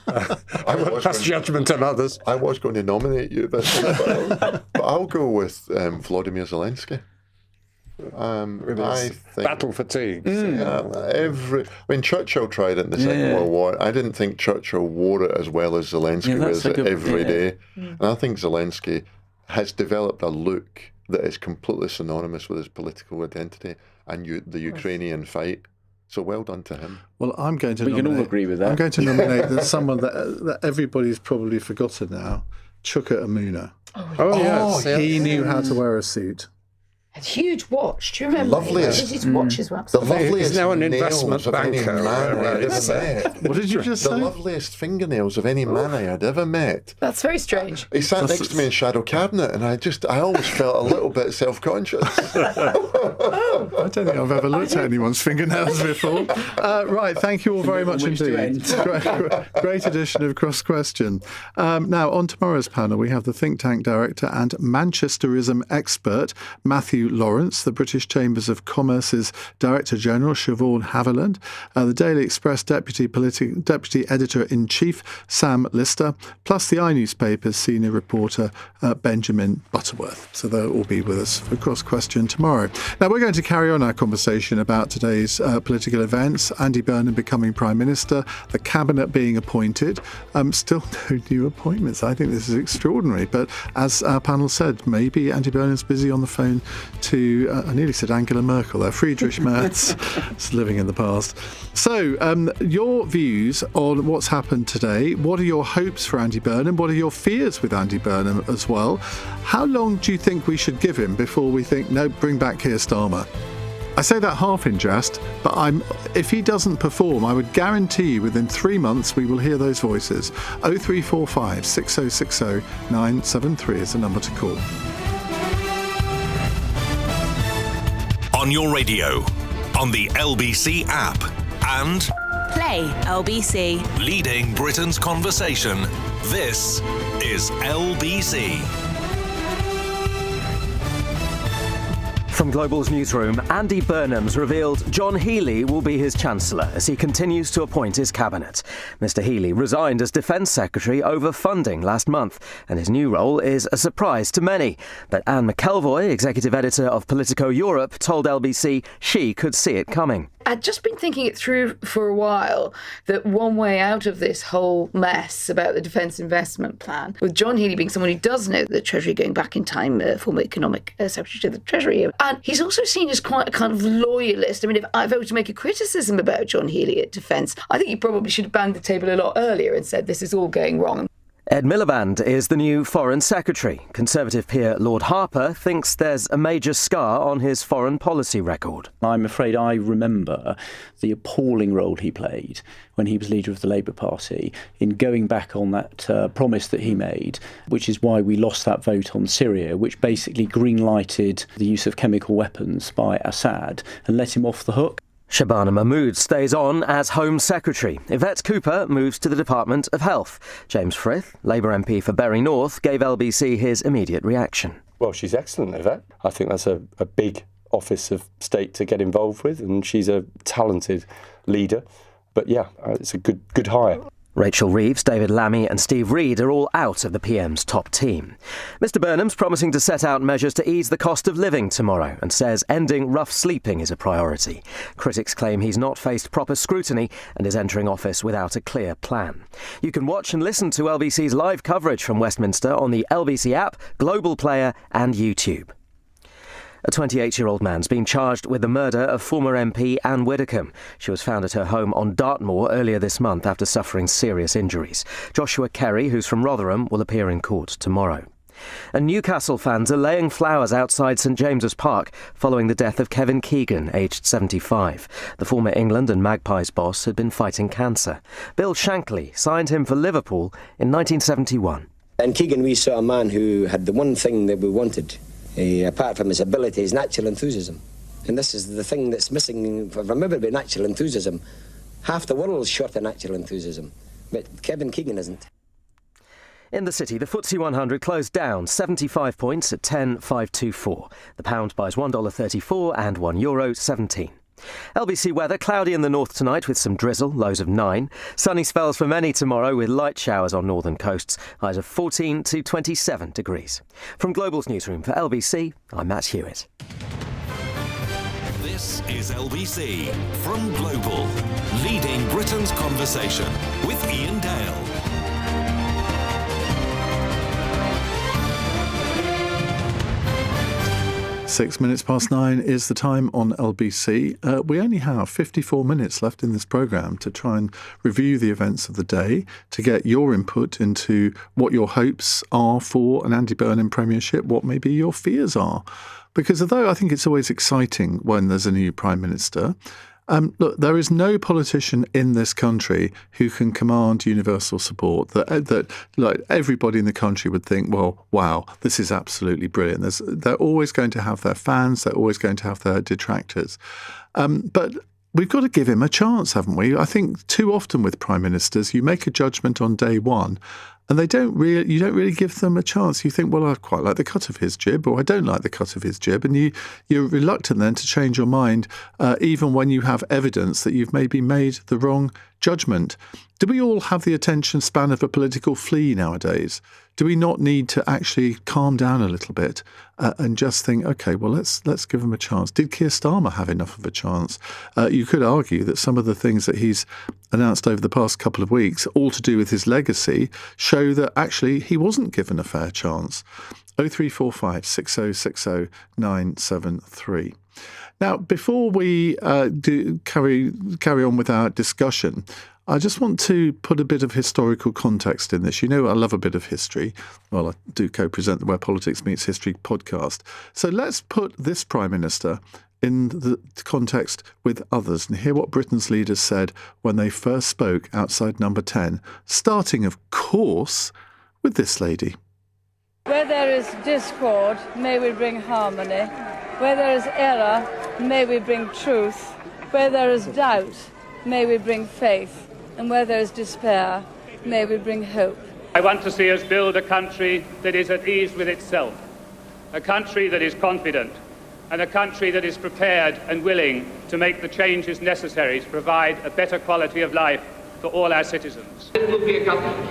I won't pass judgment on others. I was going to nominate you, but I'll go with Vladimir Zelensky. I think battle fatigue. Churchill tried it in the Second World War. I didn't think Churchill wore it as well as Zelensky wears it every day. And I think Zelensky has developed a look that is completely synonymous with his political identity and the Ukrainian fight. So well done to him. Well, I'm going to. We can all agree with that. I'm going to nominate someone that everybody's probably forgotten now, Chuka Umunna. Yes. He knew how to wear a suit. A huge watch. Do you remember? Loveliest. His watch as well. The loveliest. He's now an investment banker. What did you just say? The loveliest fingernails of any man I had ever met. That's very strange. He sat next to me in shadow cabinet, and I always felt a little bit self-conscious. I don't think I've ever looked at anyone's fingernails before. Right, thank you all very much indeed. Great edition of Cross Question. Now, on tomorrow's panel, we have the think tank director and Manchesterism expert, Matthew Lawrence, the British Chambers of Commerce's Director General, Siobhan Haviland, the Daily Express Deputy Editor-in-Chief, Sam Lister, plus the iNewspaper's senior reporter, Benjamin Butterworth. So they'll all be with us for Cross Question tomorrow. Now, we're going to carry on our conversation about today's political events, Andy Burnham becoming Prime Minister, the Cabinet being appointed. Still no new appointments. I think this is extraordinary. But as our panel said, maybe Andy Burnham's busy on the phone to, I nearly said Angela Merkel, Friedrich Merz, it's living in the past. So, your views on what's happened today. What are your hopes for Andy Burnham? What are your fears with Andy Burnham as well? How long do you think we should give him before we think, no, bring back Keir Starmer? I say that half in jest, but if he doesn't perform, I would guarantee you within 3 months we will hear those voices. 0345 6060 973 is the number to call. On your radio, on the LBC app, and Play LBC. leading Britain's conversation. This is LBC. From Global's newsroom, Andy Burnham's revealed John Healey will be his Chancellor as he continues to appoint his cabinet. Mr Healey resigned as Defence Secretary over funding last month, and his new role is a surprise to many. But Anne McElvoy, Executive Editor of Politico Europe, told LBC she could see it coming. I'd just been thinking it through for a while, that one way out of this whole mess about the Defence Investment Plan, with John Healey being someone who does know the Treasury, going back in time, former Economic Secretary to the Treasury. And he's also seen as quite a kind of loyalist. I mean, if I were to make a criticism about John Healey at Defence, I think he probably should have banged the table a lot earlier and said this is all going wrong. Ed Miliband is the new Foreign Secretary. Conservative peer Lord Harper thinks there's a major scar on his foreign policy record. I'm afraid I remember the appalling role he played when he was leader of the Labour Party in going back on that promise that he made, which is why we lost that vote on Syria, which basically green-lighted the use of chemical weapons by Assad and let him off the hook. Shabana Mahmood stays on as Home Secretary. Yvette Cooper moves to the Department of Health. James Frith, Labour MP for Bury North, gave LBC his immediate reaction. Well, she's excellent, Yvette. I think that's a big office of state to get involved with, and she's a talented leader. But yeah, it's a good hire. Rachel Reeves, David Lammy and Steve Reed are all out of the PM's top team. Mr Burnham's promising to set out measures to ease the cost of living tomorrow and says ending rough sleeping is a priority. Critics claim he's not faced proper scrutiny and is entering office without a clear plan. You can watch and listen to LBC's live coverage from Westminster on the LBC app, Global Player and YouTube. A 28-year-old man's been charged with the murder of former MP Anne Widdecombe. She was found at her home on Dartmoor earlier this month after suffering serious injuries. Joshua Kerry, who's from Rotherham, will appear in court tomorrow. And Newcastle fans are laying flowers outside St James's Park following the death of Kevin Keegan, aged 75. The former England and Magpies boss had been fighting cancer. Bill Shankly signed him for Liverpool in 1971. In Keegan we saw a man who had the one thing that we wanted. Apart from his ability, his natural enthusiasm. And this is the thing that's missing from everybody, natural enthusiasm. Half the world's short of natural enthusiasm, but Kevin Keegan isn't. In the city, the FTSE 100 closed down 75 points at 10,524. The pound buys $1.34 and €1.17. LBC weather, cloudy in the north tonight with some drizzle, lows of 9. Sunny spells for many tomorrow with light showers on northern coasts, highs of 14 to 27 degrees. From Global's newsroom for LBC, I'm Matt Hewitt. This is LBC from Global, leading Britain's conversation with Iain Dale. 6 minutes past 9 is the time on LBC. We only have 54 minutes left in this programme to try and review the events of the day, to get your input into what your hopes are for an Andy Burnham premiership, what maybe your fears are. Because although I think it's always exciting when there's a new Prime Minister, look, there is no politician in this country who can command universal support that like everybody in the country would think, well, wow, this is absolutely brilliant. They're always going to have their fans. They're always going to have their detractors. But we've got to give him a chance, haven't we? I think too often with prime ministers, you make a judgment on day one, and you don't really give them a chance. You think, well, I quite like the cut of his jib, or I don't like the cut of his jib, and you're reluctant then to change your mind, even when you have evidence that you've maybe made the wrong judgment. Do we all have the attention span of a political flea nowadays? Do we not need to actually calm down a little bit and just think, OK, well, let's give him a chance? Did Keir Starmer have enough of a chance? You could argue that some of the things that he's announced over the past couple of weeks, all to do with his legacy, show that actually he wasn't given a fair chance. 0345 6060 973. Now, before we carry on with our discussion, I just want to put a bit of historical context in this. You know, I love a bit of history. Well, I do co-present the Where Politics Meets History podcast. So let's put this Prime Minister in the context with others and hear what Britain's leaders said when they first spoke outside Number 10, starting, of course, with this lady. Where there is discord, may we bring harmony. Where there is error, may we bring truth. Where there is doubt, may we bring faith. And where there is despair, may we bring hope. I want to see us build a country that is at ease with itself, a country that is confident, and a country that is prepared and willing to make the changes necessary to provide a better quality of life for all our citizens. It will be a government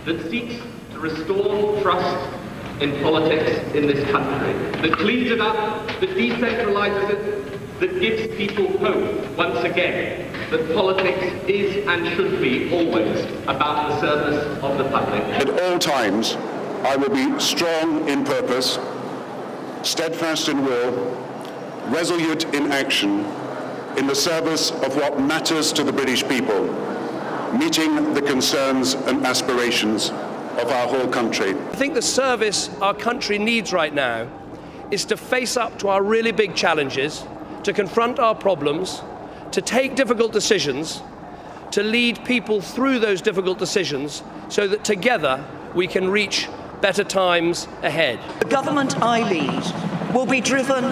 that seeks to restore trust in politics in this country, that cleans it up, that decentralises it, that gives people hope once again that politics is and should be always about the service of the public. At all times, I will be strong in purpose, steadfast in will, resolute in action, in the service of what matters to the British people, meeting the concerns and aspirations of our whole country. I think the service our country needs right now is to face up to our really big challenges, to confront our problems, to take difficult decisions, to lead people through those difficult decisions so that together we can reach better times ahead. The government I lead will be driven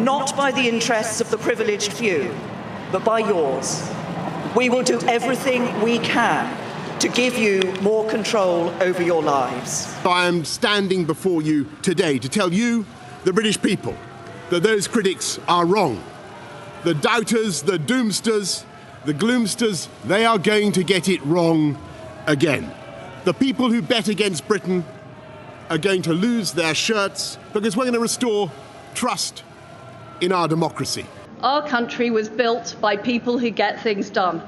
not by the interests of the privileged few, but by yours. We will do everything we can to give you more control over your lives. I am standing before you today to tell you, the British people, that those critics are wrong. The doubters, the doomsters, the gloomsters, they are going to get it wrong again. The people who bet against Britain are going to lose their shirts because we're going to restore trust in our democracy. Our country was built by people who get things done.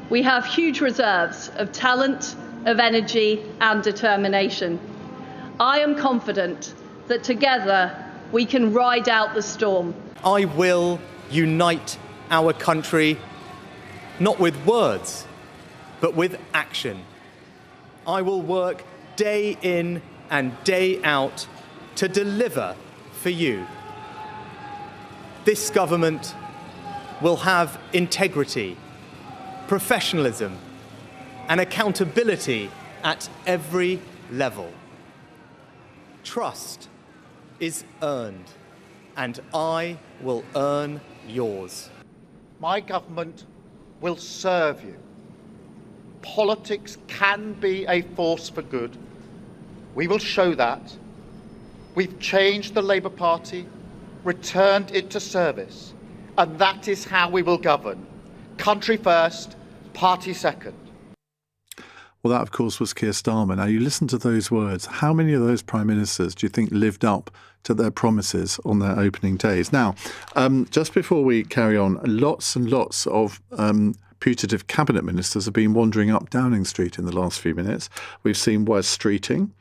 We have huge reserves of talent, of energy and determination. I am confident that together we can ride out the storm. I will unite our country, not with words, but with action. I will work day in and day out to deliver for you. This government will have integrity, professionalism, and accountability at every level. Trust is earned, and I will earn yours. My government will serve you. Politics can be a force for good. We will show that. We've changed the Labour Party, returned it to service, and that is how we will govern. Country first, party second. Well, that, of course, was Keir Starmer. Now, you listen to those words. How many of those prime ministers do you think lived up to their promises on their opening days? Now, just before we carry on, lots and lots of putative cabinet ministers have been wandering up Downing Street in the last few minutes. We've seen Wes Streeting.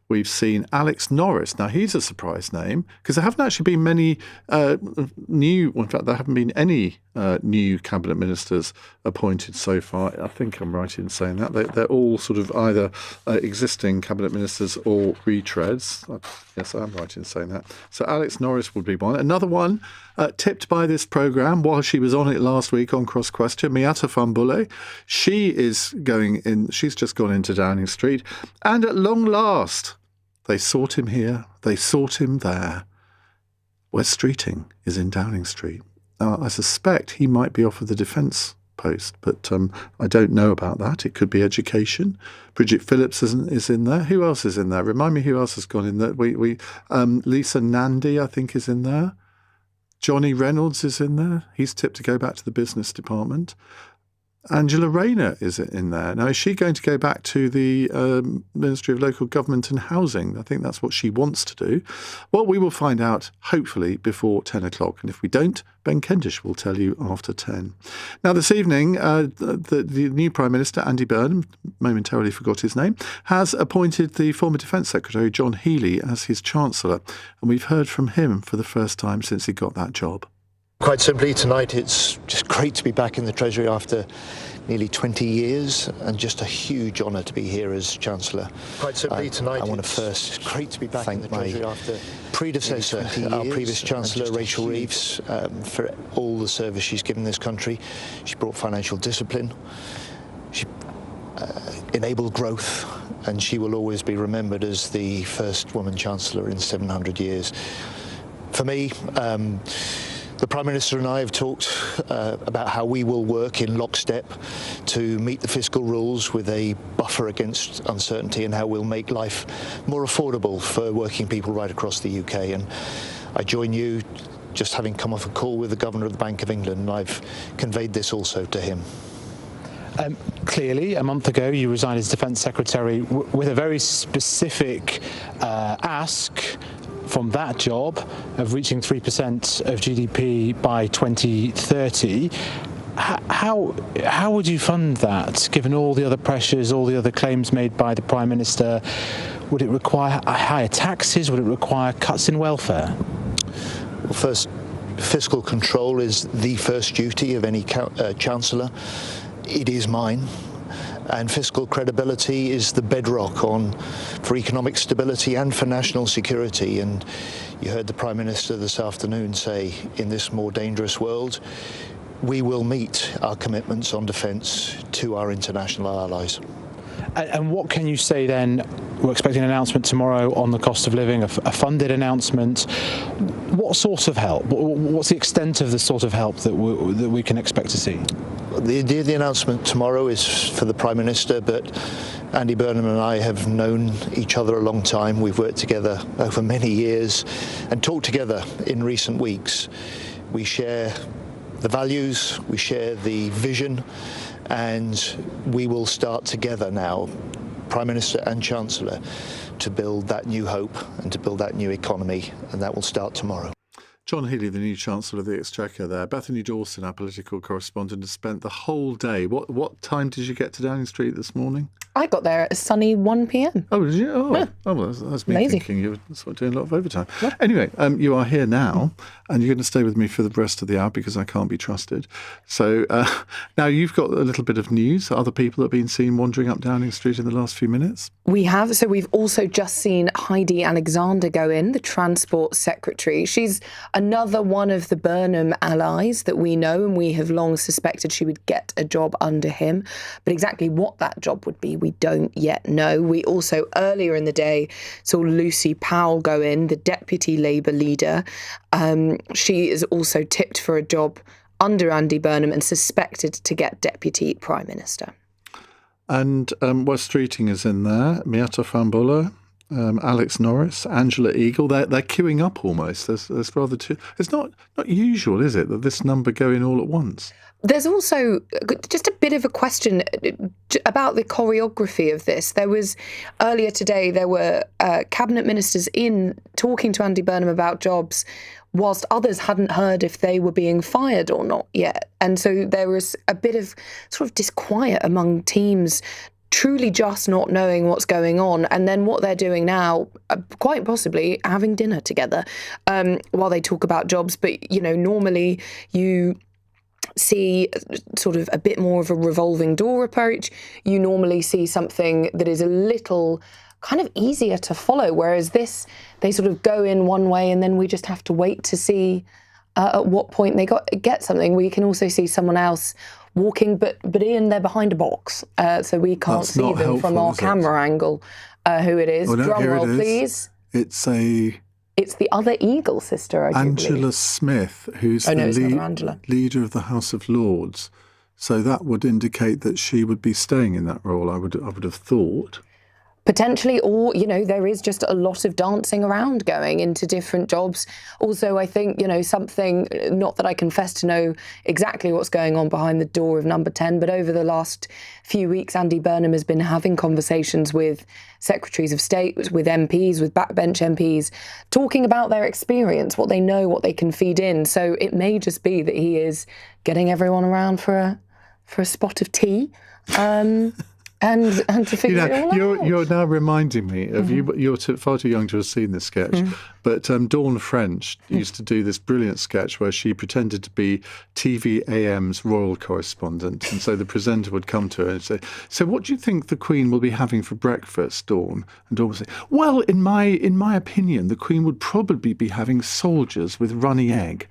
We've seen Alex Norris. Now, he's a surprise name because there haven't actually been many in fact, there haven't been any new cabinet ministers appointed so far. I think I'm right in saying that. They're all sort of either existing cabinet ministers or retreads. Yes, I am right in saying that. So Alex Norris would be one. Another one tipped by this programme while she was on it last week on Cross Question, Miata Fambule. She is going in. She's just gone into Downing Street. And at long last, they sought him here, they sought him there. Wes Streeting is in Downing Street. I suspect he might be offered the defence post, but I don't know about that. It could be education. Bridget Phillips is in there. Who else is in there? Remind me who else has gone in there. Lisa Nandy, I think, is in there. Johnny Reynolds is in there. He's tipped to go back to the business department. Angela Rayner is in there. Now, is she going to go back to the Ministry of Local Government and Housing? I think that's what she wants to do. Well, we will find out, hopefully, before 10 o'clock. And if we don't, Ben Kendish will tell you after 10. Now, this evening, the new Prime Minister, Andy Burnham, momentarily forgot his name, has appointed the former Defence Secretary, John Healey, as his Chancellor. And we've heard from him for the first time since he got that job. Quite simply, tonight it's just great to be back in the Treasury after nearly 20 years, and just a huge honour to be here as Chancellor. Quite simply tonight, I want to first great to be back in the thank Treasury my after predecessor, our previous Chancellor, Rachel Reeves, for all the service she's given this country. She brought financial discipline. She enabled growth, and she will always be remembered as the first woman Chancellor in 700 years. For me, the Prime Minister and I have talked about how we will work in lockstep to meet the fiscal rules with a buffer against uncertainty, and how we'll make life more affordable for working people right across the UK. And I join you, just having come off a call with the Governor of the Bank of England, and I've conveyed this also to him. Clearly, a month ago, you resigned as Defence Secretary with a very specific ask from that job of reaching 3% of GDP by 2030. How would you fund that, given all the other pressures, all the other claims made by the Prime Minister? Would it require higher taxes? Would it require cuts in welfare? Well, first, fiscal control is the first duty of any Chancellor. It is mine. And fiscal credibility is the bedrock for economic stability and for national security. And you heard the Prime Minister this afternoon say, in this more dangerous world, we will meet our commitments on defence to our international allies. And what can you say then? We're expecting an announcement tomorrow on the cost of living, a funded announcement. What sort of help? What's the extent of the sort of help that we can expect to see? The announcement tomorrow is for the Prime Minister, but Andy Burnham and I have known each other a long time. We've worked together over many years and talked together in recent weeks. We share the values, we share the vision, and we will start together now, Prime Minister and Chancellor, to build that new hope and to build that new economy, and that will start tomorrow. John Healey, the new Chancellor of the Exchequer there. Bethany Dawson, our political correspondent, has spent the whole day. What time did you get to Downing Street this morning? I got there at a sunny 1 p.m. Oh, did you? Oh, yeah. Well, that's me Amazing. thinking you were sort of doing a lot of overtime. Yeah. Anyway, you are here now, and you're going to stay with me for the rest of the hour because I can't be trusted. So now you've got a little bit of news. Other people have been seen wandering up Downing Street in the last few minutes. We have. So we've also just seen Heidi Alexander go in, the Transport Secretary. She's another one of the Burnham allies that we know, and we have long suspected she would get a job under him. But exactly what that job would be, we don't yet know. We also, earlier in the day, saw Lucy Powell go in, the Deputy Labour leader. She is also tipped for a job under Andy Burnham and suspected to get Deputy Prime Minister. And Wes Streeting is in there, Miatta Fahnbulleh, Alex Norris, Angela Eagle. They're queuing up almost. There's rather too. It's not usual, is it, that this number go in all at once? There's also just a bit of a question about the choreography of this. There was, earlier today, there were cabinet ministers in talking to Andy Burnham about jobs, whilst others hadn't heard if they were being fired or not yet. And so there was a bit of sort of disquiet among teams, truly just not knowing what's going on. And then what they're doing now, quite possibly having dinner together while they talk about jobs. But, you know, normally you see sort of a bit more of a revolving door approach. You normally see something that is a little kind of easier to follow, whereas this, they sort of go in one way and then we just have to wait to see at what point they get something. We can also see someone else walking, but Iain, they're behind a box, so we can't see them helpful, from our camera angle who it is. Drum roll, please. It's the other Eagle sister, I do believe. Smith, who's the leader of the House of Lords. So that would indicate that she would be staying in that role, I would have thought. Potentially, or, you know, there is just a lot of dancing around going into different jobs. Also, I think, you know, something, not that I confess to know exactly what's going on behind the door of number 10, but over the last few weeks, Andy Burnham has been having conversations with secretaries of state, with MPs, with backbench MPs, talking about their experience, what they know, what they can feed in. So it may just be that he is getting everyone around for a spot of tea. and to figure it all out. You're now reminding me of you're far too young to have seen this sketch, but Dawn French used to do this brilliant sketch where she pretended to be TV-AM's royal correspondent, and so the presenter would come to her and say, "So what do you think the Queen will be having for breakfast, Dawn?" And Dawn would say, "Well, in my opinion, the Queen would probably be having soldiers with runny egg."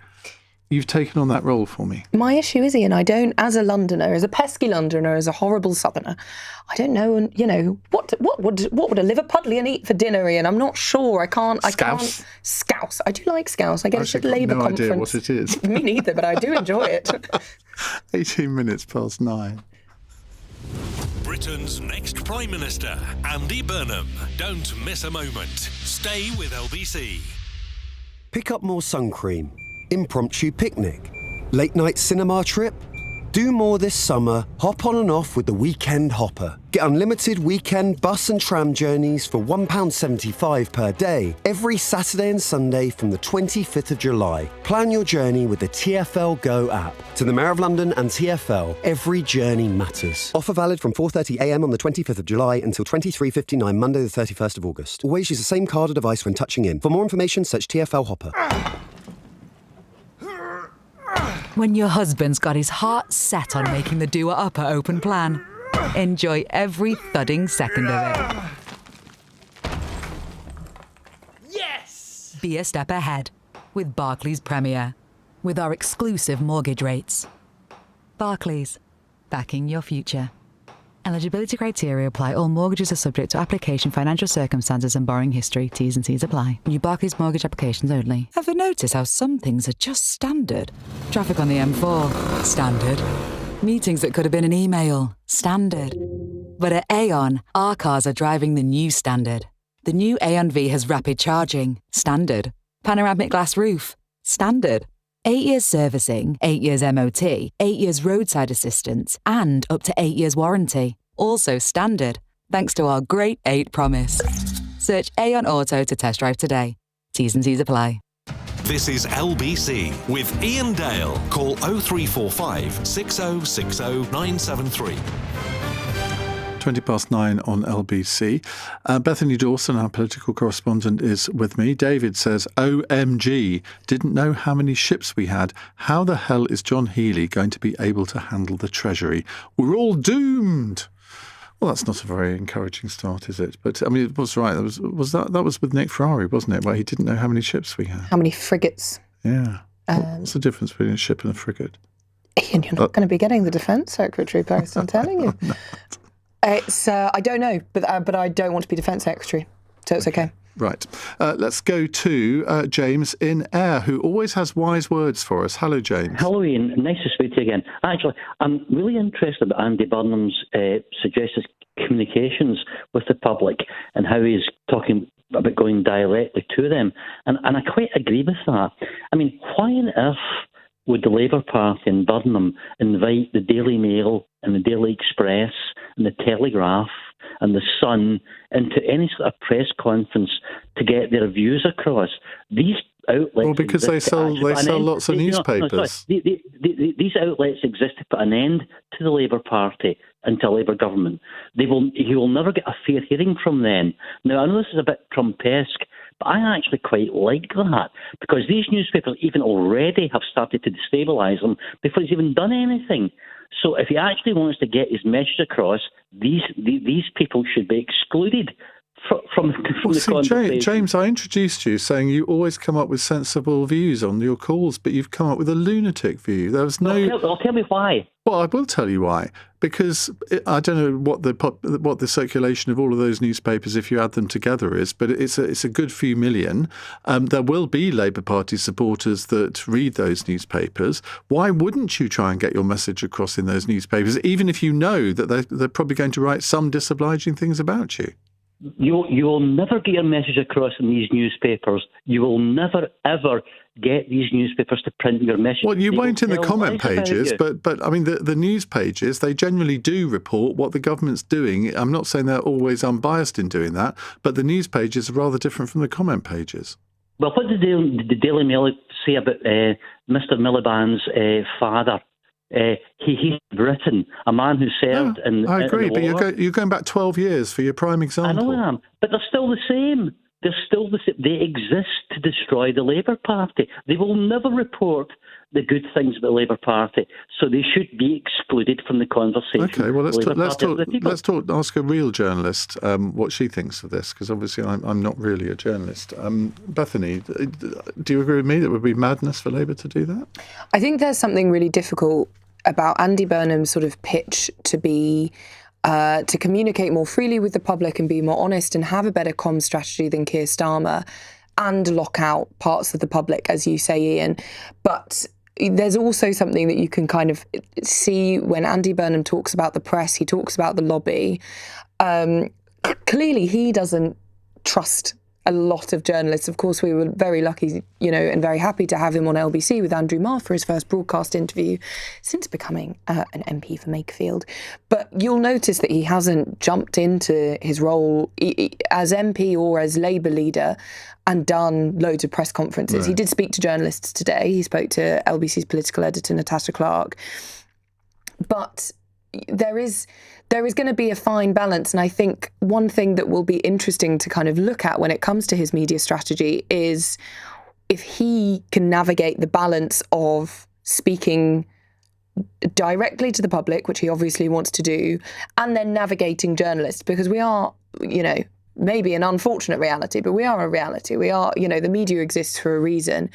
You've taken on that role for me. My issue is, Ian, I don't, as a Londoner, as a pesky Londoner, as a horrible Southerner, I don't know, what would a Liverpudlian eat for dinner, Ian? I'm not sure. Scouse. Scouse. I do like scouse. I get it at Labour conference. No idea what it is. Me neither, but I do enjoy it. 18 minutes past 9. Britain's next Prime Minister, Andy Burnham. Don't miss a moment. Stay with LBC. Pick up more sun cream. Impromptu picnic. Late night cinema trip. Do more this summer. Hop on and off with the Weekend Hopper. Get unlimited weekend bus and tram journeys for £1.75 per day every Saturday and Sunday from the 25th of July. Plan your journey with the TfL Go app. To the Mayor of London and TfL, every journey matters. Offer valid from 4:30 a.m. on the 25th of July until 23:59 Monday the 31st of August. Always use the same card or device when touching in. For more information, search TfL Hopper. When your husband's got his heart set on making the doer-upper open plan, enjoy every thudding second of it. Yes! Be a step ahead with Barclays Premier, with our exclusive mortgage rates. Barclays, backing your future. Eligibility criteria apply. All mortgages are subject to application, financial circumstances and borrowing history. T's and C's apply. New Barclays mortgage applications only. Ever notice how some things are just standard? Traffic on the M4, standard. Meetings that could have been an email, standard. But at Aon, our cars are driving the new standard. The new Aon V has rapid charging, standard. Panoramic glass roof, standard. 8 years servicing, 8 years MOT, 8 years roadside assistance, and up to 8 years warranty. Also standard, thanks to our Great 8 promise. Search Aon Auto to test drive today. T's and C's apply. This is LBC with Iain Dale. Call 0345 6060 973. 20 past 9 on LBC. Bethany Dawson, our political correspondent, is with me. David says, OMG, didn't know how many ships we had. How the hell is John Healey going to be able to handle the Treasury? We're all doomed. Well, that's not a very encouraging start, is it? But, I mean, it was right. That was with Nick Ferrari, wasn't it? Where he didn't know how many ships we had. How many frigates? Yeah. What's the difference between a ship and a frigate? Ian, you're not going to be getting the Defence Secretary post, I'm telling you. It's I don't know, but I don't want to be Defence Secretary, so it's okay. Right. Let's go to James in Ayr, who always has wise words for us. Hello, James. Hello, Ian. Nice to speak to you again. Actually, I'm really interested in Andy Burnham's suggested communications with the public and how he's talking about going directly to them. And I quite agree with that. I mean, why on earth would the Labour Party in Burnham invite the Daily Mail and the Daily Express and the Telegraph and the Sun into any sort of press conference to get their views across? These outlets... Well, because they sell lots of newspapers. These outlets exist to put an end to the Labour Party and to a Labour government. He will never get a fair hearing from them. Now, I know this is a bit Trump-esque, but I actually quite like that, because these newspapers even already have started to destabilise him before he's even done anything. So if he actually wants to get his message across, these people should be excluded from the conversation. James, I introduced you saying you always come up with sensible views on your calls, but you've come up with a lunatic view. There was no... Well, tell me why. Well, I will tell you why. Because I don't know what the circulation of all of those newspapers, if you add them together, is, but it's a good few million. There will be Labour Party supporters that read those newspapers. Why wouldn't you try and get your message across in those newspapers, even if you know that they're probably going to write some disobliging things about you? You will never get your message across in these newspapers. You will never, ever get these newspapers to print your message. Well, you won't in the comment pages, but I mean, the news pages, they generally do report what the government's doing. I'm not saying they're always unbiased in doing that, but the news pages are rather different from the comment pages. Well, what did the Daily Mail say about Mr. Miliband's father He's Britain, a man who served in. I agree, in the war. but you're going back 12 years for your prime example. I know I am, but they're still the same. They're still the same. They exist to destroy the Labour Party. They will never report the good things about the Labour Party, so they should be excluded from the conversation. Okay, well, let's ask a real journalist what she thinks of this, because obviously I'm not really a journalist. Bethany, do you agree with me that it would be madness for Labour to do that? I think there's something really difficult about Andy Burnham's sort of pitch to be to communicate more freely with the public and be more honest and have a better comms strategy than Keir Starmer and lock out parts of the public, as you say, Iain. But there's also something that you can kind of see when Andy Burnham talks about the press, he talks about the lobby. Clearly, he doesn't trust a lot of journalists. Of course, we were very lucky, and very happy to have him on LBC with Andrew Marr for his first broadcast interview since becoming an MP for Makefield. But you'll notice that he hasn't jumped into his role as MP or as Labour leader and done loads of press conferences. Right. He did speak to journalists today. He spoke to LBC's political editor, Natasha Clark. But there is going to be a fine balance. And I think one thing that will be interesting to kind of look at when it comes to his media strategy is if he can navigate the balance of speaking directly to the public, which he obviously wants to do, and then navigating journalists, because we are, maybe an unfortunate reality, but we are a reality. We are, the media exists for a reason.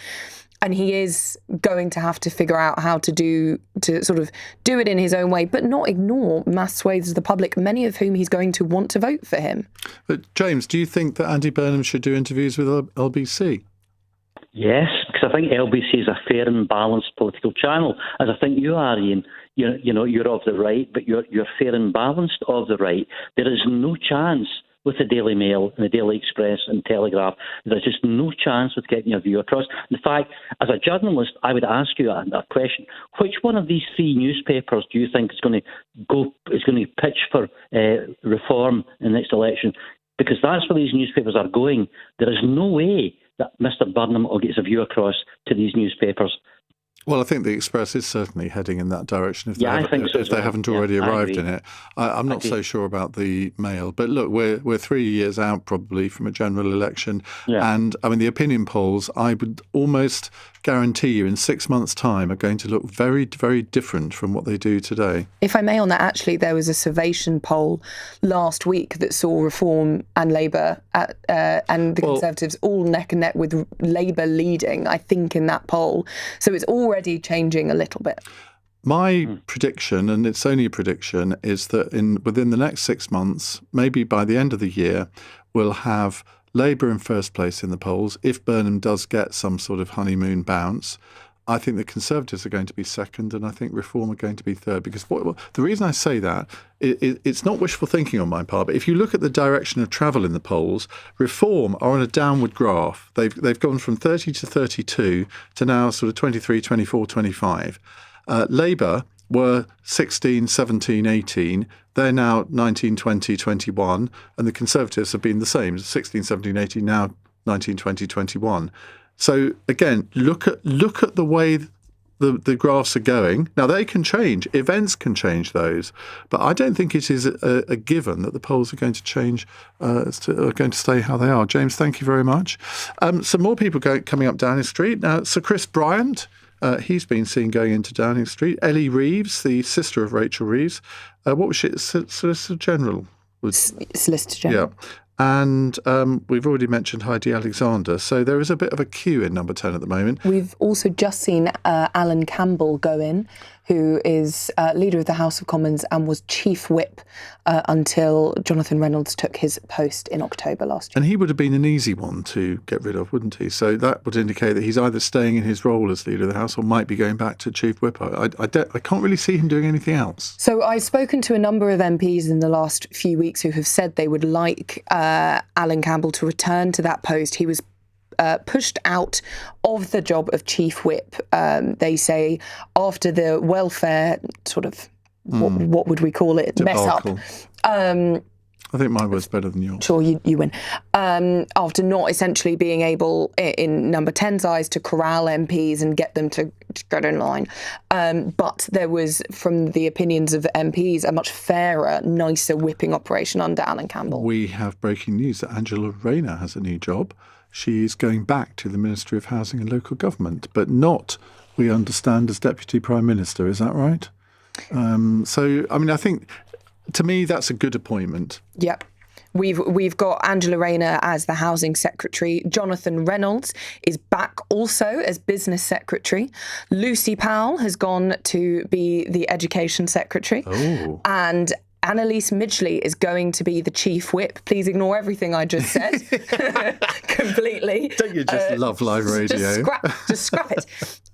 And he is going to have to figure out how to sort of do it in his own way, but not ignore mass swathes of the public, many of whom he's going to want to vote for him. But James, do you think that Andy Burnham should do interviews with LBC? Yes, because I think LBC is a fair and balanced political channel, as I think you are, Iain. You're of the right, but you're fair and balanced of the right. There is no chance with the Daily Mail and the Daily Express and Telegraph. There's just no chance with getting your view across. In fact, as a journalist, I would ask you a question. Which one of these three newspapers do you think is going to pitch for reform in the next election? Because that's where these newspapers are going. There is no way that Mr. Burnham will get his view across to these newspapers. Well, I think the Express is certainly heading in that direction if they haven't already arrived in it. I'm not so sure about the Mail. But look, we're 3 years out probably from a general election. Yeah. And, I mean, the opinion polls, I would almost guarantee you in 6 months' time are going to look very, very different from what they do today. If I may on that, actually, there was a Survation poll last week that saw Reform and Labour and the Conservatives all neck and neck with Labour leading, I think, in that poll. So it's already changing a little bit. My prediction, and it's only a prediction, is that within the next 6 months, maybe by the end of the year, we'll have Labour in first place in the polls. If Burnham does get some sort of honeymoon bounce, I think the Conservatives are going to be second, and I think Reform are going to be third. Because the reason I say that, it's not wishful thinking on my part, but if you look at the direction of travel in the polls, Reform are on a downward graph. They've gone from 30 to 32 to now sort of 23, 24, 25. Labour were 16, 17, 18. They're now 19, 20, 21. And the Conservatives have been the same, 16, 17, 18, now 19, 20, 21. So, again, look at the way the graphs are going. Now, they can change. Events can change those. But I don't think it is a given that the polls are going to change, are going to stay how they are. James, thank you very much. Some more people coming up Downing Street. Now, Sir Chris Bryant, he's been seen going into Downing Street. Ellie Reeves, the sister of Rachel Reeves. What was she? Solicitor General? Solicitor General. Yeah. And we've already mentioned Heidi Alexander. So there is a bit of a queue in number 10 at the moment. We've also just seen Alan Campbell go in, who is Leader of the House of Commons and was Chief Whip until Jonathan Reynolds took his post in October last year. And he would have been an easy one to get rid of, wouldn't he? So that would indicate that he's either staying in his role as Leader of the House or might be going back to Chief Whip. I can't really see him doing anything else. So I've spoken to a number of MPs in the last few weeks who have said they would like Alan Campbell to return to that post. He was pushed out of the job of Chief Whip, they say, after the welfare sort of, what would we call it, debacle. Mess up. I think my word's better than yours. Sure, you win. After not essentially being able, in number 10's eyes, to corral MPs and get them to get in line. But there was, from the opinions of MPs, a much fairer, nicer whipping operation under Alan Campbell. We have breaking news that Angela Rayner has a new job. She's going back to the Ministry of Housing and Local Government, but not, we understand, as Deputy Prime Minister. Is that right? I think, to me, that's a good appointment. Yep. We've got Angela Rayner as the Housing Secretary. Jonathan Reynolds is back also as Business Secretary. Lucy Powell has gone to be the Education Secretary. Oh. And Annalise Midgley is going to be the Chief Whip. Please ignore everything I just said completely. Don't you just love live radio? Just scrap it.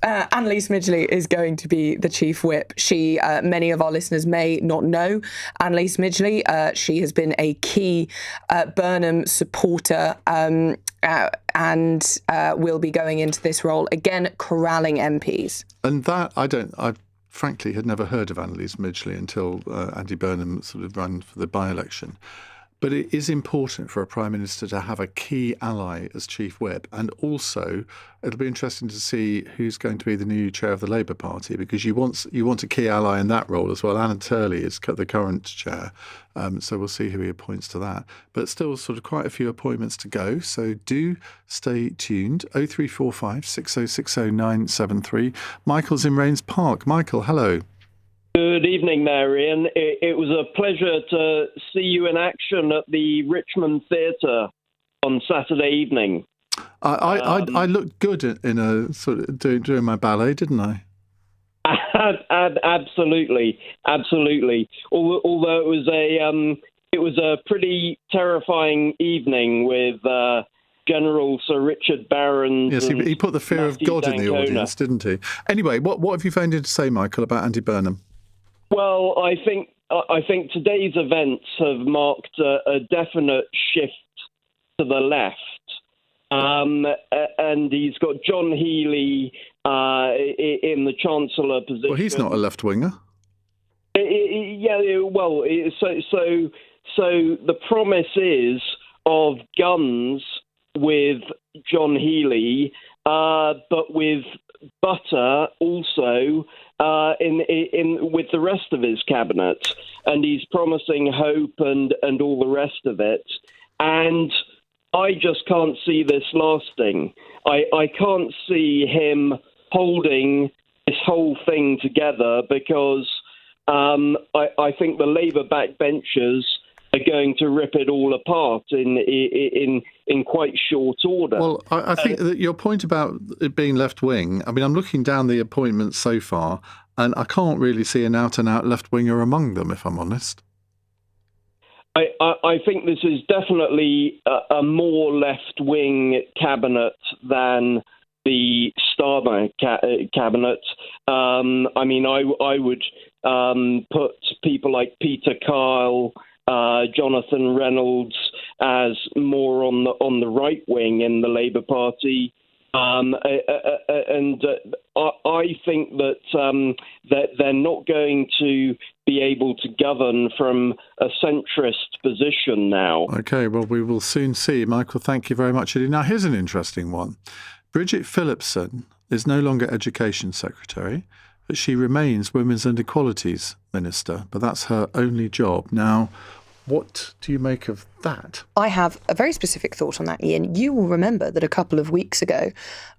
Annalise Midgley is going to be the Chief Whip. She, many of our listeners may not know Annalise Midgley. She has been a key Burnham supporter and will be going into this role, again, corralling MPs. And that, I frankly had never heard of Annalise Midgley until Andy Burnham sort of ran for the by-election. But it is important for a Prime Minister to have a key ally as Chief Whip. And also, it'll be interesting to see who's going to be the new chair of the Labour Party, because you want a key ally in that role as well. Anna Turley is the current chair, so we'll see who he appoints to that. But still sort of quite a few appointments to go, so do stay tuned. 0345 6060 973. Michael's in Rains Park. Michael, hello. Good evening there, Ian. It was a pleasure to see you in action at the Richmond Theatre on Saturday evening. I looked good in a sort of doing my ballet, didn't I? Absolutely. Although it was a pretty terrifying evening with General Sir Richard Barron. Yes, he put the fear of God in the audience, didn't he? Anyway, what have you found to say, Michael, about Andy Burnham? Well, I think today's events have marked a definite shift to the left. And he's got John Healey in the Chancellor position. Well, he's not a left-winger. Yeah, well, so the promise is of guns with John Healey, but with butter also in with the rest of his cabinet, and he's promising hope and all the rest of it. And I just can't see this lasting. I can't see him holding this whole thing together, because I think the Labour backbenchers are going to rip it all apart in quite short order. Well, I think that your point about it being left-wing, I mean, I'm looking down the appointments so far, and I can't really see an out-and-out left-winger among them, if I'm honest. I think this is definitely a more left-wing cabinet than the Starmer cabinet. I mean, I would put people like Peter Kyle, Jonathan Reynolds as more on the right wing in the Labour Party, and I think that they're not going to be able to govern from a centrist position now. OK, well, we will soon see. Michael, thank you very much. Now, here's an interesting one. Bridget Phillipson is no longer Education Secretary, but she remains Women's and Equalities Minister, but that's her only job. Now, what do you make of that? I have a very specific thought on that, Ian. You will remember that a couple of weeks ago,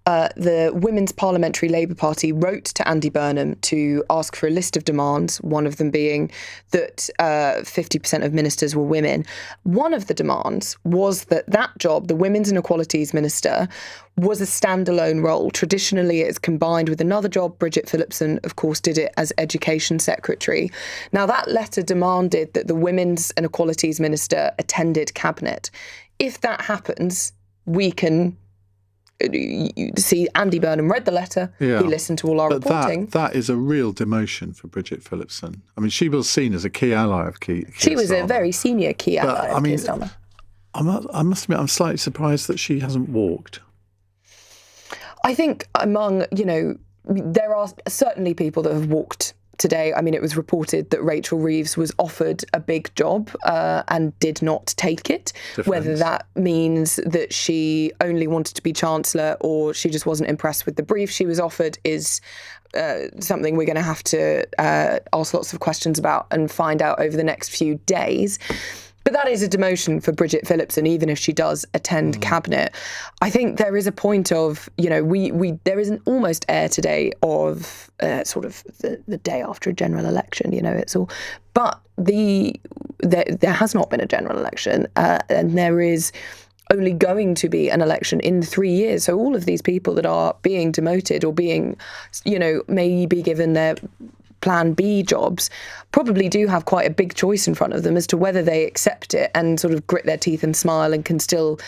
the Women's Parliamentary Labour Party wrote to Andy Burnham to ask for a list of demands, one of them being that 50% of ministers were women. One of the demands was that job, the Women's and Equalities Minister, was a standalone role. Traditionally, it's combined with another job. Bridget Phillipson, of course, did it as Education Secretary. Now, that letter demanded that the Women's and Equalities Minister attended Cabinet. If that happens, we can see Andy Burnham read the letter. Yeah. He listened to all our reporting. That is a real demotion for Bridget Phillipson. I mean, she was seen as a key ally of Keir She was Starmer. A very senior key ally of Keir Starmer. I must admit, I'm slightly surprised that she hasn't walked. I think there are certainly people that have walked today. I mean, it was reported that Rachel Reeves was offered a big job and did not take it. Defense. Whether that means that she only wanted to be Chancellor or she just wasn't impressed with the brief she was offered is something we're going to have to ask lots of questions about and find out over the next few days. But that is a demotion for Bridget Phillipson, even if she does attend cabinet. I think there is a point of, there is an almost air today of sort of the day after a general election, it's all. But there has not been a general election, and there is only going to be an election in 3 years. So all of these people that are being demoted or being, maybe given their Plan B jobs probably do have quite a big choice in front of them as to whether they accept it and sort of grit their teeth and smile and can still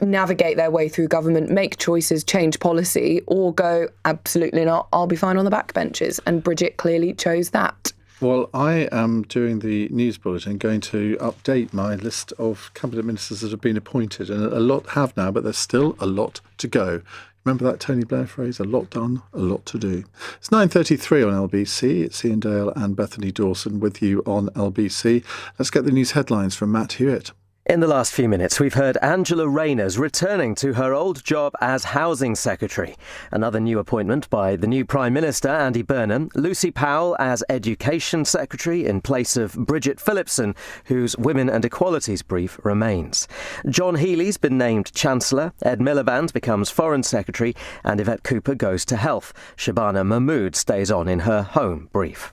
navigate their way through government, make choices, change policy, or go, absolutely not, I'll be fine on the backbenches. And Bridget clearly chose that. Well, I am, during the news bulletin, going to update my list of cabinet ministers that have been appointed, and a lot have now, but there's still a lot to go. Remember that Tony Blair phrase, a lot done, a lot to do. It's 9:33 on LBC. It's Iain Dale and Bethany Dawson with you on LBC. Let's get the news headlines from Matt Hewitt. In the last few minutes, we've heard Angela Rayner's returning to her old job as Housing Secretary. Another new appointment by the new Prime Minister, Andy Burnham. Lucy Powell as Education Secretary in place of Bridget Phillipson, whose Women and Equalities brief remains. John Healey's been named Chancellor. Ed Miliband becomes Foreign Secretary. And Yvette Cooper goes to Health. Shabana Mahmood stays on in her Home brief.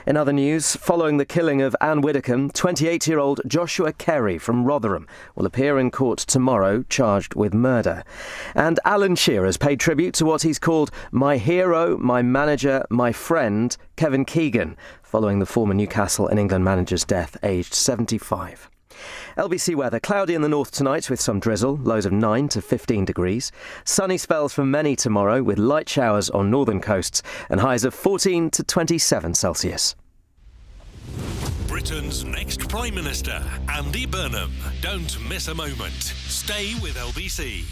In other news, following the killing of Anne Widdecombe, 28-year-old Joshua Kerry from Rotherham will appear in court tomorrow, charged with murder. And Alan Shearer's paid tribute to what he's called my hero, my manager, my friend, Kevin Keegan, following the former Newcastle and England manager's death, aged 75. LBC weather, cloudy in the north tonight with some drizzle, lows of 9 to 15 degrees. Sunny spells for many tomorrow with light showers on northern coasts and highs of 14 to 27 Celsius. Britain's next Prime Minister, Andy Burnham. Don't miss a moment. Stay with LBC.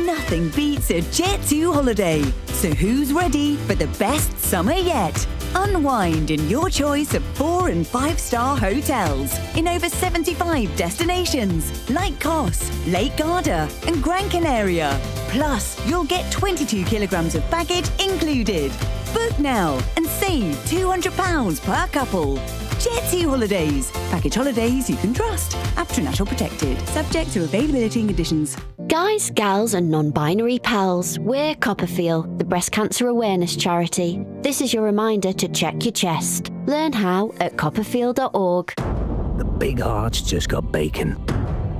Nothing beats a Jet2 holiday. So who's ready for the best summer yet? Unwind in your choice of 4- and 5-star hotels in over 75 destinations like Kos, Lake Garda and Gran Canaria. Plus, you'll get 22 kilograms of baggage included. Book now and save £200 per couple. Jet2 Holidays. Package holidays you can trust. After National Protected. Subject to availability and conditions. Guys, gals and non-binary pals, we're Copperfield, the breast cancer awareness charity. This is your reminder to check your chest. Learn how at copperfield.org. The Big Arch just got bacon.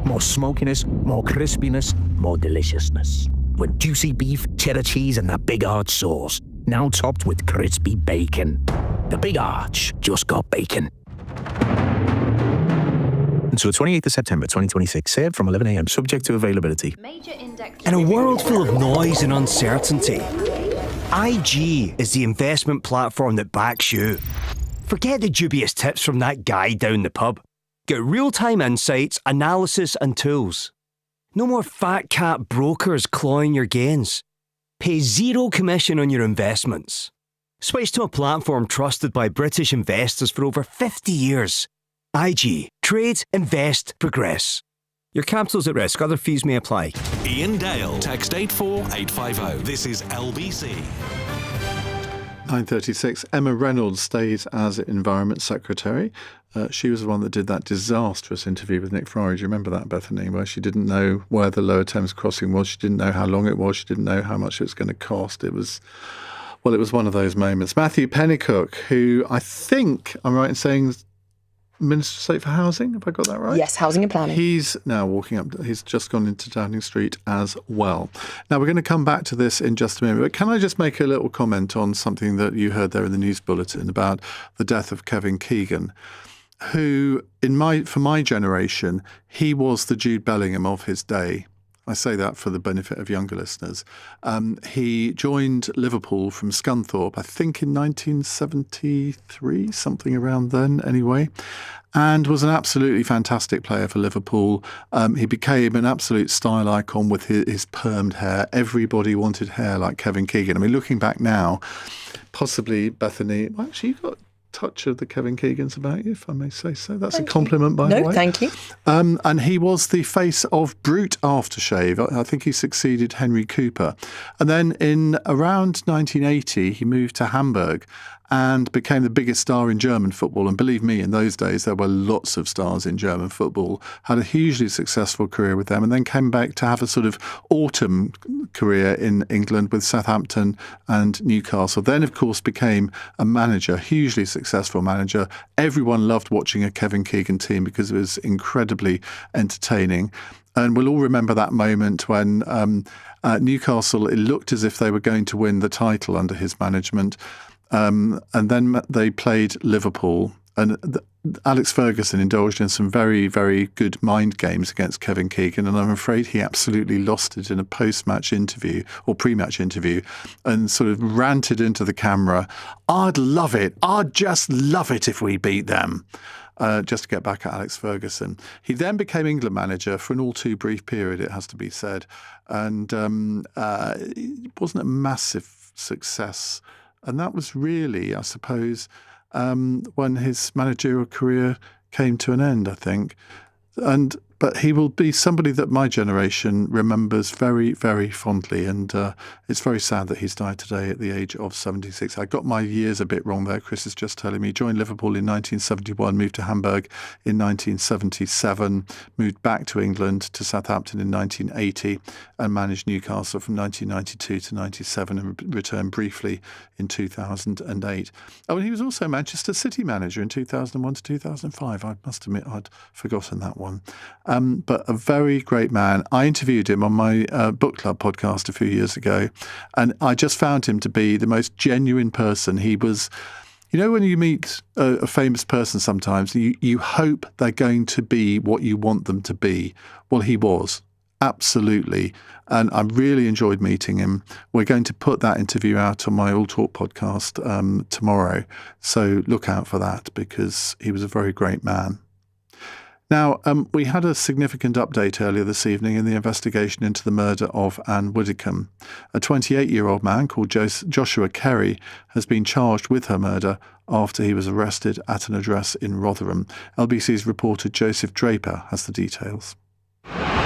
More smokiness, more crispiness, more deliciousness. With juicy beef, cheddar cheese and that Big Arch sauce. Now topped with crispy bacon. The Big Arch just got bacon. Until 28th of September 2026, served from 11 a.m, subject to availability. In a world full of noise and uncertainty, IG is the investment platform that backs you. Forget the dubious tips from that guy down the pub. Get real-time insights, analysis and tools. No more fat cat brokers clawing your gains. Pay zero commission on your investments. Switch to a platform trusted by British investors for over 50 years. IG. Trade, invest, progress. Your capital's at risk. Other fees may apply. Iain Dale. Text 84850. This is LBC. 9:36. Emma Reynolds stays as Environment Secretary. She was the one that did that disastrous interview with Nick Ferrari. Do you remember that, Bethany, where she didn't know where the Lower Thames crossing was? She didn't know how long it was. She didn't know how much it was going to cost. It was one of those moments. Matthew Pennycook, who I think I'm right in saying is Minister of State for Housing. Have I got that right? Yes, Housing and Planning. He's now walking up. He's just gone into Downing Street as well. Now, we're going to come back to this in just a minute, but can I just make a little comment on something that you heard there in the news bulletin about the death of Kevin Keegan, who, for my generation, he was the Jude Bellingham of his day. I say that for the benefit of younger listeners. He joined Liverpool from Scunthorpe, I think in 1973, something around then anyway, and was an absolutely fantastic player for Liverpool. He became an absolute style icon with his permed hair. Everybody wanted hair like Kevin Keegan. I mean, looking back now, possibly Bethany, well, actually, you've got touch of the Kevin Keegans about you, if I may say so. That's a compliment, by the way. No, thank you. And he was the face of Brute Aftershave. I think he succeeded Henry Cooper. And then in around 1980, he moved to Hamburg and became the biggest star in German football. And believe me, in those days, there were lots of stars in German football. Had a hugely successful career with them, and then came back to have a sort of autumn career in England with Southampton and Newcastle. Then, of course, became a manager, hugely successful manager. Everyone loved watching a Kevin Keegan team because it was incredibly entertaining. And we'll all remember that moment when Newcastle, it looked as if they were going to win the title under his management. And then they played Liverpool, and Alex Ferguson indulged in some very, very good mind games against Kevin Keegan, and I'm afraid he absolutely lost it in a post-match interview or pre-match interview, and sort of ranted into the camera, "I'd love it. I'd just love it if we beat them." Just to get back at Alex Ferguson. He then became England manager for an all too brief period, it has to be said, and it wasn't a massive success. And that was really, I suppose, when his managerial career came to an end, I think. But he will be somebody that my generation remembers very, very fondly. And it's very sad that he's died today at the age of 76. I got my years a bit wrong there. Chris is just telling me. He joined Liverpool in 1971, moved to Hamburg in 1977, moved back to England to Southampton in 1980, and managed Newcastle from 1992 to 97, and returned briefly in 2008. Oh, and he was also Manchester City manager in 2001 to 2005. I must admit I'd forgotten that one. But a very great man. I interviewed him on my book club podcast a few years ago, and I just found him to be the most genuine person. He was, you know, when you meet a famous person sometimes, you hope they're going to be what you want them to be. Well, he was. Absolutely. And I really enjoyed meeting him. We're going to put that interview out on my All Talk podcast tomorrow. So look out for that, because he was a very great man. Now, we had a significant update earlier this evening in the investigation into the murder of Anne Widdecombe. A 28-year-old man called Joshua Kerry has been charged with her murder after he was arrested at an address in Rotherham. LBC's reporter Joseph Draper has the details.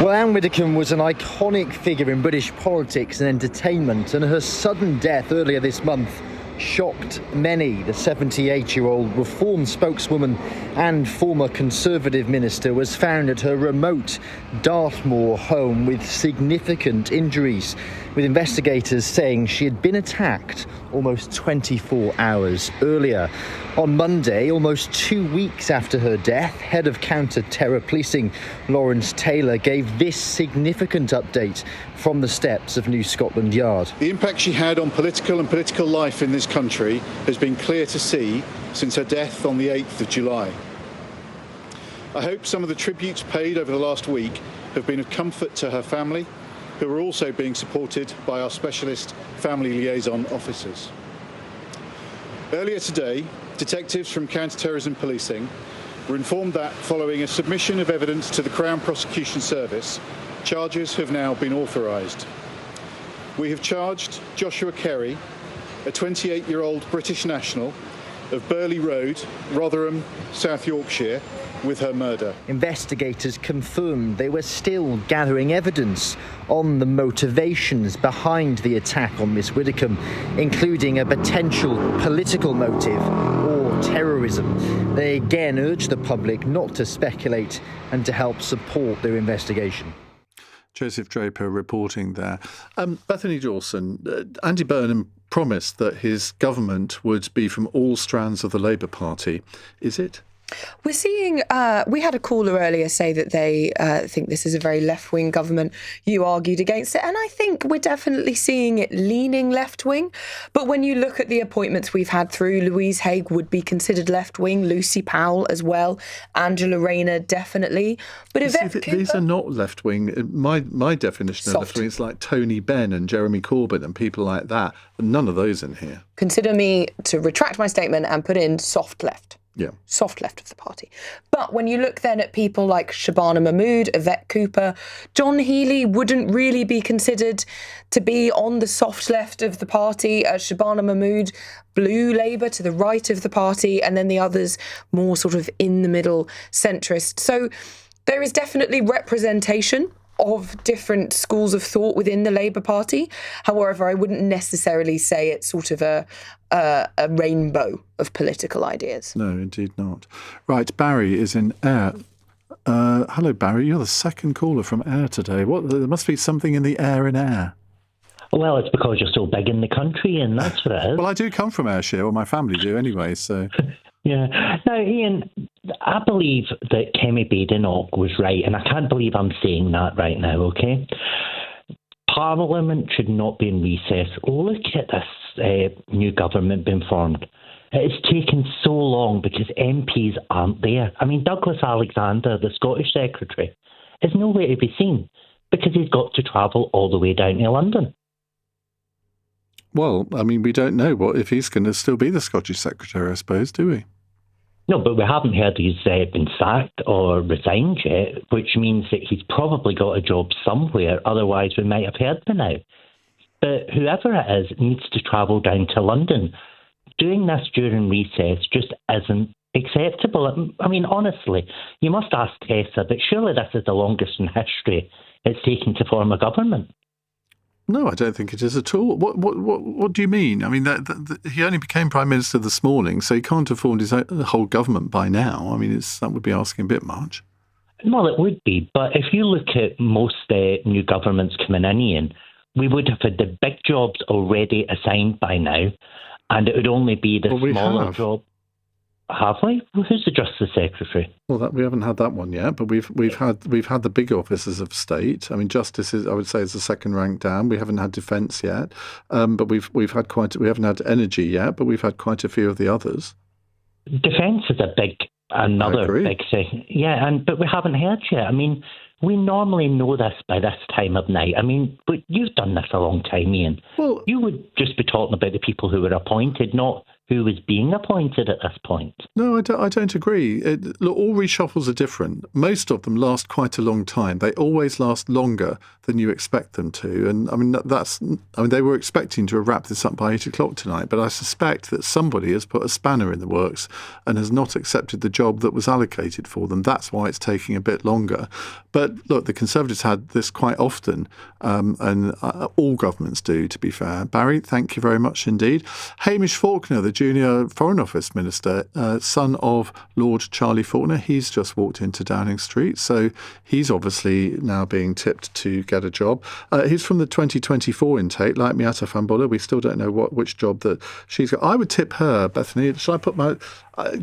Well, Anne Widdecombe was an iconic figure in British politics and entertainment, and her sudden death earlier this month shocked many. The 78-year-old Reform spokeswoman and former Conservative minister was found at her remote Dartmoor home with significant injuries, with investigators saying she had been attacked almost 24 hours earlier. On Monday, almost 2 weeks after her death, head of counter-terror policing Lawrence Taylor gave this significant update from the steps of New Scotland Yard. The impact she had on political and political life in this country has been clear to see since her death on the 8th of July. I hope some of the tributes paid over the last week have been of comfort to her family, who are also being supported by our specialist family liaison officers. Earlier today, detectives from counter-terrorism policing were informed that following a submission of evidence to the Crown Prosecution Service, charges have now been authorised. We have charged Joshua Kerry, a 28-year-old British national of Burley Road, Rotherham, South Yorkshire, with her murder. Investigators confirmed they were still gathering evidence on the motivations behind the attack on Miss Widdecombe, including a potential political motive or terrorism. They again urge the public not to speculate and to help support their investigation. Joseph Draper reporting there. Bethany Dawson, Andy Burnham promised that his government would be from all strands of the Labour Party. Is it? We're seeing, we had a caller earlier say that they think this is a very left-wing government. You argued against it, and I think we're definitely seeing it leaning left-wing. But when you look at the appointments we've had through, Louise Haigh would be considered left-wing, Lucy Powell as well, Angela Rayner definitely. But these are not left-wing. My definition of left-wing is like Tony Benn and Jeremy Corbyn and people like that. None of those in here. Consider me to retract my statement and put in soft left. Yeah. Soft left of the party. But when you look then at people like Shabana Mahmood, Yvette Cooper, John Healey wouldn't really be considered to be on the soft left of the party. Shabana Mahmood, blue Labour to the right of the party, and then the others more sort of in the middle centrist. So there is definitely representation of different schools of thought within the Labour Party. However, I wouldn't necessarily say it's sort of a rainbow of political ideas. No, indeed not. Right, Barry is in Ayr. Hello, Barry. You're the second caller from Ayr today. There must be something in the air in Ayr. Well, it's because you're so big in the country, and that's what it is. Well, I do come from Ayrshire, or my family do anyway, so... Yeah. Now, Iain, I believe that Kemi Badenoch was right, and I can't believe I'm saying that right now, okay? Parliament should not be in recess. Look at this new government being formed. It's taken so long because MPs aren't there. I mean, Douglas Alexander, the Scottish Secretary, is nowhere to be seen because he's got to travel all the way down to London. Well, I mean, we don't know if he's going to still be the Scottish Secretary, I suppose, do we? No, but we haven't heard he's been sacked or resigned yet, which means that he's probably got a job somewhere, otherwise we might have heard by now. But whoever it is needs to travel down to London. Doing this during recess just isn't acceptable. I mean, honestly, you must ask Tessa, but surely this is the longest in history it's taken to form a government. No, I don't think it is at all. What do you mean? I mean, he only became Prime Minister this morning, so he can't have formed his whole government by now. I mean, that would be asking a bit much. Well, it would be, but if you look at most new governments coming in, Ian, we would have had the big jobs already assigned by now, and it would only be the smaller job. Have we? Who's the Justice Secretary? Well, we haven't had that one yet, but we've had the big officers of state. I mean, Justice is, I would say, is the second rank down. We haven't had Defence yet, but we haven't had Energy yet, but we've had quite a few of the others. Defence is another big thing. Yeah, but we haven't heard yet. I mean, we normally know this by this time of night. I mean, but you've done this a long time, Ian. Well, you would just be talking about the people who were appointed, not who was being appointed at this point. No, I don't agree. Look, all reshuffles are different. Most of them last quite a long time. They always last longer than you expect them to. And I mean, they were expecting to have wrapped this up by 8 o'clock tonight, but I suspect that somebody has put a spanner in the works and has not accepted the job that was allocated for them. That's why it's taking a bit longer. But look, the Conservatives had this quite often, and all governments do, to be fair. Barry, thank you very much indeed. Hamish Faulkner, the junior Foreign Office Minister, son of Lord Charlie Faulkner, he's just walked into Downing Street, so he's obviously now being tipped to get a job. He's from the 2024 intake, like Miata Fambola. We still don't know which job that she's got. I would tip her, Bethany. Shall I put my...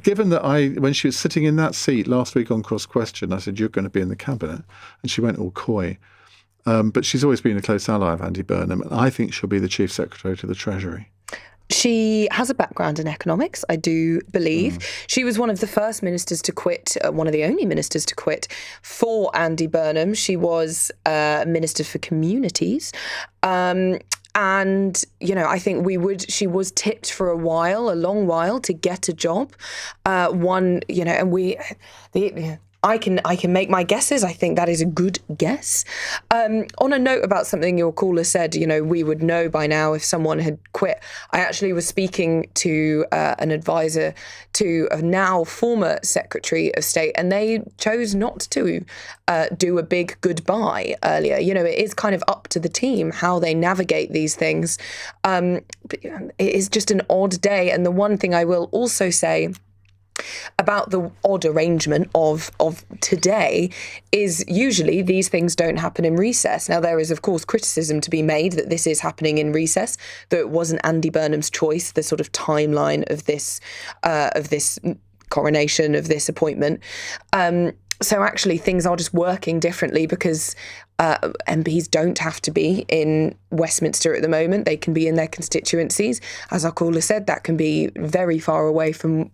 given that when she was sitting in that seat last week on Cross Question, I said, you're going to be in the cabinet, and she went all coy. But she's always been a close ally of Andy Burnham, and I think she'll be the Chief Secretary to the Treasury. She has a background in economics, I do believe. She was one of the first ministers to quit, one of the only ministers to quit for Andy Burnham. She was Minister for Communities. And, I think she was tipped for a long while to get a job. I can make my guesses. I think that is a good guess. On a note about something your caller said, we would know by now if someone had quit. I actually was speaking to an advisor to a now former Secretary of State, and they chose not to do a big goodbye earlier. It is kind of up to the team how they navigate these things. It is just an odd day. And the one thing I will also say about the odd arrangement of today is usually these things don't happen in recess. Now, there is, of course, criticism to be made that this is happening in recess, though it wasn't Andy Burnham's choice, the sort of timeline of this coronation of this appointment. So actually things are just working differently because MPs don't have to be in Westminster at the moment. They can be in their constituencies. As our caller said, that can be very far away from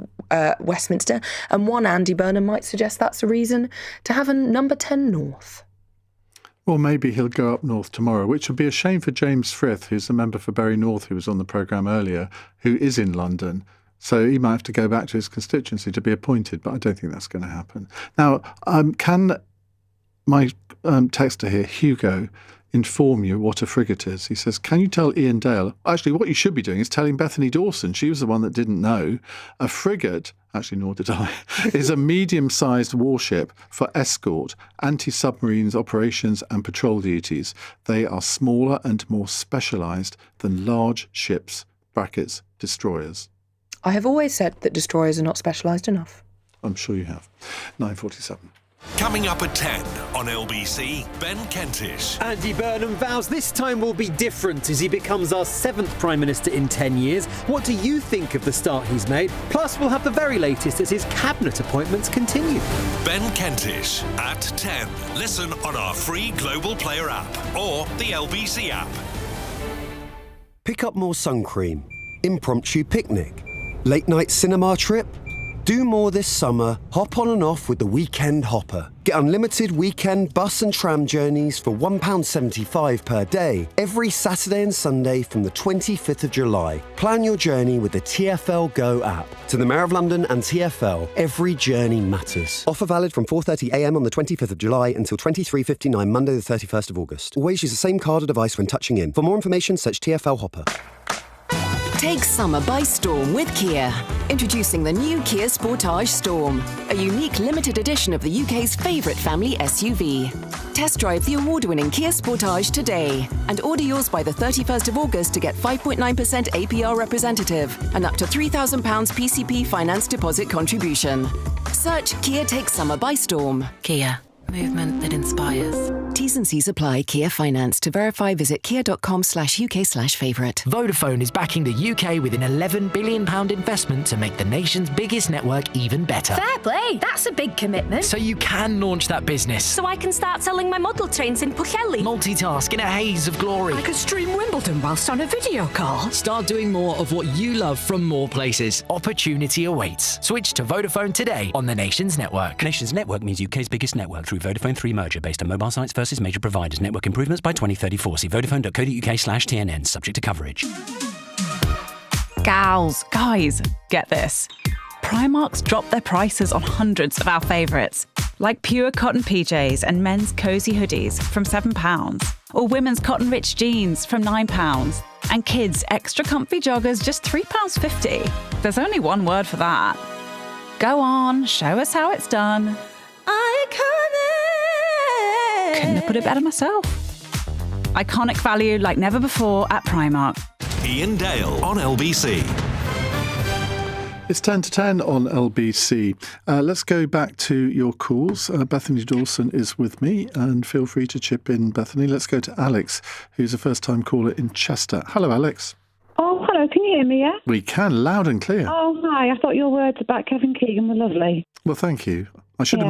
Westminster. And one Andy Burnham might suggest that's a reason to have a number 10 north. Well, maybe he'll go up north tomorrow, which would be a shame for James Frith, who's the member for Bury North, who was on the programme earlier, who is in London. So he might have to go back to his constituency to be appointed, but I don't think that's going to happen. Now, can my texter here, Hugo, inform you what a frigate is? He says, can you tell Iain Dale? Actually, what you should be doing is telling Bethany Dawson. She was the one that didn't know. A frigate, actually nor did I, is a medium-sized warship for escort, anti-submarines operations and patrol duties. They are smaller and more specialised than large ships, brackets, destroyers. I have always said that destroyers are not specialised enough. I'm sure you have. 9:47. Coming up at 10 on LBC, Ben Kentish. Andy Burnham vows this time will be different as he becomes our 7th Prime Minister in 10 years. What do you think of the start he's made? Plus, we'll have the very latest as his cabinet appointments continue. Ben Kentish at 10. Listen on our free Global Player app or the LBC app. Pick up more sun cream. Impromptu picnic. Late night cinema trip? Do more this summer. Hop on and off with the Weekend Hopper. Get unlimited weekend bus and tram journeys for £1.75 per day every Saturday and Sunday from the 25th of July. Plan your journey with the TfL Go app. To the Mayor of London and TfL, every journey matters. Offer valid from 4:30am on the 25th of July until 23:59 Monday the 31st of August. Always use the same card or device when touching in. For more information, search TfL Hopper. Take summer by storm with Kia. Introducing the new Kia Sportage Storm, a unique limited edition of the UK's favourite family SUV. Test drive the award-winning Kia Sportage today and order yours by the 31st of August to get 5.9% APR representative and up to £3,000 PCP finance deposit contribution. Search Kia Take Summer by Storm. Kia. Movement that inspires. T's and C's apply. Kia Finance. To verify, visit kia.com/UK/favourite. Vodafone is backing the UK with an £11 billion investment to make the nation's biggest network even better. Fair play, that's a big commitment. So you can launch that business. So I can start selling my model trains in Pwllheli. Multitask in a haze of glory. I could stream Wimbledon whilst on a video call. Start doing more of what you love from more places. Opportunity awaits. Switch to Vodafone today on the Nation's network. Nation's network means UK's biggest network through Vodafone 3 merger based on mobile sites versus major providers. Network improvements by 2034. See vodafone.co.uk/TNN. Subject to coverage. Gals, guys, get this. Primark's dropped their prices on hundreds of our favourites, like pure cotton PJs and men's cosy hoodies from £7, or women's cotton rich jeans from £9, and kids' extra comfy joggers just £3.50. There's only one word for that. Go on, show us how it's done. Couldn't have put it better myself. Iconic value like never before at Primark. Iain Dale on LBC. It's 10 to 10 on LBC. Let's go back to your calls. Bethany Dawson is with me, and feel free to chip in, Bethany. Let's go to Alex, who's a first-time caller in Chester. Hello, Alex. Oh, hello. Can you hear me, yeah? We can, loud and clear. Oh, hi. I thought your words about Kevin Keegan were lovely. Well, thank you. I should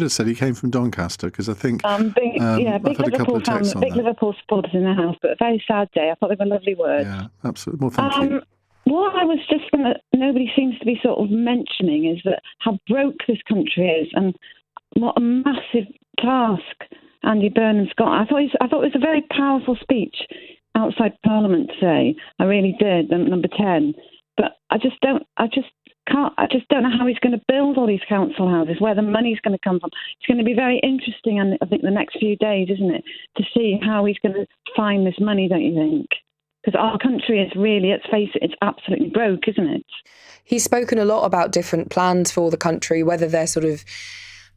have said he came from Doncaster, because I think big I've had a couple of texts on big that. Liverpool supporters in the house, but a very sad day. I thought they were lovely words. Yeah, absolutely. Well, thank you. What I was just going to, nobody seems to be sort of mentioning is that how broke this country is and what a massive task Andy Burnham's got. I thought it was a very powerful speech outside Parliament today. I really did, number 10. But I just don't know how he's going to build all these council houses, where the money's going to come from. It's going to be very interesting, and I think the next few days, isn't it, to see how he's going to find this money, don't you think? Because our country is really, let's face it, it's absolutely broke, isn't it? He's spoken a lot about different plans for the country, whether they're sort of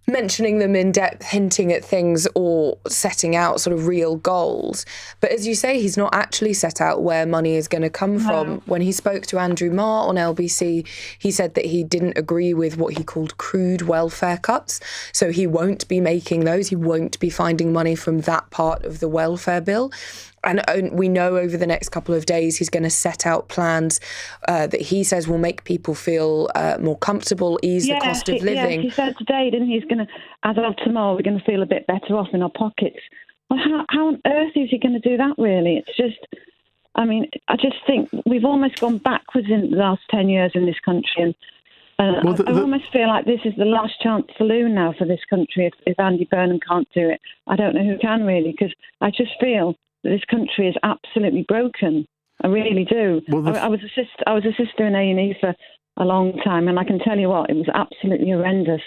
mentioning them in depth, hinting at things, or setting out sort of real goals. But as you say, he's not actually set out where money is going to come from. When he spoke to Andrew Marr on LBC, he said that he didn't agree with what he called crude welfare cuts. So he won't be making those. He won't be finding money from that part of the welfare bill. and we know over the next couple of days he's going to set out plans that he says will make people feel more comfortable, ease the cost of living. Yes, he said today, didn't he? He's going to, as of tomorrow, we're going to feel a bit better off in our pockets. Well, how on earth is he going to do that, really? It's just, I mean, I just think we've almost gone backwards in the last 10 years in this country, and I almost feel like this is the last chance saloon now for this country. If Andy Burnham can't do it, I don't know who can, really, because I just feel that this country is absolutely broken. I really do. Well, I was a sister in A&E for a long time, and I can tell you what, it was absolutely horrendous.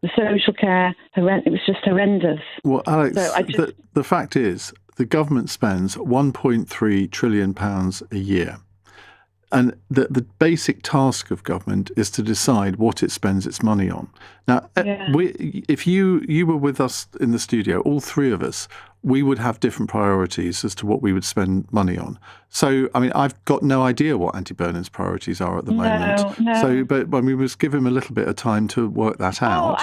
The social care, it was just horrendous. Well, Alex, so the fact is, the government spends £1.3 trillion a year. And the basic task of government is to decide what it spends its money on. Now, if you were with us in the studio, all three of us, we would have different priorities as to what we would spend money on. So, I mean, I've got no idea what Andy Burnham's priorities are at the moment. No. So, but when we must give him a little bit of time to work that out.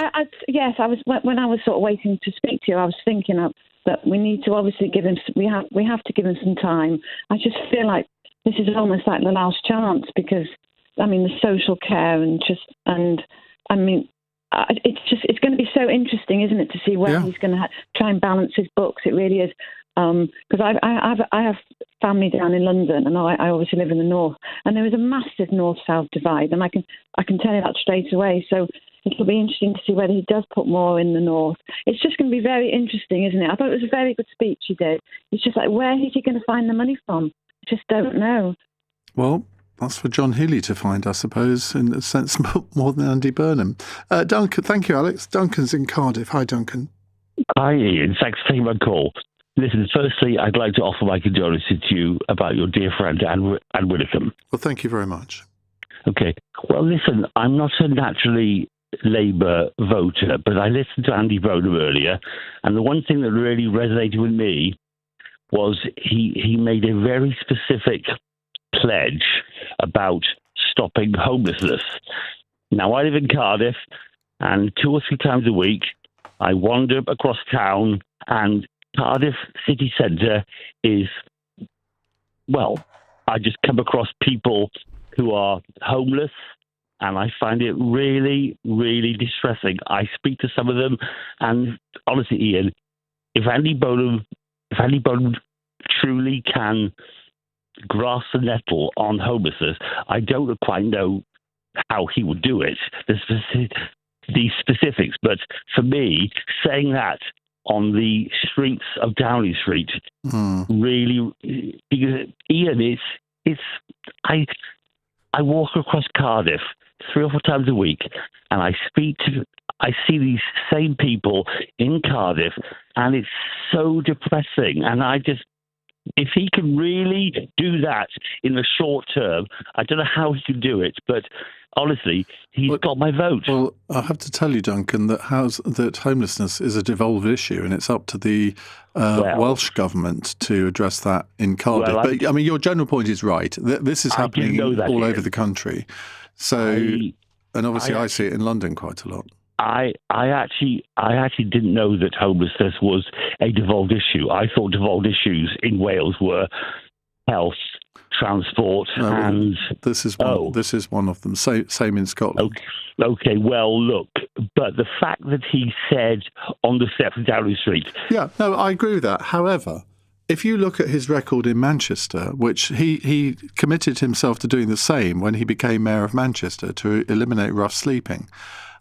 Yes, I was when I was sort of waiting to speak to you, I was thinking that we need to obviously give him. We have to give him some time. I just feel like this is almost like the last chance, because, I mean, the social care it's going to be so interesting, isn't it, to see where he's going to try and balance his books. It really is. Because I have family down in London, and I obviously live in the north, and there is a massive north-south divide, and I can tell you that straight away. So it'll be interesting to see whether he does put more in the north. It's just going to be very interesting, isn't it? I thought it was a very good speech he did. It's just like, where is he going to find the money from? I just don't know. Well, that's for John Healey to find, I suppose, in a sense, more than Andy Burnham. Duncan, thank you, Alex. Duncan's in Cardiff. Hi, Duncan. Hi, Ian. Thanks for taking my call. Listen, firstly, I'd like to offer my condolences to you about your dear friend, Anne Widdecombe. Well, thank you very much. Okay. Well, listen, I'm not a naturally Labour voter, but I listened to Andy Burnham earlier, and the one thing that really resonated with me was he made a very specific pledge about stopping homelessness. Now, I live in Cardiff, and 2 or 3 times a week, I wander across town, and Cardiff city centre is, well, I just come across people who are homeless, and I find it really, really distressing. I speak to some of them, and honestly, Ian, if Andy Burnham truly can grasp the nettle on homelessness, I don't quite know how he would do it, the specifics. But for me, saying that on the streets of Downing Street, really, because Ian, I walk across Cardiff 3 or 4 times a week, and I see these same people in Cardiff, and it's so depressing. And if he can really do that in the short term, I don't know how he can do it, but honestly, he's got my vote. Well, I have to tell you, Duncan, that homelessness is a devolved issue, and it's up to the Welsh government to address that in Cardiff. But I mean, your general point is right. This is happening all over the country. So, and obviously, I see it in London quite a lot. I actually didn't know that homelessness was a devolved issue. I thought devolved issues in Wales were health, transport, and this is one of them. Same in Scotland. Okay. Well, look, but the fact that he said on the steps of Downing Street. Yeah, no, I agree with that. However, if you look at his record in Manchester, which he committed himself to doing the same when he became mayor of Manchester to eliminate rough sleeping.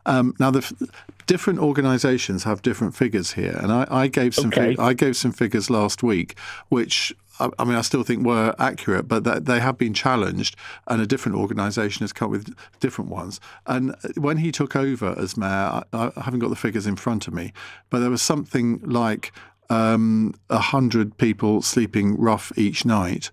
Now, the different organisations have different figures here, and I gave some figures last week, which I mean I still think were accurate, but they have been challenged, and a different organisation has come up with different ones. And when he took over as mayor, I haven't got the figures in front of me, but there was something like 100 people sleeping rough each night.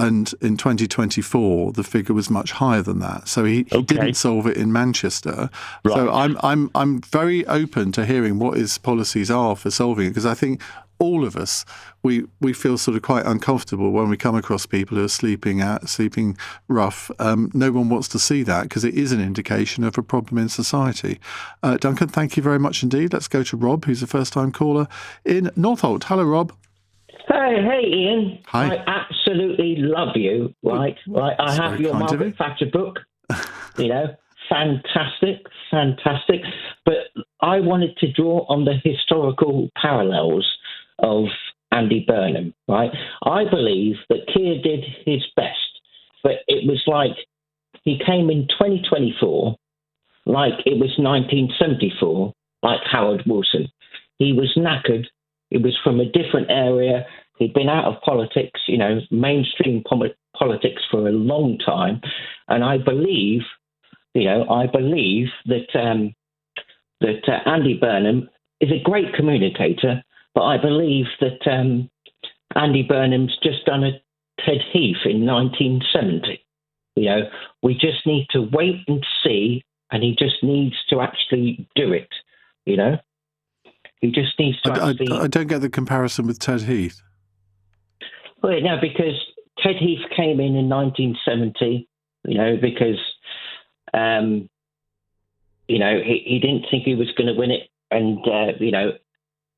And in 2024, the figure was much higher than that. So he didn't solve it in Manchester. Right. So I'm very open to hearing what his policies are for solving it, because I think all of us we feel sort of quite uncomfortable when we come across people who are sleeping rough. No one wants to see that, because it is an indication of a problem in society. Duncan, thank you very much indeed. Let's go to Rob, who's a first-time caller in Northolt. Hello, Rob. Hey, Ian. Hi. I absolutely love you. Right. I have your Margaret Thatcher book. Fantastic. But I wanted to draw on the historical parallels of Andy Burnham. Right. I believe that Keir did his best, but it was like he came in 2024, like it was 1974, like Howard Wilson. He was knackered. It was from a different area. He'd been out of politics, mainstream politics for a long time. And I believe that Andy Burnham is a great communicator, but I believe that Andy Burnham's just done a Ted Heath in 1970. We just need to wait and see, and he just needs to actually do it, He just needs to actually... I don't get the comparison with Ted Heath. Well, no, because Ted Heath came in 1970, because, he didn't think he was going to win it. And,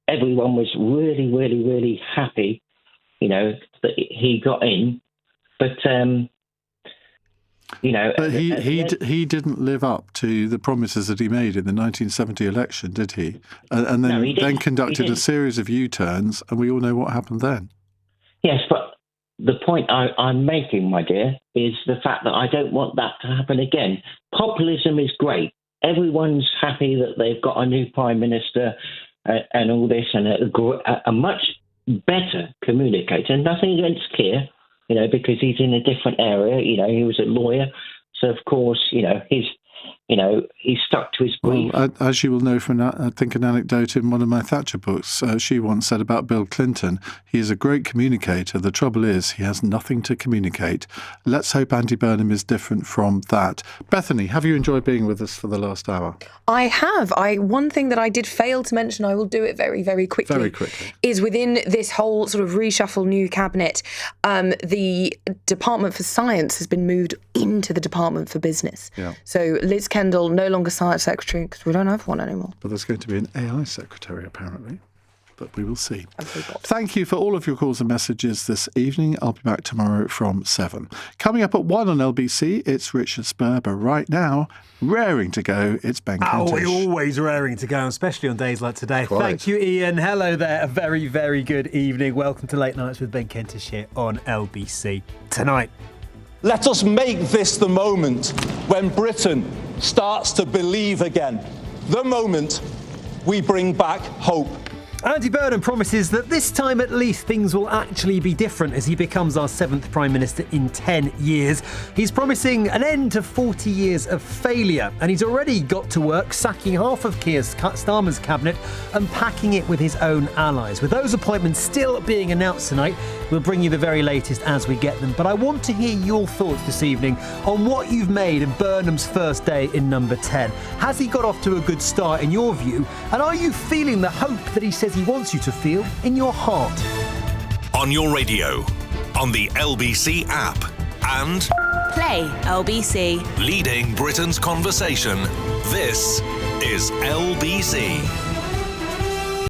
everyone was really, really, really happy, that he got in. But, But he didn't live up to the promises that he made in the 1970 election, did he? And then conducted a series of U-turns, and we all know what happened then. Yes, but the point I'm making, my dear, is the fact that I don't want that to happen again. Populism is great. Everyone's happy that they've got a new Prime Minister and all this, and a much better communicator. Nothing against Keir, because he's in a different area. He was a lawyer. So, of course, he's stuck to his brief. Well, as you will know from, I think, an anecdote in one of my Thatcher books, she once said about Bill Clinton, he is a great communicator. The trouble is he has nothing to communicate. Let's hope Andy Burnham is different from that. Bethany, have you enjoyed being with us for the last hour? I have. One thing that I did fail to mention, I will do it very, very quickly. Very quickly. Is within this whole sort of reshuffle new cabinet, the Department for Science has been moved into the Department for Business. Yeah. So Liz Kendall, no longer Science Secretary, because we don't have one anymore. But there's going to be an AI Secretary, apparently. But we will see. Thank you for all of your calls and messages this evening. I'll be back tomorrow from 7. Coming up at 1 on LBC, it's Richard Spur. But right now, raring to go, it's Ben Kentish. We're always raring to go, especially on days like today. Quite. Thank you, Ian. Hello there. A very, very good evening. Welcome to Late Nights with Ben Kentish here on LBC. Tonight, let us make this the moment when Britain starts to believe again. The moment we bring back hope. Andy Burnham promises that this time at least things will actually be different as he becomes our 7th Prime Minister in 10 years. He's promising an end to 40 years of failure, and he's already got to work sacking half of Keir Starmer's cabinet and packing it with his own allies. With those appointments still being announced tonight, we'll bring you the very latest as we get them. But I want to hear your thoughts this evening on what you've made of Burnham's first day in number 10. Has he got off to a good start in your view? And are you feeling the hope that he says he wants you to feel in your heart? On your radio, on the LBC app, and Play LBC. leading Britain's conversation. This is LBC.